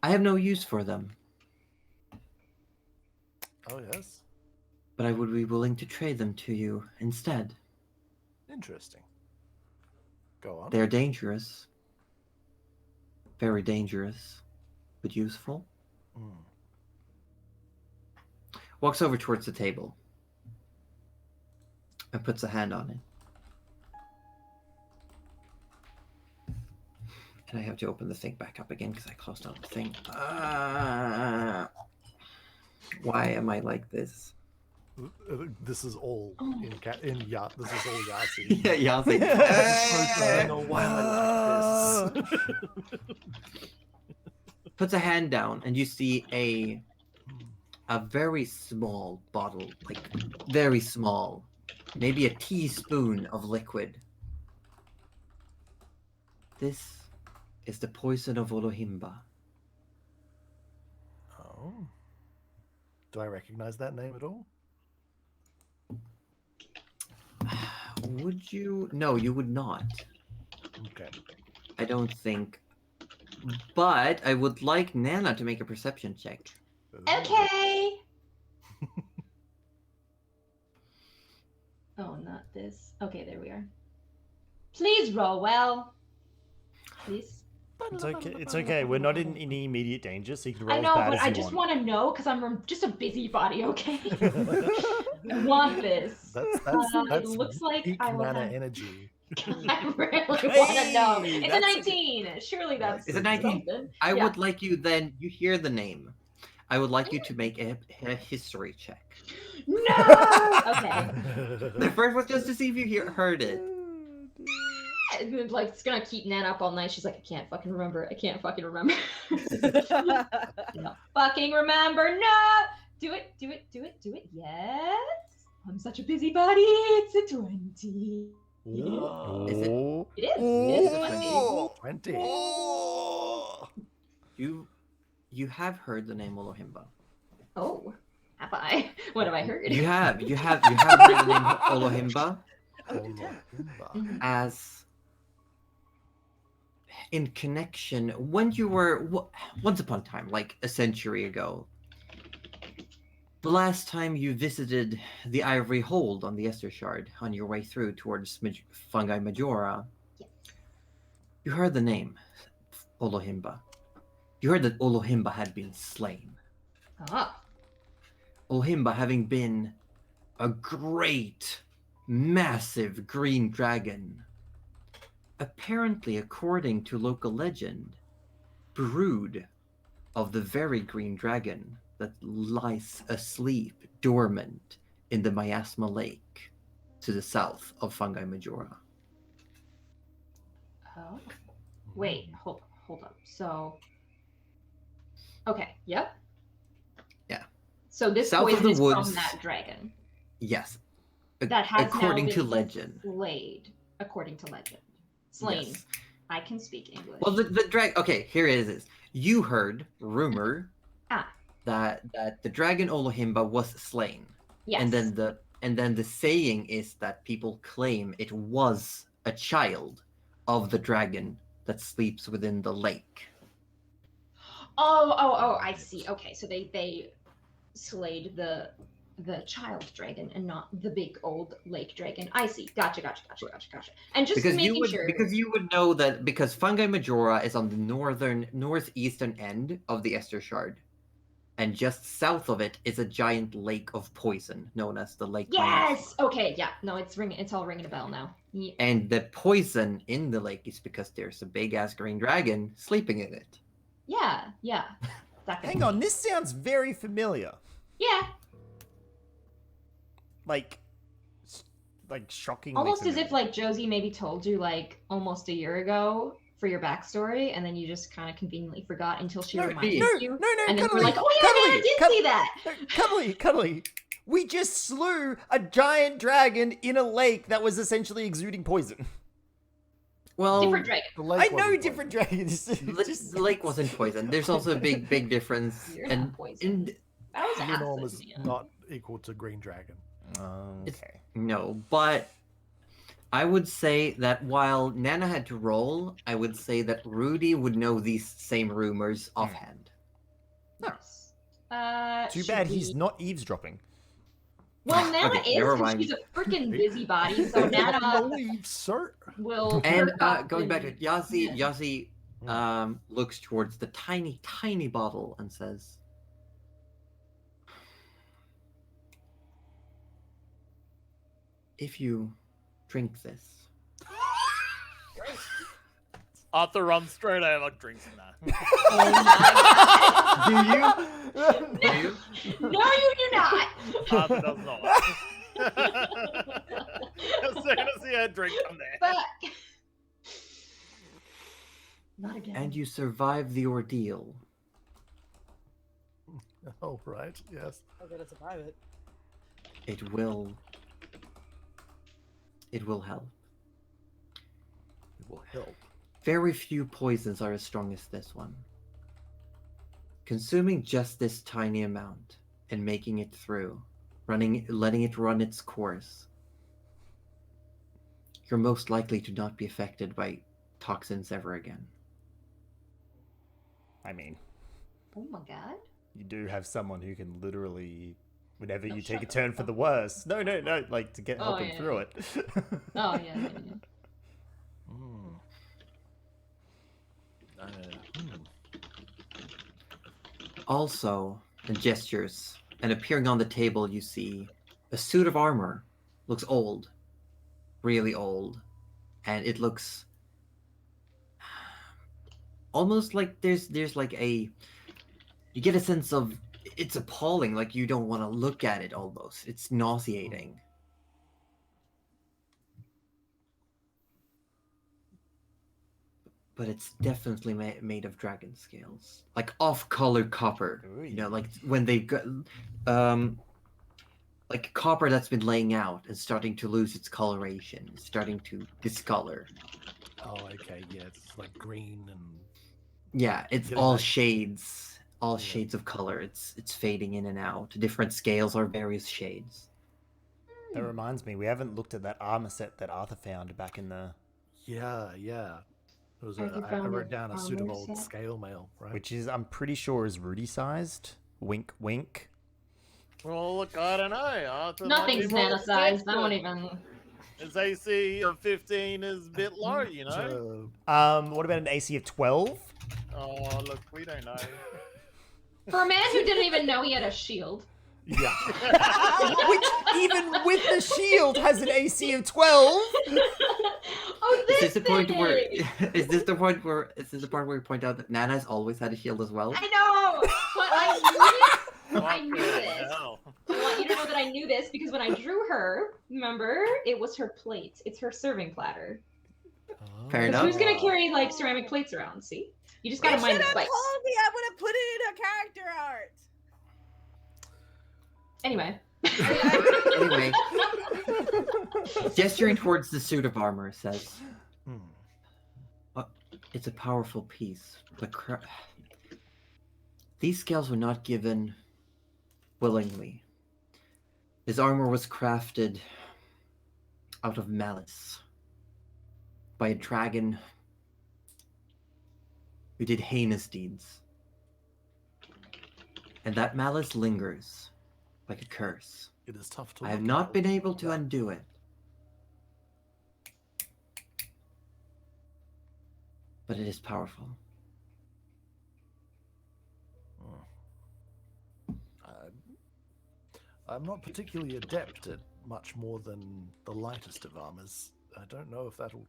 I have no use for them, Oh, yes. but I would be willing to trade them to you instead. Interesting. Go on. They're dangerous. Very dangerous, but useful. Mm. Walks over towards the table and puts a hand on it. And I have to open the thing back up again because I closed out the thing. Why am I like this? This is all in this is all Yahtzee. Yeah, Yahtzee. I know why I like this. Puts a hand down, and you see a very small bottle, like very small, maybe a teaspoon of liquid. This is the poison of Olohimba. Oh. Do I recognize that name at all? Would you? No, you would not. Okay. I don't think. But I would like Nana to make a perception check. Okay. Oh, not this. Okay, there we are. Please roll well. Please. It's okay. It's okay. We're not in any immediate danger, so you can roll I know, as bad but as I you just want. want to know because I'm just a busybody, okay? I want this. That's it looks like peak I will mana have... energy. I really want to know. Hey, It's a that's a 19. Surely that's It's a 19. something. I Yeah. would like you then. You hear the name. I would like you to make a history check. No. Okay. The first was just to see if you heard it. Like it's gonna keep Nan up all night. She's like, I can't fucking remember. I can't fucking remember. No. Fucking remember. No. Do it. Do it. Do it. Do it. Yes. I'm such a busybody. It's a 20. Is it? Oh. It is. It is a 20. Oh. 20. Oh. You have heard the name Olohimba. Oh, have I? What have I heard? You have heard the name Olohimba Olohimba. as in connection when you were once upon a time, like a century ago. The last time you visited the Ivory Hold on the Esther Shard on your way through towards Fungi Majora, Yes. you heard the name Olohimba. You heard that Olohimba had been slain. Ah. Olohimba having been a great, massive green dragon. Apparently, according to local legend, brood of the very green dragon that lies asleep, dormant, in the Miasma Lake to the south of Fungi Majora. Oh. Wait. Hold up. So. Okay. Yep. Yeah. So this South of poison the is woods. from that dragon. Yes. That has according now to been legend. Slayed. According to legend. Slain. Yes. I can speak English. Well, the drag. Okay, here it is. You heard rumor that the dragon Olohimba was slain, yes. and then the saying is that people claim it was a child of the dragon that sleeps within the lake. Oh, I see. Okay, so they slayed the child dragon and not the big old lake dragon. I see. Gotcha. And just Because making sure. because you would know that because Fungi Majora is on the northeastern end of the Esther Shard, and just south of it is a giant lake of poison known as the Lake. Yes. Okay. Yeah. No, it's ringing. It's all ringing a bell now. Yeah. And the poison in the lake is because there's a big ass green dragon sleeping in it. Yeah. Hang on, this sounds very familiar. Yeah. Like shockingly Almost as familiar. if like Josie maybe told you like almost a year ago for your backstory, and then you just kind of conveniently forgot until she reminded you. No, And then Cuddly, we're like, oh yeah, man, I did see that. Cuddly. We just slew a giant dragon in a lake that was essentially exuding poison. Well, Different dragon. The I lake know wasn't different poisoned. dragons. the lake wasn't poisoned. There's also a big difference. You're and not poisoned. That was Blue norm acid. is Yeah. not equal to green dragon. Okay. no, but I would say that while Nana had to roll, I would say that Rudy would know these same rumors offhand. Nice. Too should bad we- he's not eavesdropping. Well, Nana Okay, is, never 'cause mind. she's a freaking busybody, so Nana Believe, sir. will. And perk up going back to and- Yazi, Yeah. Yazi looks towards the tiny bottle and says, "If you drink this, Arthur runs straight over, drinks that. Oh do you? Do my you? No, you do not. Arthur does not. As soon as he had a drink, I'm there. But not again. And you survive the ordeal. Oh, right. Yes. I'm gonna survive it. It will help. It will help. Very few poisons are as strong as this one. Consuming just this tiny amount and making it through, letting it run its course, you're most likely to not be affected by toxins ever again. I mean, Oh my god. you do have someone who can literally, whenever No, you take a shut turn up. for the worse. No, like to get Oh, help him yeah, through yeah. it. Oh yeah. Mm. Also, and gestures, and appearing on the table, you see a suit of armor. Looks old, really old, and it looks almost like there's like a. You get a sense of it's appalling. Like you don't want to look at it. Almost, it's nauseating. But it's definitely made of dragon scales, like off-color copper. You know, like when they got, like copper that's been laying out and starting to lose its coloration, starting to discolor. Oh, okay. Yeah, it's like green and Yeah, it's Getting all back- shades, all Yeah. shades of color. It's fading in and out. Different scales are various shades. That reminds me, we haven't looked at that armor set that Arthur found back in the, yeah. It was Arthur I found wrote an down a suit of armor old set? scale mail, right? which is I'm pretty sure is Rudy sized. Wink, wink. Well, look, I don't know. Arthur might Nothing's be more Nana sized. I don't expensive. even. His AC of 15 is a bit low, you know? What about an AC of 12? Oh, look, we don't know. For a man who didn't even know he had a shield. Yeah. Which, even with the shield, has an AC of 12. Oh, Is this this the point thing! where? Is this the point where? Is this the part where we point out that Nana's always had a shield as well? I know, but I knew this. I knew What the this. hell? I want you to know that I knew this because when I drew her, remember, it was her plate. It's her serving platter. Fair 'Cause enough. who's gonna carry like ceramic plates around? See, you just You gotta mind should the have spice. told me. I would have put it in a character art. Anyway. Anyway, gesturing towards the suit of armor, says, "It's a powerful piece, but these scales were not given willingly. His armor was crafted out of malice by a dragon who did heinous deeds. And that malice lingers like a curse. It is tough to I have look not at. been able to undo it. But it is powerful. I'm not particularly adept at much more than the lightest of armors. I don't know if that'll.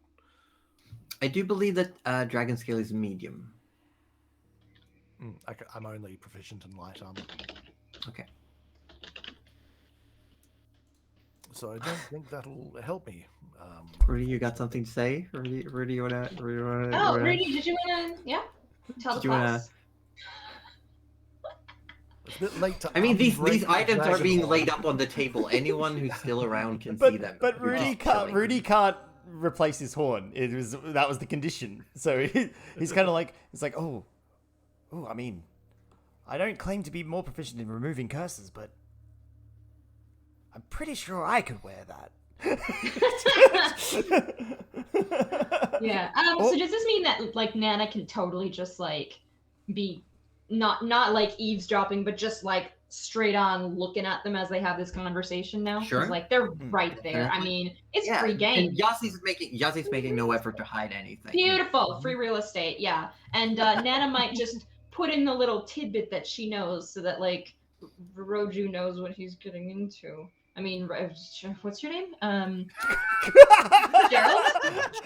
I do believe that dragon scale is medium. I'm only proficient in light armor, Okay. so I don't think that'll help me. Rudy, you got something to say? Rudy, you wanna? Oh, Rudy, did you wanna? Yeah. Tell the Did you wanna- class. It's a bit late to I mean, these unbreak the items are dragon being horn. laid up on the table. Anyone who's still around can see them. But You're Rudy just can't. killing Rudy them. can't replace his horn. That was the condition. So he's kind of like oh, I mean, I don't claim to be more proficient in removing curses, but I'm pretty sure I could wear that. Yeah. So does this mean that like Nana can totally just like be not like eavesdropping, but just like straight on looking at them as they have this conversation now? 'Cause, Sure. like they're right there. I Apparently. mean, it's Yeah, free game. and Yassi's making no effort to hide anything. Beautiful, free real estate. Yeah, and Nana might just put in the little tidbit that she knows, so that like Roju knows what he's getting into. I mean, what's your name? Gerald?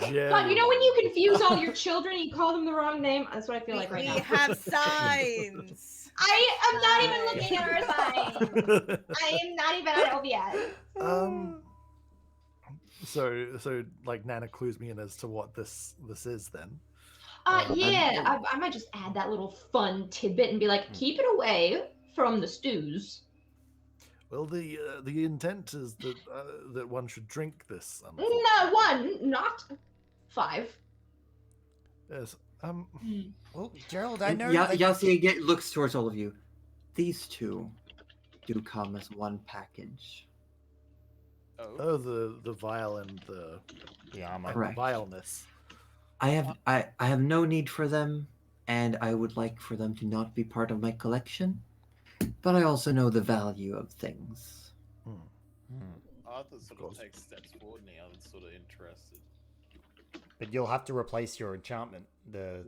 God, you know when you confuse all your children and you call them the wrong name? That's what I feel like right We now. have signs. I am not even looking at our signs. I am not even on OBS. So like Nana clues me in as to what this is then. Yeah, I might just add that little fun tidbit and be like, keep it away from the stews. Well, the intent is that one should drink this. No, 1, not 5. Yes. Well, Gerald, I know. Yassi again looks towards all of you. These two do come as one package. Oh, the vial and the armor. and the Correct. vileness. I have no need for them, and I would like for them to not be part of my collection. But I also know the value of things. Arthur sort of takes steps forward now and sort of interested. But you'll have to replace your enchantment. But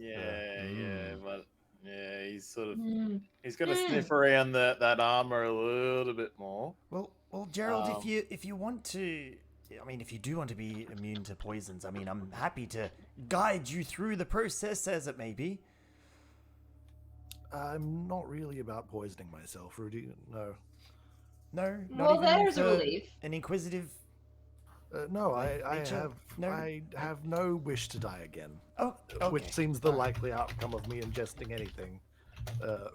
he's sort of Mm. he's gonna sniff around that armor a little bit more. Well, Gerald, if you want to, I mean, if you do want to be immune to poisons, I mean, I'm happy to guide you through the process as it may be. I'm not really about poisoning myself, Rudy. No. No, not Well, even there's a for relief. an inquisitive. No, I nature? No? have no wish to die again. Oh, okay. Which seems the likely outcome of me ingesting anything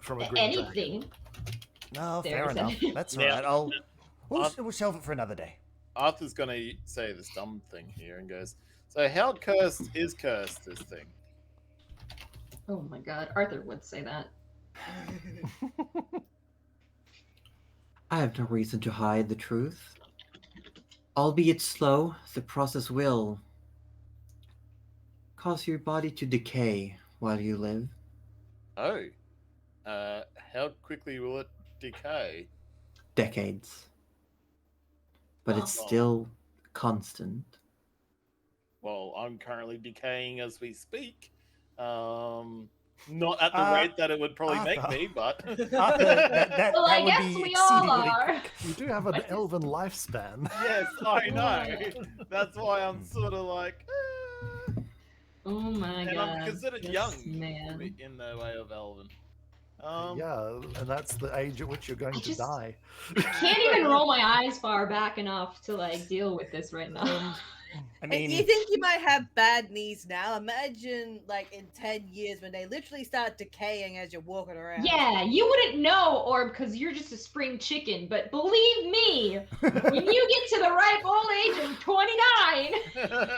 from a green Anything. No, fair There's enough. a- That's Now- all right. We'll shelve it for another day. Arthur's gonna say this dumb thing here and goes, "So how cursed is cursed this thing?" Oh my god, Arthur would say that. I have no reason to hide the truth. Albeit slow, the process will cause your body to decay while you live. Oh, how quickly will it decay? Decades. But it's still constant. Well, I'm currently decaying as we speak. Not at the rate that it would probably make Arthur. me, but That Well, I would guess be we all exceedingly are. You do have an elven lifespan. yes, I know. That's why I'm sort of like, Oh my and god. I'm considered this young man. in the way of Elven. Yeah, and that's the age at which you're going I to just- die. Can't even roll my eyes far back enough to like deal with this right now. I Hey, mean, you think you might have bad knees now? Imagine, like, in 10 years when they literally start decaying as you're walking around. Yeah, you wouldn't know, Orb, because you're just a spring chicken. But believe me, when you get to the ripe old age of 29,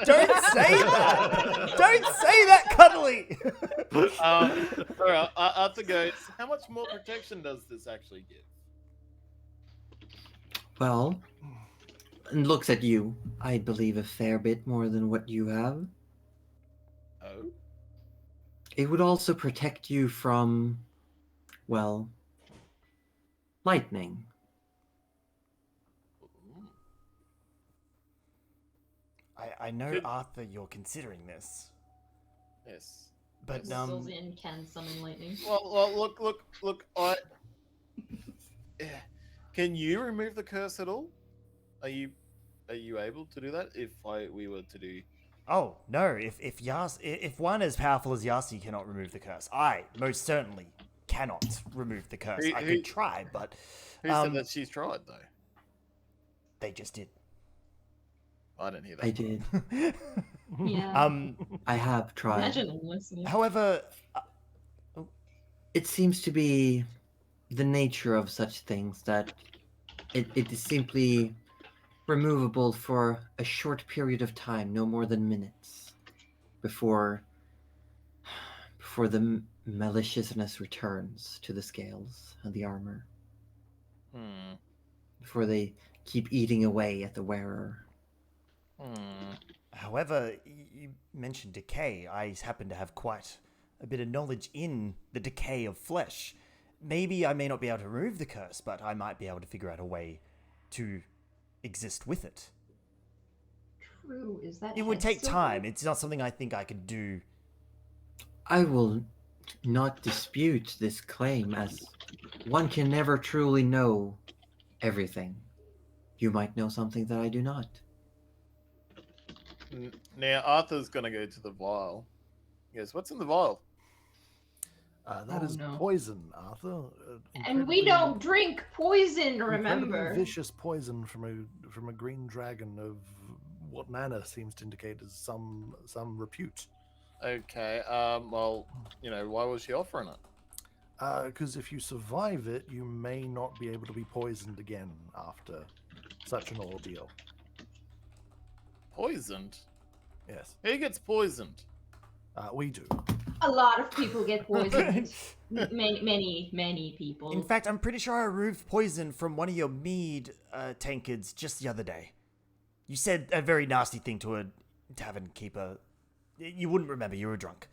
don't say that. Don't say that, Cuddly. all right, Arthur goes, how much more protection does this actually give? Well, and looks at you. I believe a fair bit more than what you have. Oh? It would also protect you from, well, lightning. I know, Good. Arthur, you're considering this, Yes. but Whistles in can summon lightning. Well, look, Yeah. Can you remove the curse at all? Are you able to do that if we were to do? oh no, if one as powerful as Yassi cannot remove the curse, I most certainly cannot remove the curse. I could try, but Who said that she's tried though? they just did. I didn't hear that. I did. Yeah. I have tried. Imagine listening. However, It seems to be the nature of such things that it is simply removable for a short period of time, no more than minutes, before the maliciousness returns to the scales and the armor, Hmm. before they keep eating away at the wearer. Hmm. However, you mentioned decay. I happen to have quite a bit of knowledge in the decay of flesh. Maybe I may not be able to remove the curse, but I might be able to figure out a way to exist with it. True. Is that It would head take still time. there? It's not something I think I could do. I will not dispute this claim, as one can never truly know everything. You might know something that I do not. Now Arthur's gonna go to the vial. He goes, "What's in the vial?" That Oh, is no. poison, Arthur. And we don't drink poison, remember? Incredibly vicious poison from a green dragon of what Nana seems to indicate as some repute. Okay. Well, why was she offering it? Because if you survive it, you may not be able to be poisoned again after such an ordeal. Poisoned? Yes, Who gets poisoned? we do. A lot of people get poisoned. Many people. In fact, I'm pretty sure I removed poison from one of your mead tankards just the other day. You said a very nasty thing to a tavern keeper. You wouldn't remember, you were drunk.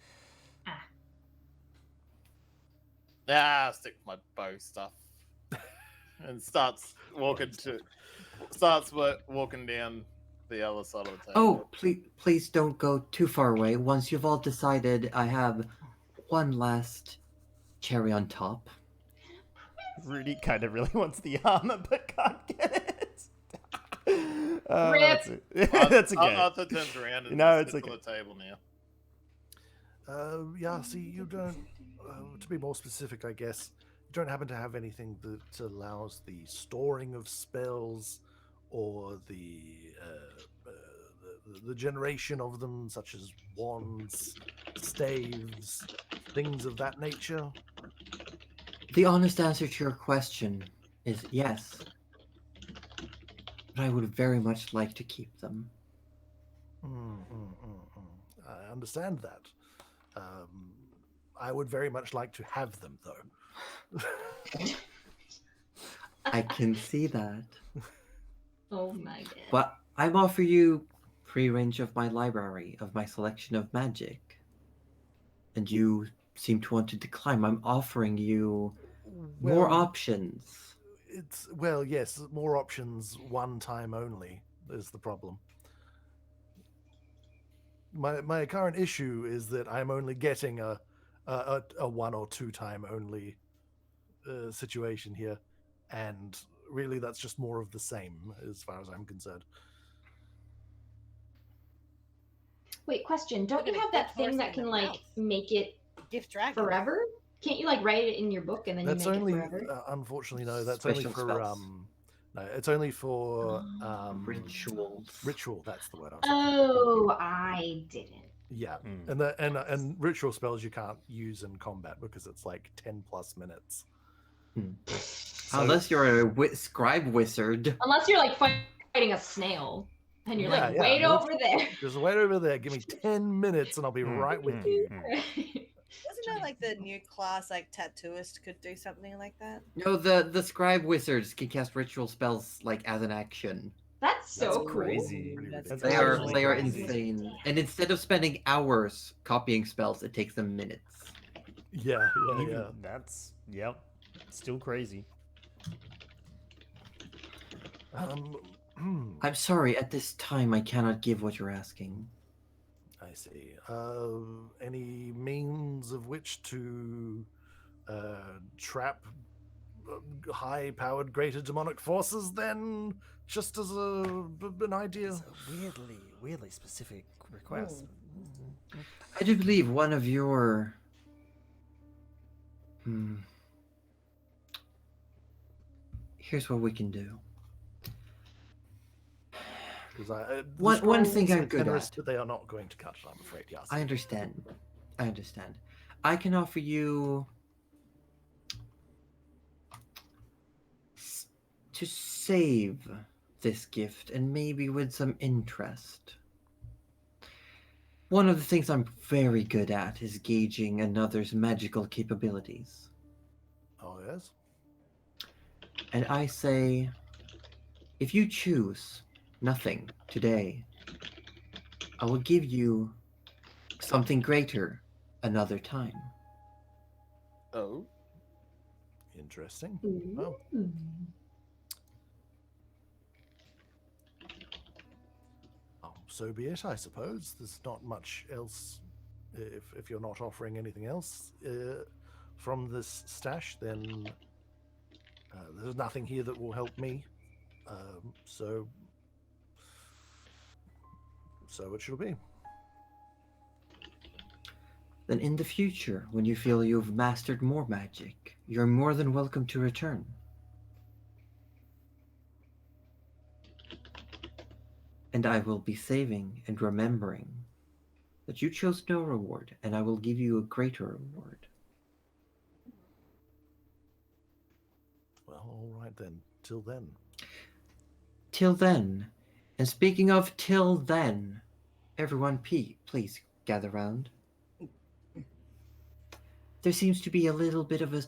Stick with my bow stuff. And starts walking down the other side of the table. Oh, please don't go too far away. Once you've all decided, I have one last cherry on top. Rudy kind of really wants the armor, but can't get it. Rip. That's okay. Arthur turns around and No, it's sits okay. on the table now. Yeah, see, you don't. To be more specific, I guess, you don't happen to have anything that allows the storing of spells or the generation of them, such as wands, staves, things of that nature. The honest answer to your question is yes. But I would very much like to keep them. I understand that. I would very much like to have them, though. I can see that. Oh my god. But I'm offering you free range of my library, of my selection of magic. And you seem to want to decline. I'm offering you more Well, options. Yes, more options, one time only is the problem. My current issue is that I'm only getting a one or two time only situation here, and really that's just more of the same as far as I'm concerned. Wait, question. Don't Look you at have it, that gift thing horse that in can the like mouth. make it Gift dragon. forever? Can't you like write it in your book and then That's you make only, it forever? unfortunately, no. That's Special only for spells. no. It's only for Rituals. ritual. That's the word I was looking for. Oh, I didn't. Yeah, Mm. and ritual spells you can't use in combat because it's like 10+ minutes. Unless you're a scribe wizard. Unless you're like fighting a snail and you're Yeah, like, yeah, wait well, over there. Just wait over there. Give me 10 minutes and I'll be right with you. Wasn't there like the new class, like tattooist, could do something like that? No, the scribe wizards can cast ritual spells like as an action. That's so That's cool. crazy. That's That's They are actually they are crazy. insane. And instead of spending hours copying spells, it takes them minutes. Yeah. That's, yep, still crazy. I'm sorry, at this time I cannot give what you're asking. I see. Any means of which to trap high-powered greater demonic forces then? Just as an idea? It's a weirdly specific request. I do believe one of your Here's what we can do. One thing I'm good at. But they are not going to cut it, I'm afraid, yes. I understand. I can offer you to save this gift and maybe with some interest. One of the things I'm very good at is gauging another's magical capabilities. Oh, yes? And I say, if you choose nothing today, I will give you something greater another time. Oh. Interesting. Ooh. Well, so be it, I suppose. There's not much else. If you're not offering anything else from this stash, then there's nothing here that will help me. So it shall be. Then in the future, when you feel you've mastered more magic, you're more than welcome to return. And I will be saving and remembering that you chose no reward, and I will give you a greater reward. Well, all right then. Till then. Till then, and speaking of till then, everyone please gather round. There seems to be a little bit of a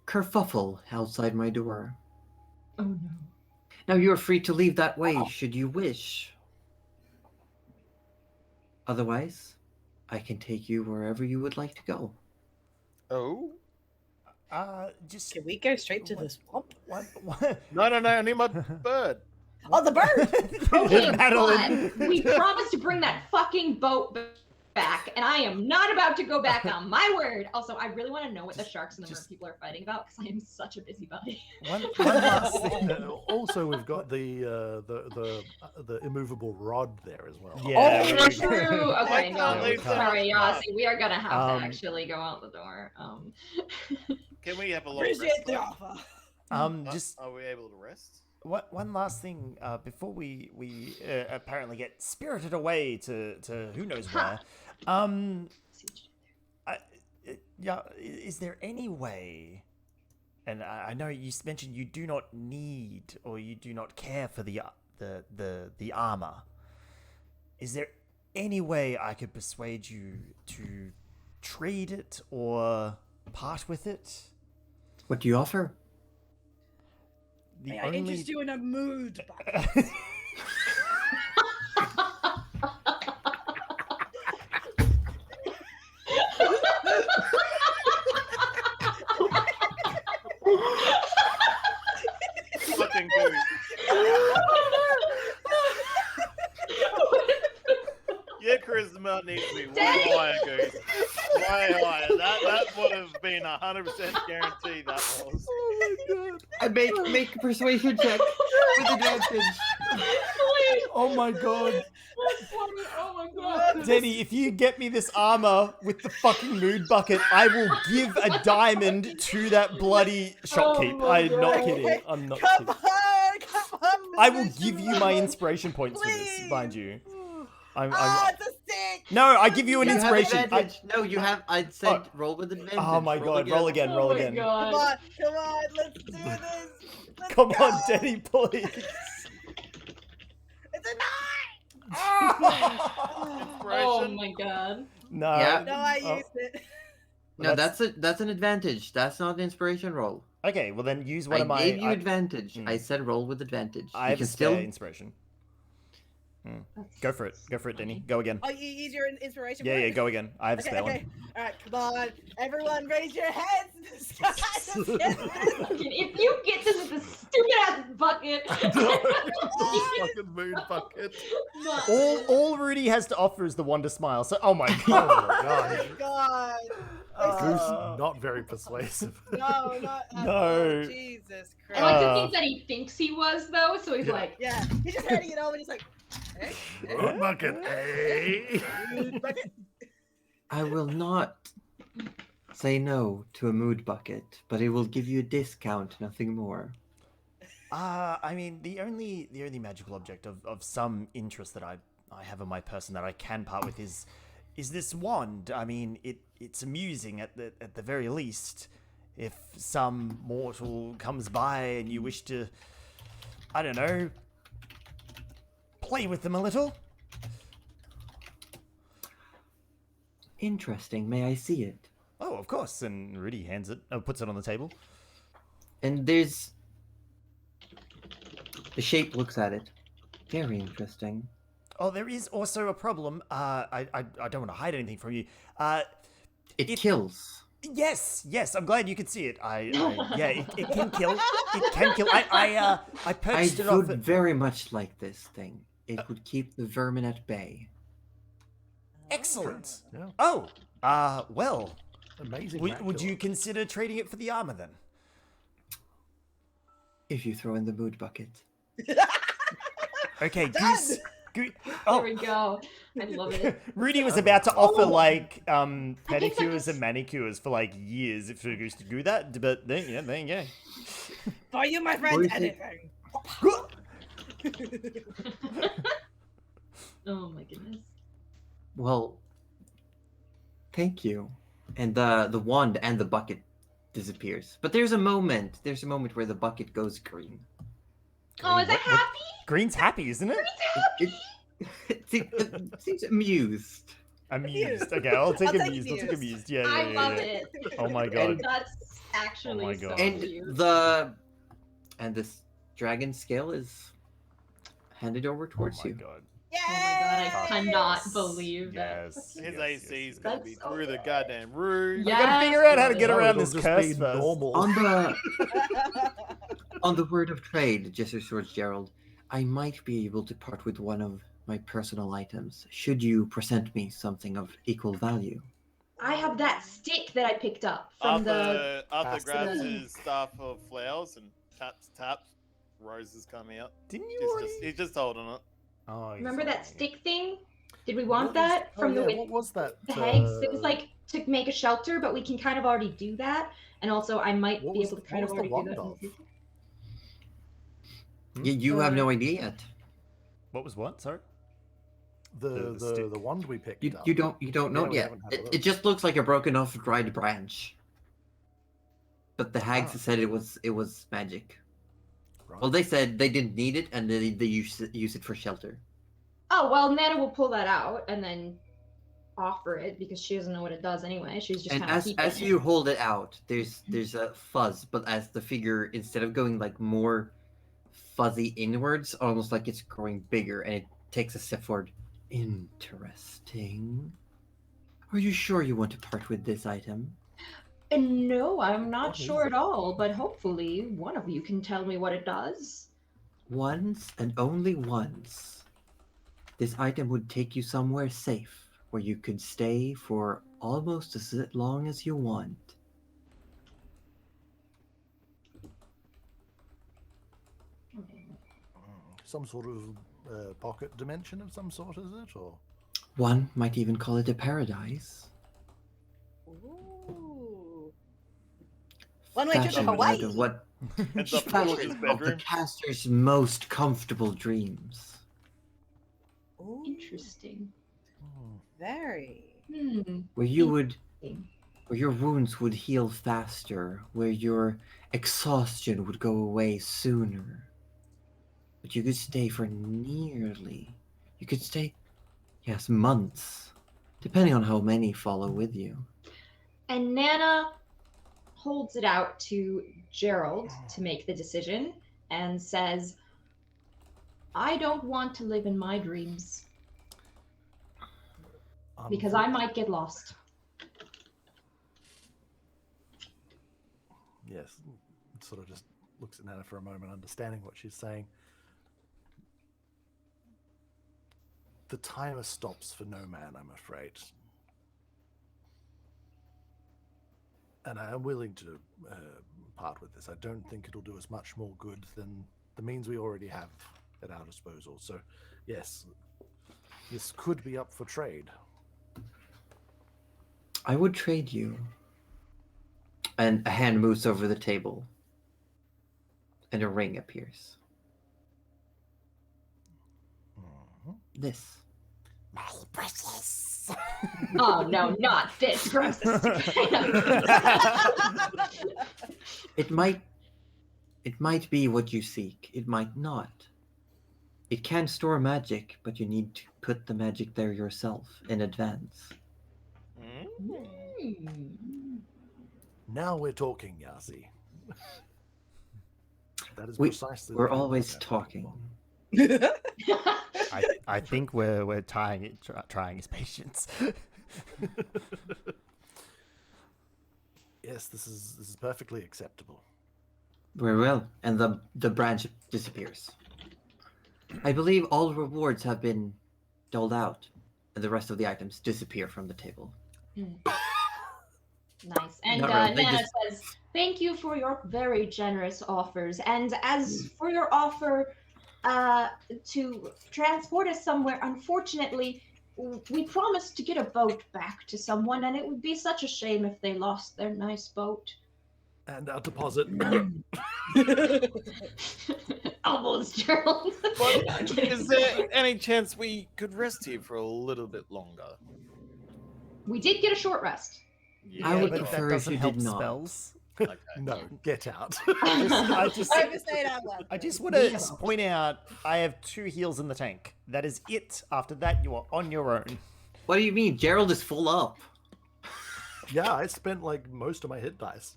kerfuffle outside my door. Oh no. Now you are free to leave that way should you wish. Otherwise, I can take you wherever you would like to go. Oh. Just Can we go straight to the swamp? what? No, I need my bird. Oh, the bird! Okay, Madeline. but we promised to bring that fucking boat back, and I am not about to go back on my word. Also, I really want to know what the sharks and the mer people are fighting about because I am such a busybody. One last thing. Also, we've got the immovable rod there as well. Yeah. Oh, we- true. Okay, I can't no, leave sorry, that. Aussie. We are gonna have Um, to actually go out the door. Can we have a long Appreciate rest? the break? offer. just Are we able to rest? one last thing before we apparently get spirited away to who knows where. Yeah, is there any way? And I know you mentioned you do not need or you do not care for the armor. Is there any way I could persuade you to trade it or part with it? What do you offer? The May I interest you in a mood bucket? Fucking Goose. Your charisma needs to be way higher, Goose. Way higher. That would have been 100% guaranteed. That was. Oh my god! I make a persuasion check with advantage. Oh my god. That's funny. Oh my god. Denny, if you get me this armor with the fucking mood bucket, I will give a diamond to that bloody shopkeep. Oh my I'm not God. kidding. I'm not Come kidding. on! I will give you my inspiration points for this, Please. mind you. Ah, it's a stick! No, I give you an You have inspiration. advantage. No, you have. I'd said Oh. roll with advantage. Oh my god, roll again, roll Oh my again. Come god. on, let's do this! Let's Come go. on, Denny, please. It's a 9! Oh Inspiration. my god. No. Yeah. No, I Oh. used it. No, that's an advantage. That's not an inspiration roll. Okay, well then use one I of my. gave you advantage. Hmm. I said roll with advantage. I You have can a spare still. inspiration. Go for it, Denny. Go again. Oh, you use your inspiration Yeah, point? go again. I have a Okay, spare okay. Alright, come on. Everyone raise your hands to the sky. Let's get this. Fucking- If you get this with this stupid ass bucket. Fucking moon bucket. one. All Rudy has to offer is the wonder smile. So, oh my Oh god. my Oh god! my god. Goose, not very persuasive. No, not at No. all. Jesus I like Christ. to think that he thinks he was though, so he's Yeah. like, Yeah, he's just handing it over and he's like, hey, Mood bucket, hey! mood bucket. I will not say no to a mood bucket, but it will give you a discount, nothing more. I mean, the only magical object of some interest that I have in my person that I can part with is this wand. I mean, it's amusing at the very least. If some mortal comes by and you wish to I don't know, play with them a little. Interesting. May I see it? Oh, of course. And Rudy hands it, puts it on the table. And there's... The shape looks at it. Very interesting. Oh, there is also a problem. I don't want to hide anything from you. It kills. Yes, I'm glad you could see it. Yeah, it can kill. It can kill. I I purchased it off. would very much like this thing. It would keep the vermin at bay. Excellent. Yeah. Oh, well, Amazing. would you consider trading it for the armor then? If you throw in the mood bucket. Okay, Goose. There Oh, we go. I love it. Rudy was about to offer like pedicures and manicures for like years for Goose to do that, but there you go. For you, my Or friend, is it- anything. Oh my goodness. Well, thank you. And the wand and the bucket disappears. But there's a moment where the bucket goes green. Oh, is that What- happy? Green's happy, isn't it? It seems amused. Amused. Okay, I'll take I'll take amused. I'll take amused. amused. Yeah. I love it. Oh my god. That's actually my so God. And cute. this dragon scale is handed over Oh towards my you. god. Oh my god, I cannot Yes. believe that. Yes. His yes, AC is yes. gonna be That's so through the good. goddamn roof. Yeah. I gotta figure out how to get No, around it'll this just curse be first. normal. On the word of trade, gestures towards Gerald, I might be able to part with one of my personal items. Should you present me something of equal value? I have that stick that I picked up from the. Arthur grabs Bastard. his staff of flowers and taps. Roses come out. Didn't you already? He's just holding it. Oh, he's Remember that holding it. stick thing? Did we want What that was- from oh, the yeah, what was that? the hags? It was like to make a shelter, but we can kind of already do that. And also, I might What be was- able to what kind of was the already do that. wand in the of? future. You have no idea yet. What was what? Sorry. The The stick. the wand we picked You, up. you don't know Yeah, it we yet. haven't had a It look. just looks like a broken off dried branch. But the hags Ah. said it was magic. Right. Well, they said they didn't need it and they use it for shelter. Oh well, Nana will pull that out and then offer it because she doesn't know what it does anyway. She's just And kind of as you hold it out, there's a fuzz, but as the figure, instead of going like more fuzzy inwards, almost like it's growing bigger, and it takes a step forward. Interesting. Are you sure you want to part with this item? No, I'm not What is sure it? at all, but hopefully one of you can tell me what it does. Once and only once. This item would take you somewhere safe, where you could stay for almost as long as you want. Some sort of pocket dimension of some sort, is it? Or One might even call it a paradise. Ooh. One way trip to Fashioned Hawaii. out of what Ends up in fashioned his of the bedroom. caster's most comfortable dreams. Ooh, Interesting. very. Where your wounds would heal faster, where your exhaustion would go away sooner. But you could stay for you could stay, yes, months, depending on how many follow with you. And Nana holds it out to Gerald to make the decision and says, I don't want to live in my dreams because I might get lost. Yes, sort of just looks at Nana for a moment, understanding what she's saying. The timer stops for no man, I'm afraid. And I am willing to part with this. I don't think it'll do us much more good than the means we already have at our disposal. So, yes, this could be up for trade. I would trade you. And a hand moves over the table. And a ring appears. This. My precious. Oh no, not this process. It might It might be what you seek. It might not. It can store magic, but you need to put the magic there yourself in advance. Now we're talking, Yasi. That is We- precisely. the We're kind of always work I'm talking. looking I think we're trying his patience. for. Yes, this is perfectly acceptable. Very well. And the branch disappears. I believe all rewards have been doled out, and the rest of the items disappear from the table. Nice. And Not really, they Nana just- says, "Thank you for your very generous offers. And as for your offer to transport us somewhere, unfortunately, we promised to get a boat back to someone, and it would be such a shame if they lost their nice boat." And our deposit. Elbows, Gerald. But is there any chance we could rest here for a little bit longer? We did get a short rest. I would but prefer that if doesn't you help did not. spells. Okay. No, get out. I just Overstayed our welcome. I just want to point out I have 2 heals in the tank. That is it. After that, you are on your own. What do you mean? Gerald is full up. Yeah, I spent like most of my hit dice.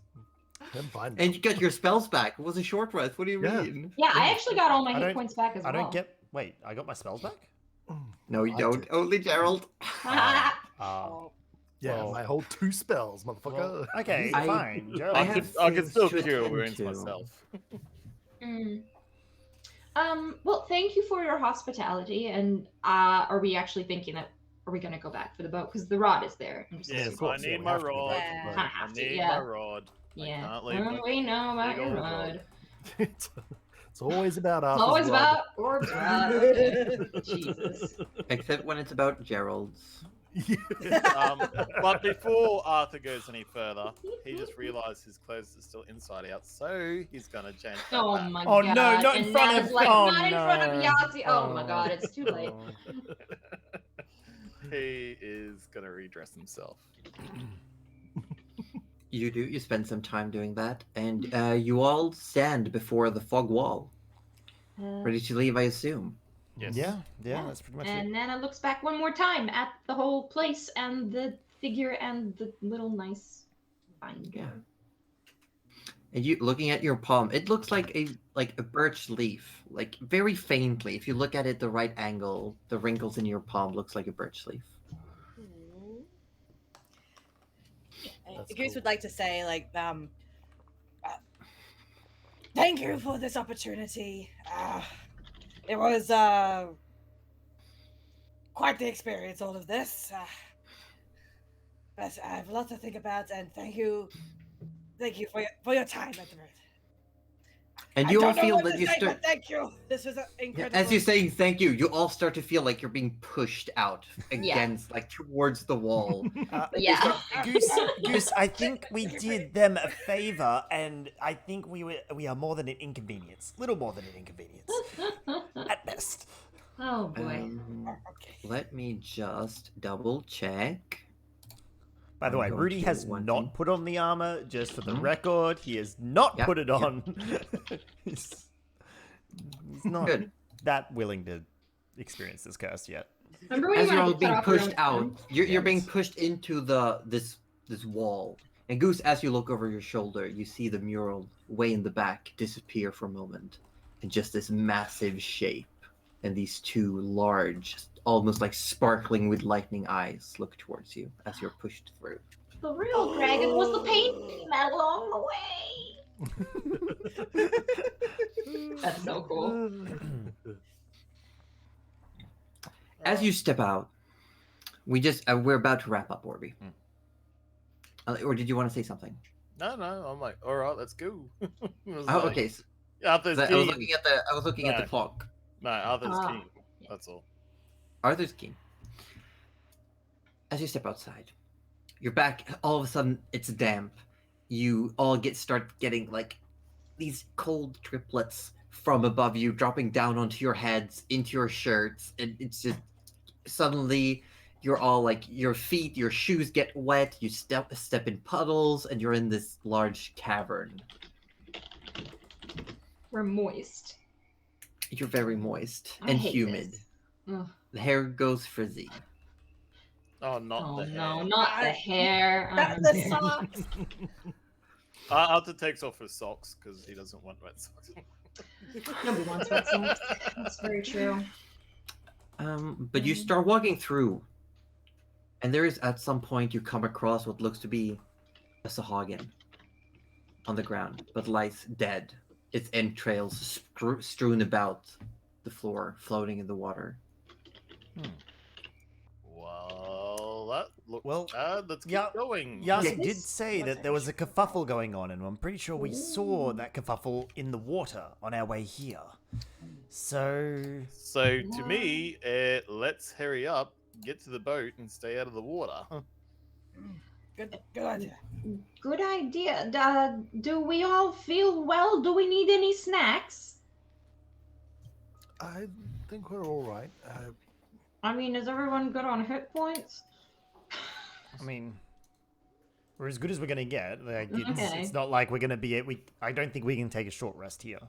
I'm fine. now. And you got your spells back. It was a short rest. What do you Yeah. mean? Yeah, I actually got all my I hit don't- points back as I well. don't get. Wait, I got my spells back. No, you I don't. did. Only Gerald. Oh, Yeah, Well- my whole 2 spells, motherfucker. Well, okay, I- fine. Gerald, I I have could things still to cure attend wounds to. myself. Well, thank you for your hospitality. And are we actually thinking that are we going to go back for the boat? Because the rod is there. I'm just Yes, of course, I yeah, need we my have to go rod. back to the Yeah. boat. I Have to, need yeah. my rod. I Yeah. can't leave my We know about big your old rod. It's always about It's Arthur's always rod. about Orb's rod. Okay. Jesus. Except when it's about Gerald's. But before Arthur goes any further, he just realised his clothes are still inside out, so he's gonna change that Oh back. my Oh, god. no, not in And front Nana's of- like, oh, not in front of no. Yahtzee. Oh my god, it's too late. He is gonna redress himself. You do. You spend some time doing that, and you all stand before the fog wall, ready to leave. I assume. Yes. Yeah, that's pretty much And it. Nana looks back one more time at the whole place and the figure and the little nice vine. Yeah. And you looking at your palm, it looks like a birch leaf, like very faintly. If you look at it the right angle, the wrinkles in your palm looks like a birch leaf. That's Goose cool. would like to say, thank you for this opportunity. It was quite the experience, all of this. But I have a lot to think about, and thank you for your time at the road. And I you all don't know feel what that to you say, start. but thank you. This was incredible. As you're saying thank you, you all start to feel like you're being pushed out against, like towards the wall. Yeah. Goose, I think we did them a favor, and I think we are more than an inconvenience. Little more than an inconvenience, at best. Oh boy. Okay. Let me just double check. By the I'm way, going Rudy to has one not thing. put on the armor, just for the Mhm. record. He has not Yep, put it yep. on. he's not Good. that willing to experience this curse yet. Remember when As you you're wanted all to being cut off your pushed own out, thumb? you're being Yes. pushed into this wall. And Goose, as you look over your shoulder, you see the mural way in the back disappear for a moment, and just this massive shape, and these 2 large, almost like sparkling with lightning eyes look towards you as you're pushed through. The real dragon was the paint we met along the way. That's so cool. As you step out, we're about to wrap up, Orby. Or did you want to say something? No, I'm like, all right, let's go. I was Oh, like, okay. So, Arthur's I was keen. looking at the No. clock. No, Arthur's Ah. keen. That's all. Arthur's keen. As you step outside, you're back. All of a sudden, it's damp. You all start getting like these cold driplets from above you, dropping down onto your heads, into your shirts, and it's just suddenly you're all like your feet, your shoes get wet. You step in puddles, and you're in this large cavern. We're moist. You're very moist I and hate humid. this. Ugh. The hair goes frizzy. Oh, not Oh the no, hair. not the hair. I Not don't the care. socks. Arthur takes off his socks because he doesn't want wet socks. Nobody wants wet socks. That's very true. But you start walking through, and there is at some point you come across what looks to be a Sahagin on the ground, but lies dead. Its entrails strewn about the floor, floating in the water. Well, that looks Well, bad. Let's keep yeah, going. Yasi Yes. did say that there was a kerfuffle going on, and I'm pretty sure we saw that kerfuffle in the water on our way here. So, So to me, let's hurry up, get to the boat, and stay out of the water. Good idea. Good idea. Do we all feel well? Do we need any snacks? I think we're all right. I mean, is everyone good on hit points? I mean, we're as good as we're gonna get. Like, Okay. it's not like we're gonna be. I don't think we can take a short rest here.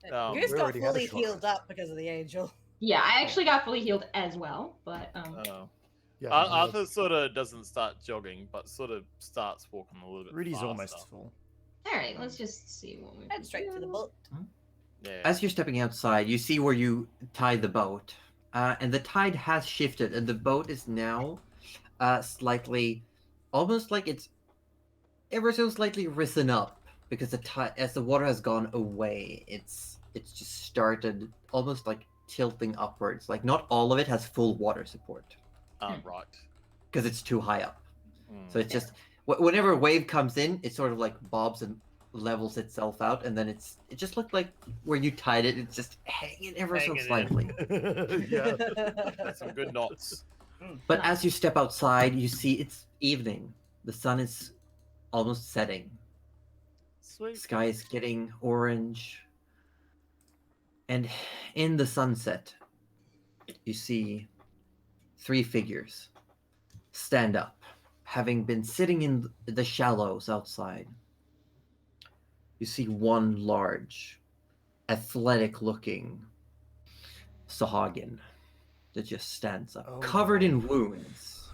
Goose we got already had a fully shot healed rest. up because of the angel. Yeah, I actually got fully healed as well, but Oh. Yeah, Arthur sort of doesn't start jogging, but sort of starts walking a little bit Rudy's faster. almost full. all right, let's just see what we Head can straight for the do. boat. Yeah. As you're stepping outside, you see where you tied the boat, and the tide has shifted, and the boat is now slightly, almost like it's ever so slightly risen up because the tide, as the water has gone away, it's just started almost like tilting upwards. Like not all of it has full water support Right. because it's too high up. Mm. So it's just whenever a wave comes in, it sort of like bobs and levels itself out, and then it just looked like where you tied it, it's just hanging ever so Hanging in. slightly. yeah. That's some good knots. But as you step outside, you see it's evening. The sun is almost setting. Sweet. Sky is getting orange. And in the sunset, you see 3 figures stand up, having been sitting in the shallows outside. You see one large, athletic-looking Sahagin that just stands up, Oh. covered in wounds.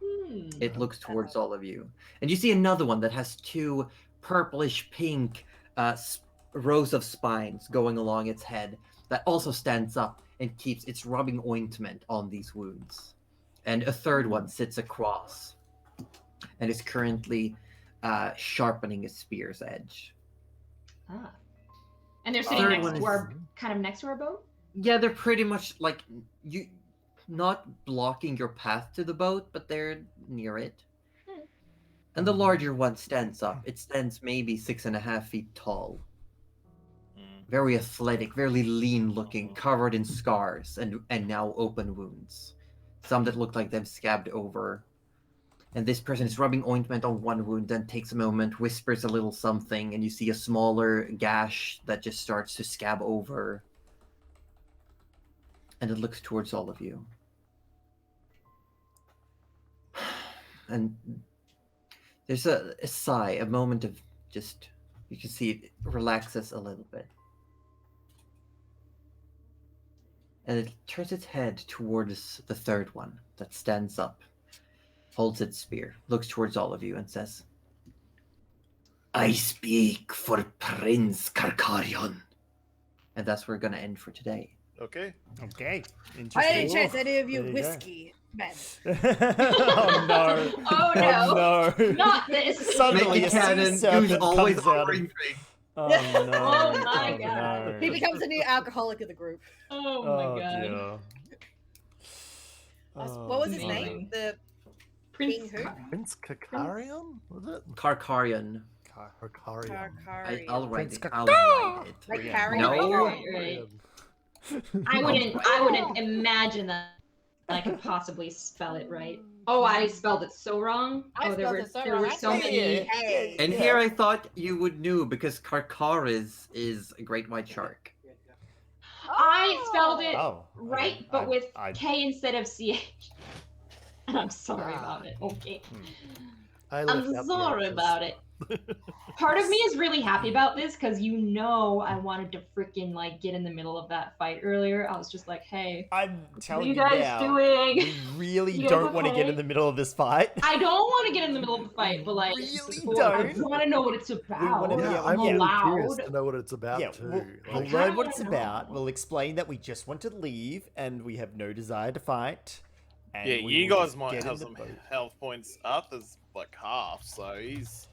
Hmm. It looks towards all of you. And you see another one that has 2 purplish pink rows of spines going along its head that also stands up and keeps its rubbing ointment on these wounds. And a third one sits across and is currently sharpening a spear's edge. Ah. And they're sitting Third next one to is- our kind of next to our boat. Yeah, they're pretty much like you, not blocking your path to the boat, but they're near it. Hmm. And the larger one stands up. It stands maybe 6.5 feet tall. Mm. Very athletic, very lean looking, covered in scars and now open wounds. Some that look like they've scabbed over. And this person is rubbing ointment on one wound, then takes a moment, whispers a little something, and you see a smaller gash that just starts to scab over. And it looks towards all of you. And there's a sigh, a moment of just, you can see it relaxes a little bit. And it turns its head towards the third one that stands up, holds its spear, looks towards all of you, and says, "I speak for Prince Karkarion." And that's where we're going to end for today. Okay. Okay, By interesting. any chance, any of you There you go. whiskey men? Oh no! Oh no! Oh no! Not this! Suddenly a sea who's serpent always comes out. offering drink. Oh no! Oh my Oh, God. no. He becomes the new alcoholic of the group. Oh Oh my god! dear. What was his Oh, name? The Prince. King who? Prince Kakarion? Was it? Karkarion. Kakarion. I'll write Prince it. I'll write it. Like Yeah. Harry? No. Right. I wouldn't imagine that I could possibly spell it right. Oh, I spelled it so wrong. I Oh, there spelled were it so there wrong. were I so said many. Hey. And here I thought you would know because Karkar is a great white shark. I spelled it Oh, right, okay. but with I- K instead of CH. And I'm sorry about it. Okay. I left I'm out the sorry X's. about it. Part of me is really happy about this because I wanted to freaking like get in the middle of that fight earlier. I was just like, hey, I'm what are telling you you guys now, doing? we really You guys don't want to get okay? in the middle of this fight. I don't want to get in the middle of the fight, but like, Really I don't. want to know what it's about. wanna be Yeah, able- I'm yeah. really curious Allowed. to know what it's about Yeah, too. we'll Like, learn what it's know. about. We'll explain that we just want to leave and we have no desire to fight. And Yeah, we you will guys just might get have in the some boat. health points. Arthur's like half, so he's.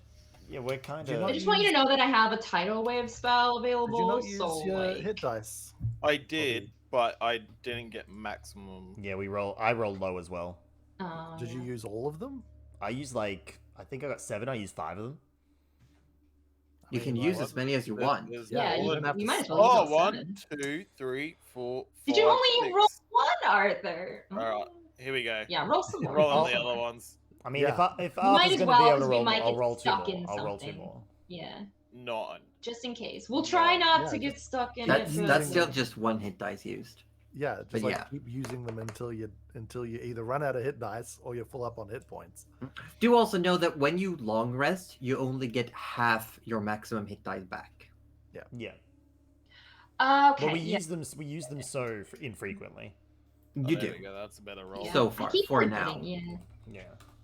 Yeah, we're kind Do you of. not I just want you to know that I have a tidal wave spell available. did you not use so your like, hit dice? I did, but I didn't get maximum. Yeah, I roll low as well. Did you use all of them? I used I think I got 7. I used 5 of them. You I can mean, use like, as many as you want. Yeah, you you, don't have you to might as stop. well Oh, use all 1, 7. 2, 3, 4, 5. Did you only 6. roll 1, Arthur? Alright, here we go. Yeah, roll some more. Roll on roll the some other more. ones. I mean, Yeah. if You might Arthur's as going to well, be able to 'cause we roll, might I'll get roll 2 stuck more. in I'll roll 2 something. more. Yeah, None. just in case. We'll try not Yeah, to get stuck in That's it. that's but- still just one hit dice used. Yeah, But just like yeah. keep using them until you either run out of hit dice or you're full up on hit points. Do also know that when you long rest, you only get half your maximum hit dice back. Yeah. Okay. But we yeah. use them. We use them so infrequently. Oh, You there do. we go. That's a better roll. Yeah. So I far, keep for forgetting, now. Yeah. Yeah.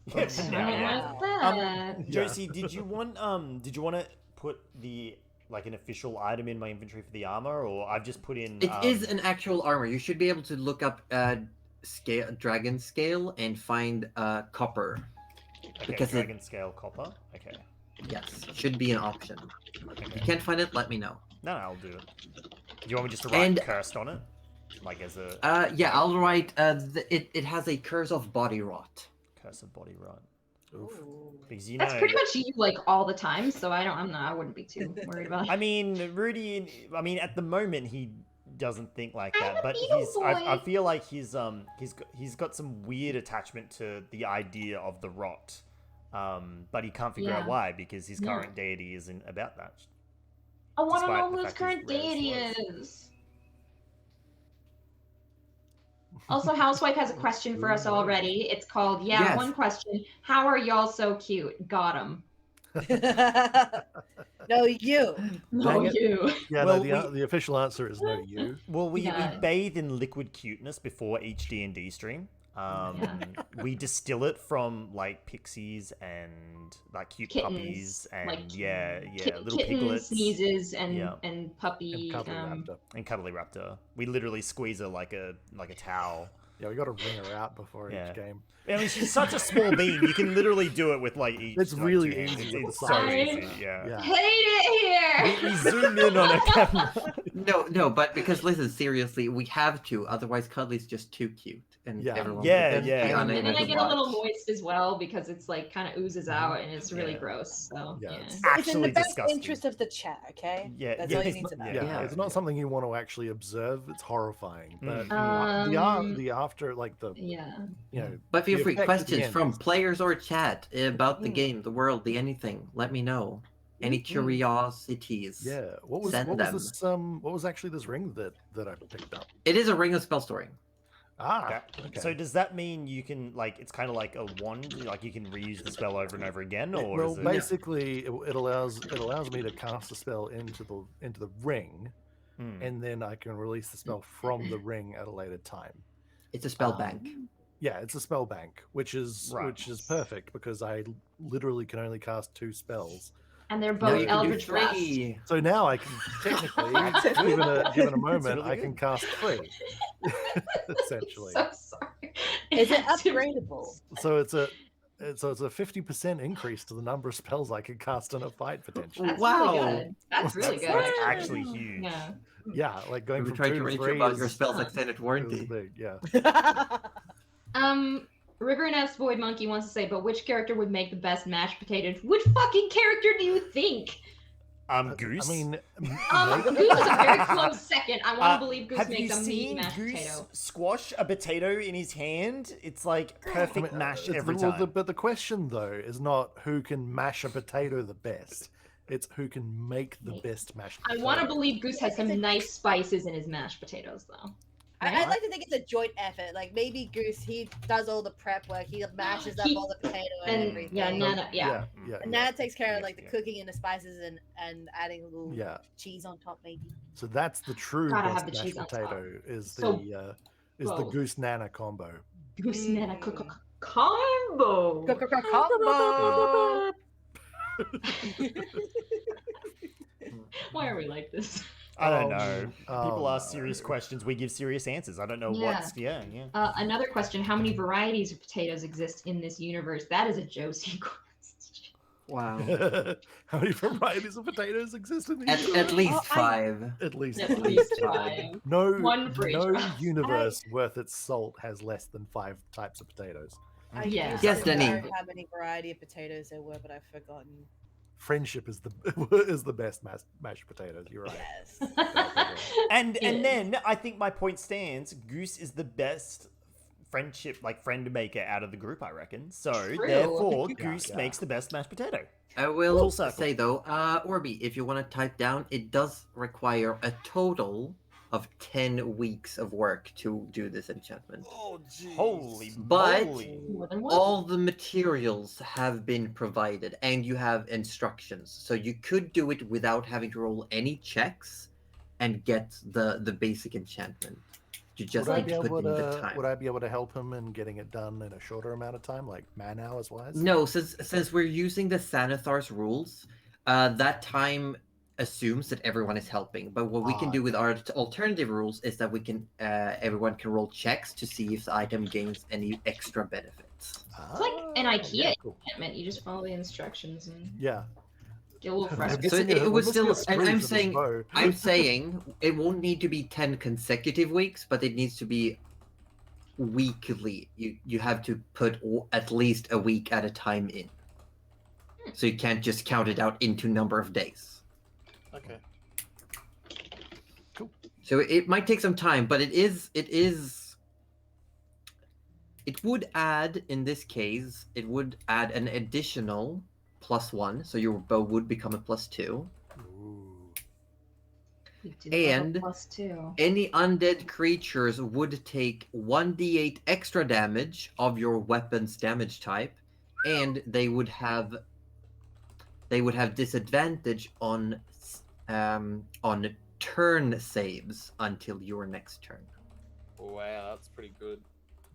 For Yeah, for I now, don't yeah. like that. Yeah. Josie, did you want to put the an official item in my inventory for the armor, or I've just put in? It is an actual armor. You should be able to look up dragon scale and find copper. okay, because dragon scale copper. Okay. Yes, should be an option. If you Okay. can't find it, let me know. No, I'll do it. Do you want me just to write And- cursed on it, like as a Yeah, I'll write. It has a curse of body rot. curse of body rot? Oof. Because you That's know. pretty much you like all the time, so I wouldn't be too worried about it. I mean, Rudy. I mean, at the moment he doesn't think like I'm that, a but beetle I boy. feel like he's got some weird attachment to the idea of the rot, but he can't figure out Yeah. why because his Yeah. current deity isn't about that. I want to despite know the who his fact current he's rare deity as is. Also, Housewife has a question for us already. It's called, Yes. one question. How are y'all so cute? Got him. No, you. No, Dang it. you. Yeah, Well, no, the official answer is no, you. Well, we Yeah. bathe in liquid cuteness before each D&D stream. Yeah. We distill it from like pixies and like cute Kittens, puppies and like, little Kitten piglets sneezes and Yeah. and puppy. And Cuddly Raptor. and cuddly raptor. We literally squeeze her like a towel. Yeah, we got to wring her out before Yeah. each game. I mean, she's such a small beam. You can literally do it with like each. It's like, really 2 hands. easy with It's the so size. easy. Yeah. Yeah. Hate it We here. zoom in on a camera. No, but because listen, seriously, we have to. Otherwise, Cuddly's just too cute, and Yeah. everyone. Yeah, would be yeah. unable And then I to get a little watch. moist as well because it's like kind of oozes out and it's really Yeah. gross. So Yeah, yeah. it's- It's in Actually the best disgusting. interest of the chat, okay? Yeah, That's yeah, all you it's need not- to know. yeah. Yeah. It's not something you want to actually observe. It's horrifying. But Mm. the after, like the Yeah. you know, But feel the free, effect at the questions end from is- players or chat about the Mm. game, the world, the anything. Let me know. Any curiosities? Yeah. What was Send them. this? What was actually this ring that I picked up? It is a ring of spell storing. Ah. Okay. Okay. So does that mean you can like it's kind of like a wand, like you can reuse the spell over and over again, or Well, is it? basically, it allows me to cast a spell into the ring, Hmm. and then I can release the spell from the ring at a later time. It's a spell bank. Yeah, it's a spell bank, which is Right. perfect because I literally can only cast 2 spells. And they're Now both you can do Eldritch Blast. 3. So now I can technically, given a moment, really I can good. cast 3, essentially. Oh, So sorry. Is it has to be- upgradable? So it's a 50% increase to the number of spells I can cast in a fight potentially. That's Wow. really good. That's really good. That's actually huge. Yeah. Yeah, like going We from tried 2 to to reach 3 about is, your spell's Huh. extended is warranty. big. Yeah. Rigorous Void Monkey wants to say, but which character would make the best mashed potatoes? Which fucking character do you think? Goose. I mean, Goose is a very close second. I want to believe Goose have you makes a mean seen mashed Goose potato. squash a potato in his hand? It's like perfect mash every time. but the question though is not who can mash a potato the best. It's who can make the best mashed I potato. want to believe Goose has some nice spices in his mashed potatoes, though. I'd like to think it's a joint effort. Like maybe Goose, he does all the prep work. He mashes up all the potato and everything. yeah, Nana, yeah. And Nana takes care of Yeah, like the yeah. cooking and the spices and adding a little cheese on top, maybe. So that's the true Gotta best have the mashed cheese on top. potato is So the both. Goose Nana combo. Goose Nana combo. Combo. Why are we like this? I don't know. oh, People ask no. serious questions. We give serious answers. I don't know Yeah. what's. Yeah. Another question: how many varieties of potatoes exist in this universe? That is a Josie question. Wow. How many varieties of potatoes exist in the At least 5. At least At least 5. No, One for each no round. universe worth its salt has less than 5 types of potatoes. I Yeah. used Yes, to Denny. know how many variety of potatoes there were, but I've forgotten. Friendship is the best mashed potatoes. You're right. Yes. And Yeah. then I think my point stands. Goose is the best friend maker out of the group, I reckon. So True. therefore, Yeah, Goose yeah. makes the best mashed potato. I Full will circle. say though, Orby, if you want to type down, it does require a total of 10 weeks of work to do this enchantment. Oh, jeez. Holy But- moly! More than one. All the materials have been provided and you have instructions. So you could do it without having to roll any checks and get the basic enchantment. You just Would I need be to put able in the to? time. Would I be able to help him in getting it done in a shorter amount of time, like man hours wise? No, since we're using the Sanithar's rules, that time assumes that everyone is helping. But what we can do with our alternative rules is that we can everyone can roll checks to see if the item gains any extra benefits. It's like an IKEA yeah, cool. enchantment. You just follow the instructions and Yeah. get a little I'm frustrated. So guessing it we was must still- get screwed I'm for this saying- bow. I'm saying it won't need to be 10 consecutive weeks, but it needs to be weekly. You have to put at least a week at a time in. So you can't just count it out into number of days. Okay. So it might take some time, but it would add, in this case, it would add an additional +1, so your bow would become a +2. Ooh. We do have a And- +2. Any undead creatures would take 1d8 extra damage of your weapon's damage type, and they would have disadvantage on turn saves until your next turn. Wow, that's pretty good.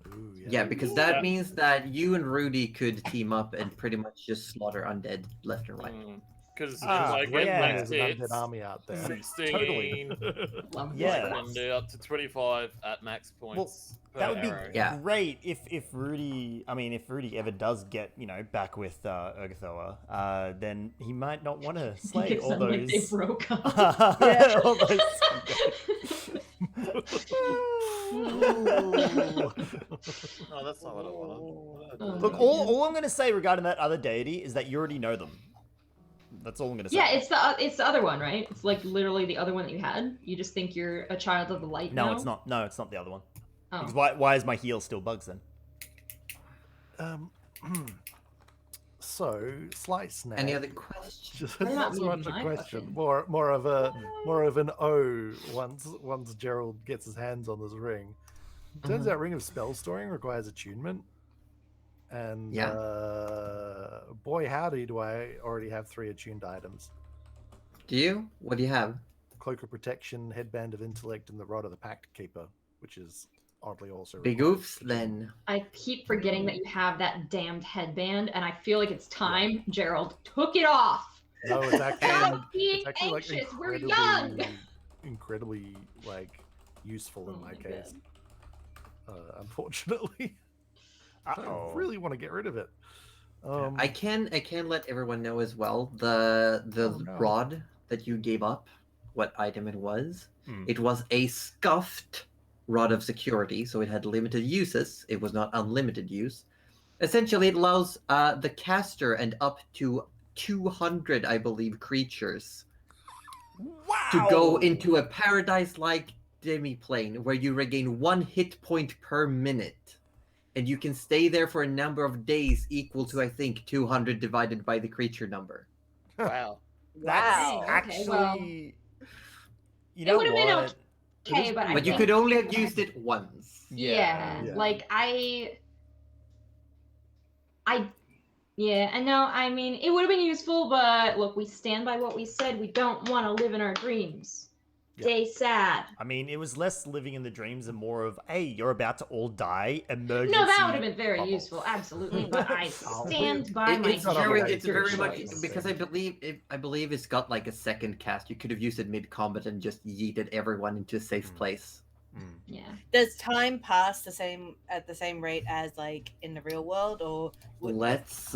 Ooh, Yeah, because Yeah. that means that you and Rudy could team up and pretty much just slaughter undead left and right. Because Ah, like great. at Yeah. max There's an hits, undead army out there. 16, Love Yeah. and up to 25 at max points. That per would be arrow. Yeah. great if Rudy. I mean, if Rudy ever does get back with Urgathoa, then he might not want to slay It all sounded like they those. broke up. all those. Oh, that's not what I wanted. Oh, Look, my all I'm going to say regarding that other deity is that you already know them. That's all I'm going to say. Yeah, it's the other one, right? It's like literally the other one that you had. You just think you're a child of the light No, now? it's not. No, it's not the other one. Oh. Because why is my heel still bugs then? So, slight snag. Any other questions? Just Why not not so me? much a My question, question. more of an O. Once Gerald gets his hands on this ring, turns out Ring of Spell Storing requires attunement, and Yeah. Boy howdy, do I already have 3 attuned items: Do you? What do you have? Cloak of Protection, Headband of Intellect, and the Rod of the Pact Keeper, which is oddly also Big required oofs, for then. I keep forgetting that you have that damned headband, and I feel like it's time Gerald took it off. No, it's actually Stop being it's actually like anxious. We're young. incredibly like useful in Oh my my case. Unfortunately, Uh-oh. I really want to get rid of it. I can let everyone know as well the Oh, no. rod that you gave up, what item it was. Hmm. It was a scuffed rod of security, so it had limited uses. It was not unlimited use. Essentially, it allows the caster and up to 200, I believe, creatures to go into a paradise-like demi-plane where you regain 1 hit point per minute. And you can stay there for a number of days equal to, I think, 200 divided by the creature number. Wow. That's Wow. Okay, actually. well, You know would've been what? okay, but I But you think- could only have used it once. Yeah, Yeah. like yeah, and no, I mean, it would have been useful, but look, we stand by what we said. We don't want to live in our dreams. Yeah. Stay sad. I mean, it was less living in the dreams and more of, hey, you're about to all die. Emergency. No, that would have been very bubble. useful, absolutely. But I Oh, stand by my It's very, very it's good very much choice. because I believe it's got like a second cast. You could have used it mid combat and just yeeted everyone into a safe place. Mm. Yeah. Does time pass at the same rate as like in the real world, or Let's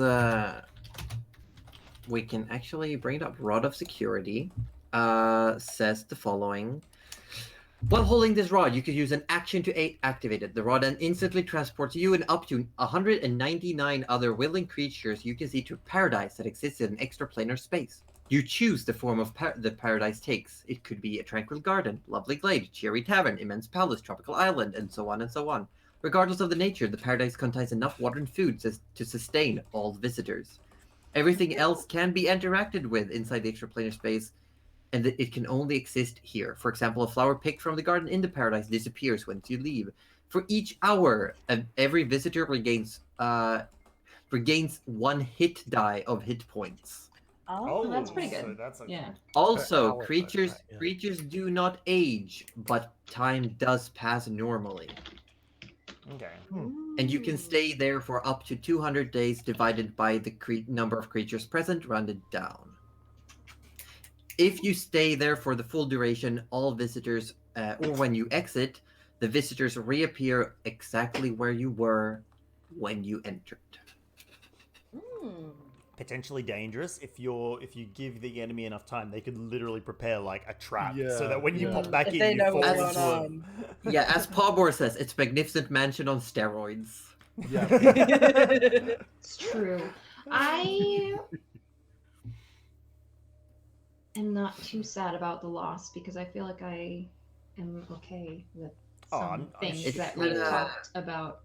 we can actually bring it up. Rod of Security says the following. While holding this rod, you could use an action to activate it. The rod then instantly transports you and up to 199 other willing creatures you can see to a paradise that exists in an extraplanar space. You choose the form of the paradise takes. It could be a tranquil garden, lovely glade, cheery tavern, immense palace, tropical island, and so on and so on. Regardless of the nature, the paradise contains enough water and food to sustain all visitors. Everything else can be interacted with inside the extraplanar space, and it can only exist here. For example, a flower picked from the garden in the paradise disappears once you leave. For each hour, every visitor regains 1 hit die of hit points. Oh, that's pretty good. So that's okay. Yeah. Also, hour, creatures yeah. creatures do not age, but time does pass normally. Okay. And you can stay there for up to 200 days divided by the number of creatures present, rounded down. If you stay there for the full duration, all visitors, or when you exit, the visitors reappear exactly where you were when you entered. Hmm. Potentially dangerous if you give the enemy enough time, they could literally prepare like a trap so Yeah, that when you yeah. pop back If in, they you know fall what's into going a... Yeah, as Pabor says, it's Magnificent Mansion on steroids. Yeah. It's true. I am not too sad about the loss because I feel like I am okay with Oh, some I'm things It's that we kinda- talked about.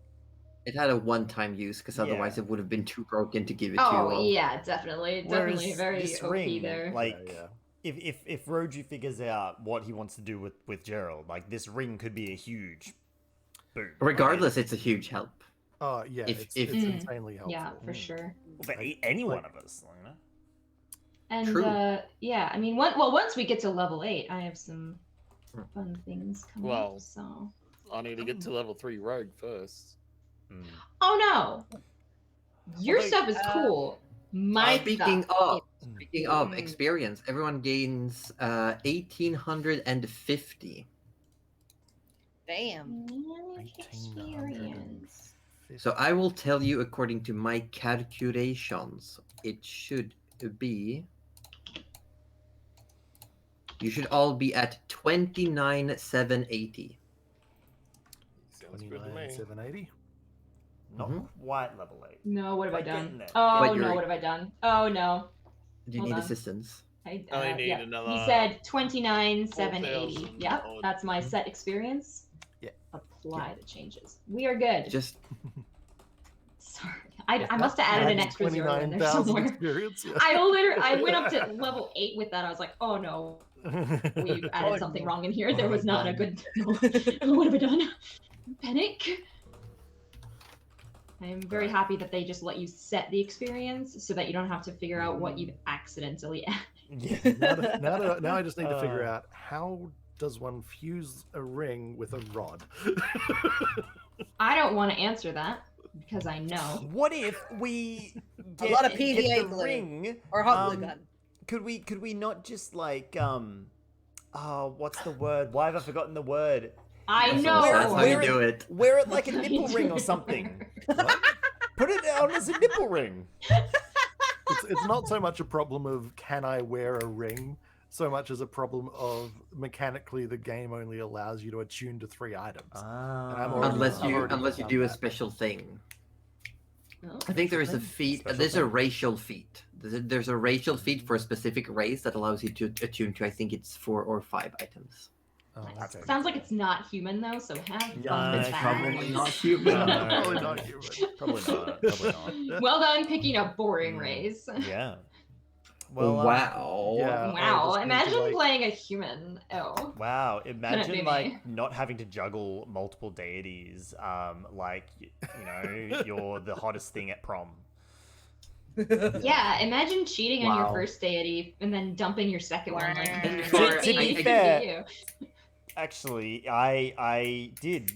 It had a one-time use because otherwise Yeah. it would have been too broken to give it to. Oh yeah, definitely, Whereas definitely very this OP ring, there. like, Yeah. if Roji figures out what he wants to do with Gerald, like this ring could be a huge boom. Regardless, it's a huge help. Oh yeah, If- it's Mm, insanely helpful. Yeah, for sure. for any one of us, you know. And True. yeah, I mean, once we get to level 8, I have some Hmm. fun things coming Well- up. So, I need to get to level 3 rogue first. Mm. oh no, your Although- stuff is cool. My Speaking stuff. of Mm. experience, everyone gains 1850. Damn. Manage experience. So I will tell you according to my calculations, it should be. You should all be at 29,780. Sounds good to 29,780. Not Mhm. quite level 8. No, what have I But getting done? there. Oh But no, you're- what have I done? Oh no, Do you Hold need on. assistance? I I need yeah. another He said 29,780. 4,000 Yep, odd. that's my set experience. Yeah. Apply the changes. We are good. Just Sorry, I must have added an extra zero in there 29,000 somewhere. experience. Yeah. I went up to level 8 with that. I was like, oh no, we've added something wrong in here. There was not a good. What have I done? Panic. I'm very happy that they just let you set the experience so that you don't have to figure out what you've accidentally added. Yeah. now I just need to figure Uh, out how does one fuse a ring with a rod? I don't want to answer that because I know. What if we get, lot of get PVA the glue. ring? Or hot glue Um, gun. Could we not just like what's the word? Why have I forgotten the word? I That's know. how you do it. Wear it like a That's how you nipple do ring or it. something. Put it on as a nipple ring. It's not so much a problem of can I wear a ring, so much as a problem of mechanically the game only allows you to attune to 3 items. I'm already- Unless I've you already do a that. special thing. Oh. I think there is a Special feat. Special There's a thing. racial feat. There's a racial feat for a specific race that allows you to attune to. I think it's 4 or 5 items. Oh, Nice. okay. Sounds like it's not human though, so have fun Yeah, with It's it's that. probably not human. No. Probably not human. Probably not. Probably not. Well done picking a boring race. Yeah. Well, Wow. yeah. I Wow, just need to, imagine like- playing a human. Oh. Wow, be imagine me. like not having to juggle multiple deities. Like you know, you're the hottest thing at prom. Yeah, imagine cheating on your Wow. first deity and then dumping your second one. Like, And To for- be I- fair, actually, I did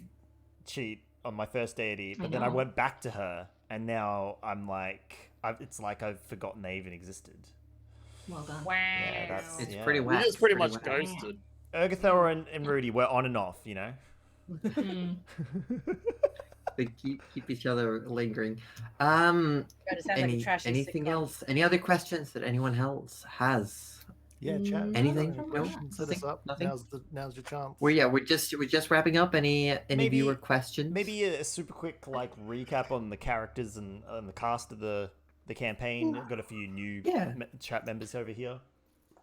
cheat on my first deity, I but then I know. went back to her, and now I'm like, it's like I've forgotten they even existed. well done. Yeah, that's It's yeah. pretty We whack. just pretty pretty much whack. ghosted. Ergothor and Rudy were on and off, you know. Hmm. They keep each other lingering. Gotta sound like a trashy Anything sitcom. else? Any other questions that anyone else has? Yeah, chat. Anything? Any No? questions? Hit us up. Nothing? Now's your chance. We're just wrapping up. Any Maybe- viewer questions? Maybe a super quick like recap on the characters and the cast of the campaign. Got a few new Yeah. chat members over here.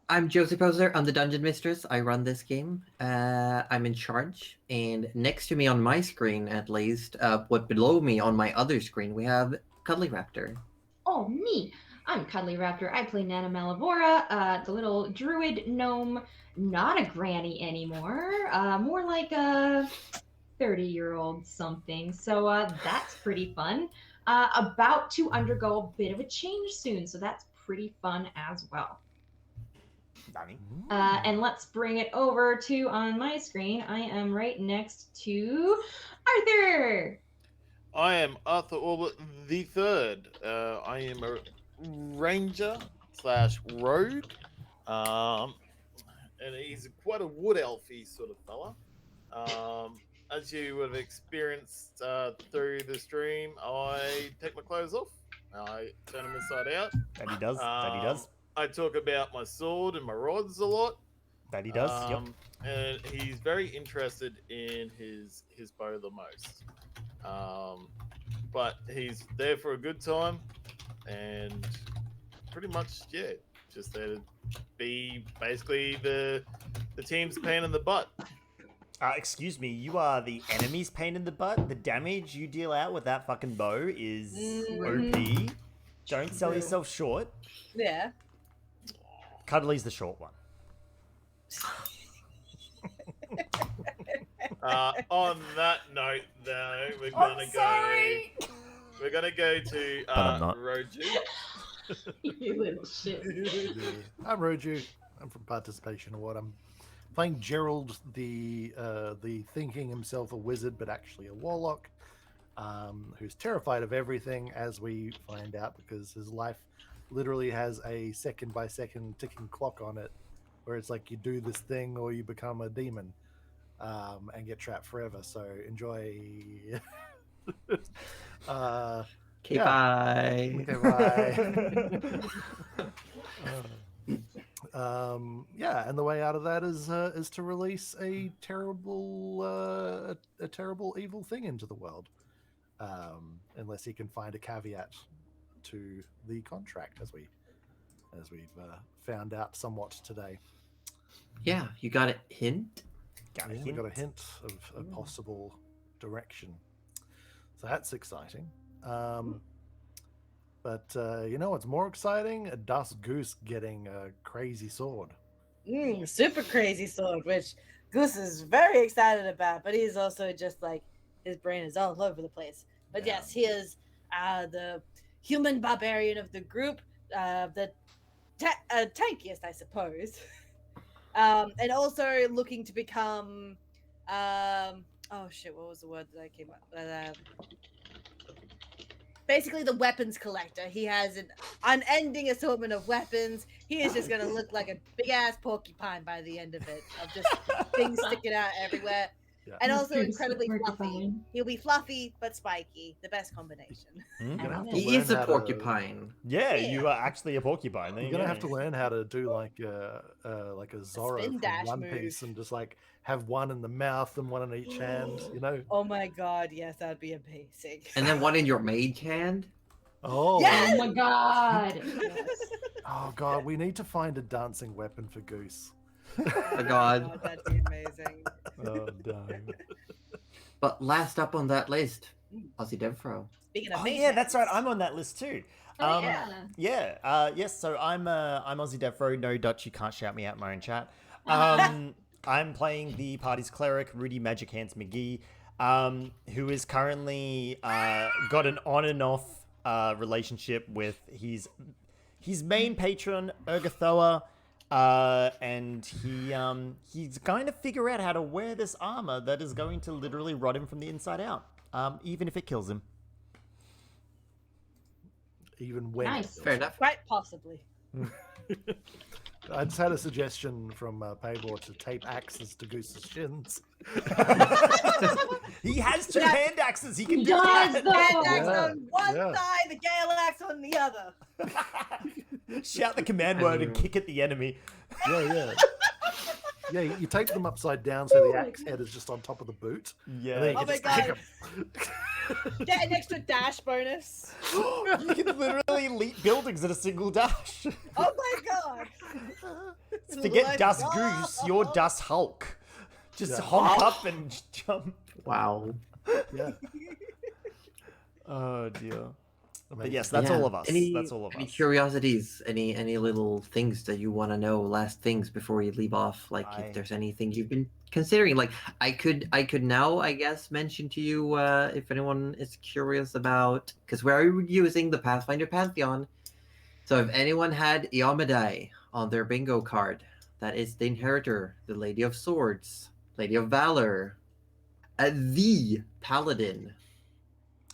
I'm Josie Poser. I'm the Dungeon Mistress. I run this game. I'm in charge. And next to me on my screen, at least, but below me on my other screen, we have Cuddly Raptor. Oh, me. I'm Cuddly Raptor. I play Nana Malavora, the little druid gnome, not a granny anymore, more like a 30-year-old something. So that's pretty fun. About to undergo a bit of a change soon, so that's pretty fun as well. Danny. And let's bring it over to on my screen. I am right next to Arthur. I am Arthur Orbit the Third. I am a ranger / rogue, and he's quite a wood elfy sort of fella. As you would have experienced through the stream, I take my clothes off, I turn them inside out. That he does. That he does. I talk about my sword and my rods a lot. That he does. Yep. And he's very interested in his bow the most. But he's there for a good time, and pretty much, yeah, just there to be basically the team's pain in the butt. Excuse me, you are the enemy's pain in the butt. The damage you deal out with that fucking bow is OP. Don't sell True. yourself short. Yeah. Cuddly's the short one. On that note, though, we're I'm gonna sorry. go. We're gonna go to I'm not. Roju. You little shit. I'm Roju. I'm from Participation Award. I'm playing Gerald, the thinking himself a wizard, but actually a warlock, who's terrified of everything, as we find out, because his life literally has a second-by-second ticking clock on it, where it's like you do this thing or you become a demon, and get trapped forever. So enjoy. Okay, Yeah. bye. Okay, bye. Yeah, and the way out of that is to release a terrible evil thing into the world, unless he can find a caveat to the contract, as we've found out somewhat today. Yeah, you got a hint? Got a Yeah, we hint. got a hint of a possible direction, so that's exciting. But you know what's more exciting? A dust goose getting a crazy sword. Super crazy sword, which Goose is very excited about, but he's also just like, his brain is all over the place. But Yeah. yes, he is the human barbarian of the group, the tankiest, I suppose. And also looking to become, oh shit, what was the word that I came up with? Basically the weapons collector. He has an unending assortment of weapons. He is just going to look like a big ass porcupine by the end of it, of just things sticking out everywhere. Yeah. And also Goose incredibly the fluffy. porcupine. He'll be fluffy but spiky. The best combination. Hmm? You're gonna have to He learn is a how to- porcupine. Yeah, Yeah. you are actually a porcupine. There You're you gonna go. have to learn how to do like a Zorro spin from dash One move. Piece, and just like have one in the mouth and one in each hand. You know. Oh my god, yes, that'd be amazing. And then one in your mage hand? Oh. Yes! Oh my god. Oh god, we need to find a dancing weapon for Goose. Oh god. Oh, that'd be amazing. Oh no. But last up on that list, AussieDevFro. Speaking of Oh mage yeah, that's right. hands. I'm on that list too. Oh, yeah. Yes. So I'm AussieDevFro. No Dutch. You can't shout me out in my own chat. I'm playing the party's cleric, Rudy Magic Hands McGee, who is currently got an on and off relationship with his main patron Urgathoa. And he's going to figure out how to wear this armor that is going to literally rot him from the inside out, even if it kills him. Even when. Nice. Fair enough. Quite possibly. I just had a suggestion from Paybor to tape axes to Goose's shins. He has two Yeah. hand axes. He can He do does, that. though. Hand axe Yeah, on one yeah. side, the gale axe on the other. Shout the command word and kick at the enemy. Yeah. Yeah, you tape them upside down so the axe head is just on top of the boot. Yeah. And then you Oh can my just kick God. 'em. Get an extra dash bonus. You can literally leap buildings in a single dash. Oh my God. Forget Let's Das go. Goose, you're Das Hulk. Just Yeah. honk up and jump. Wow. Yeah. Oh dear. But Amazing. yes, that's Yeah. all of us. Any, That's all of any us. curiosities? Any little things that you want to know? Last things before you leave off. Like I- if there's anything you've been considering. Like I could now, I guess, mention to you if anyone is curious about, because we're using the Pathfinder Pantheon. So if anyone had Iomedae on their bingo card, that is the Inheritor, the Lady of Swords, Lady of Valor, the Paladin.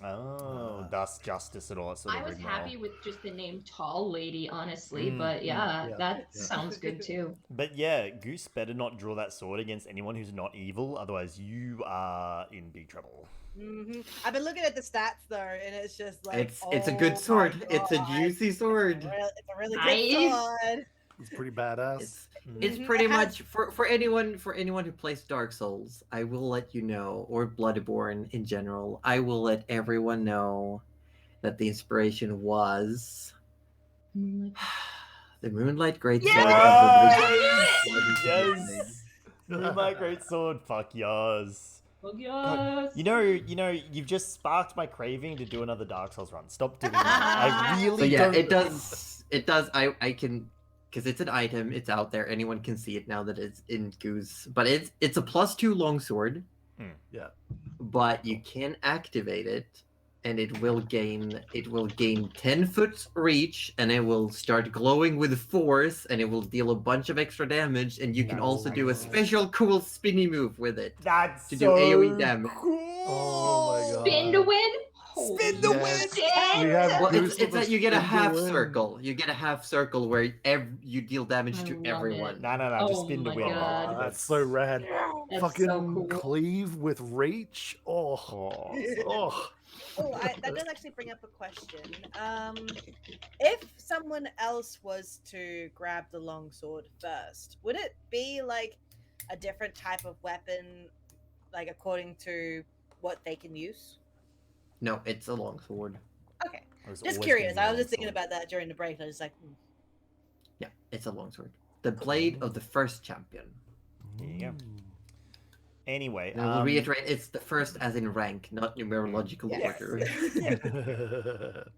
Oh, Das Justice and all that sort of I was rigmarole. happy with just the name Tall Lady, honestly, Mm, but yeah, yeah, that yeah. sounds good too. But yeah, Goose better not draw that sword against anyone who's not evil, otherwise you are in big trouble. I've been looking at the stats though, and it's just like It's a oh good my sword. It's a God. juicy sword. It's a really Nice. good sword. It's pretty badass. It's Mhm. pretty It has- much for anyone who plays Dark Souls. I will let you know, or Bloodborne in general. I will let everyone know that the inspiration was the Moonlight Greatsword. Yes! of the Yes! My great sword, fuck yours. Oh, God, yes. you know, you've just sparked my craving to do another Dark Souls run. Stop doing that. I really So yeah, don't... it does. I can, because it's an item. It's out there. Anyone can see it now that it's in Goose. But it's a +2 longsword. Yeah. But you can activate it, and it will gain 10 foot reach, and it will start glowing with force, and it will deal a bunch of extra damage, and you can also do a special cool spinny move with it. That's to do so AoE damage. Cool. Oh my God. Spin to win? Spin to Yes. win! We have Well, Goose it's with that a you get a spin to half win. circle. You get a half circle where you deal damage I to love everyone. it. No, just Oh spin to my win. God. That's so rad. That's Fucking so cool. cleave with reach. Oh. Oh. Oh. Oh, that does actually bring up a question. If someone else was to grab the longsword first, would it be like a different type of weapon, like according to what they can use? No, it's a longsword. Okay, There's just always curious. gonna be I was just thinking longsword. about that during the break. I was just like, Yeah, it's a longsword. The blade of the first champion. There you go. Anyway, And I will reiterate, it's the first as in rank, not numerological Yes. order.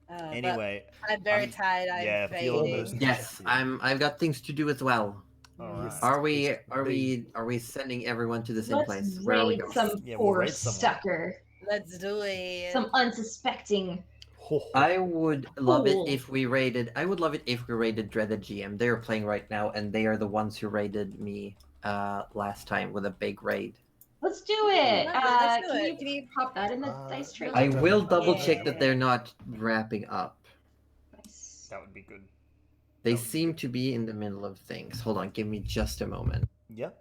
but anyway, I'm very I'm- tired. I'm yeah, fading. almost. Yes, I've got things to do as well. alright. Are we sending everyone to the same place? Let's Where are we raid going? some Yeah, we'll poor raid someone. sucker. Let's do it. Some unsuspecting. I would love it Cool. if we raided. I would love it if we raided Dreaded GM. They are playing right now, and they are the ones who raided me last time with a big raid. Let's do it. Let's do Can it. you pop that in the dice tray? I Okay. will double check Yeah. that they're not wrapping up. Nice. That would be good. They seem to be in the middle of things. Hold on, give me just a moment. Yep.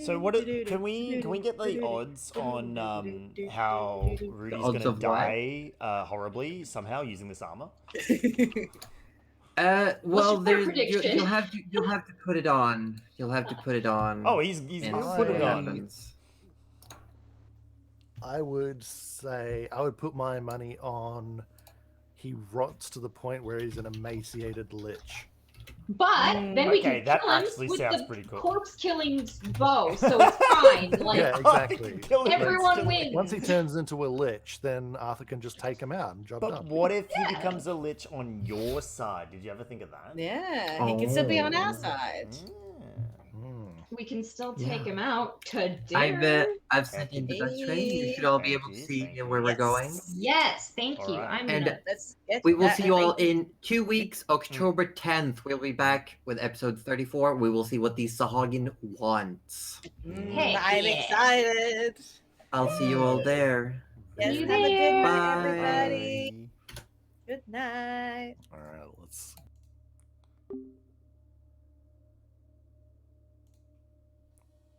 So can we get the odds on how Rudy's odds gonna of what? die horribly somehow using this armor? Well, your prediction? you'll have to put it on. You'll have to put it on. Oh, he's and put see it what on. happens. I would say I would put my money on he rots to the point where he's an emaciated lich. But then we Okay, can that kill him actually with sounds the pretty cool. corpse killing bow, so it's fine. Like Yeah, exactly. everyone wins. Once he turns into a lich, then Arthur can just take him out and job But done. what if he becomes a lich on your side? Did you ever think of that? Yeah, he can still be on our Oh. side. Mm. We can still take Yeah. him out to dinner. I've sent in the Dutch train. You should all be able to see where we're going. Yes, thank you. Alright. I'm And gonna. Let's get We will that see you all arranged. in 2 weeks. October 10th, we'll be back with episode 34. We will see what the Sahagin wants. Heck I'm yeah. excited. I'll see you all there. Yes, you have a good there. night, Bye. everybody. Good night. All right, let's.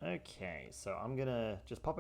Okay, so I'm gonna just pop over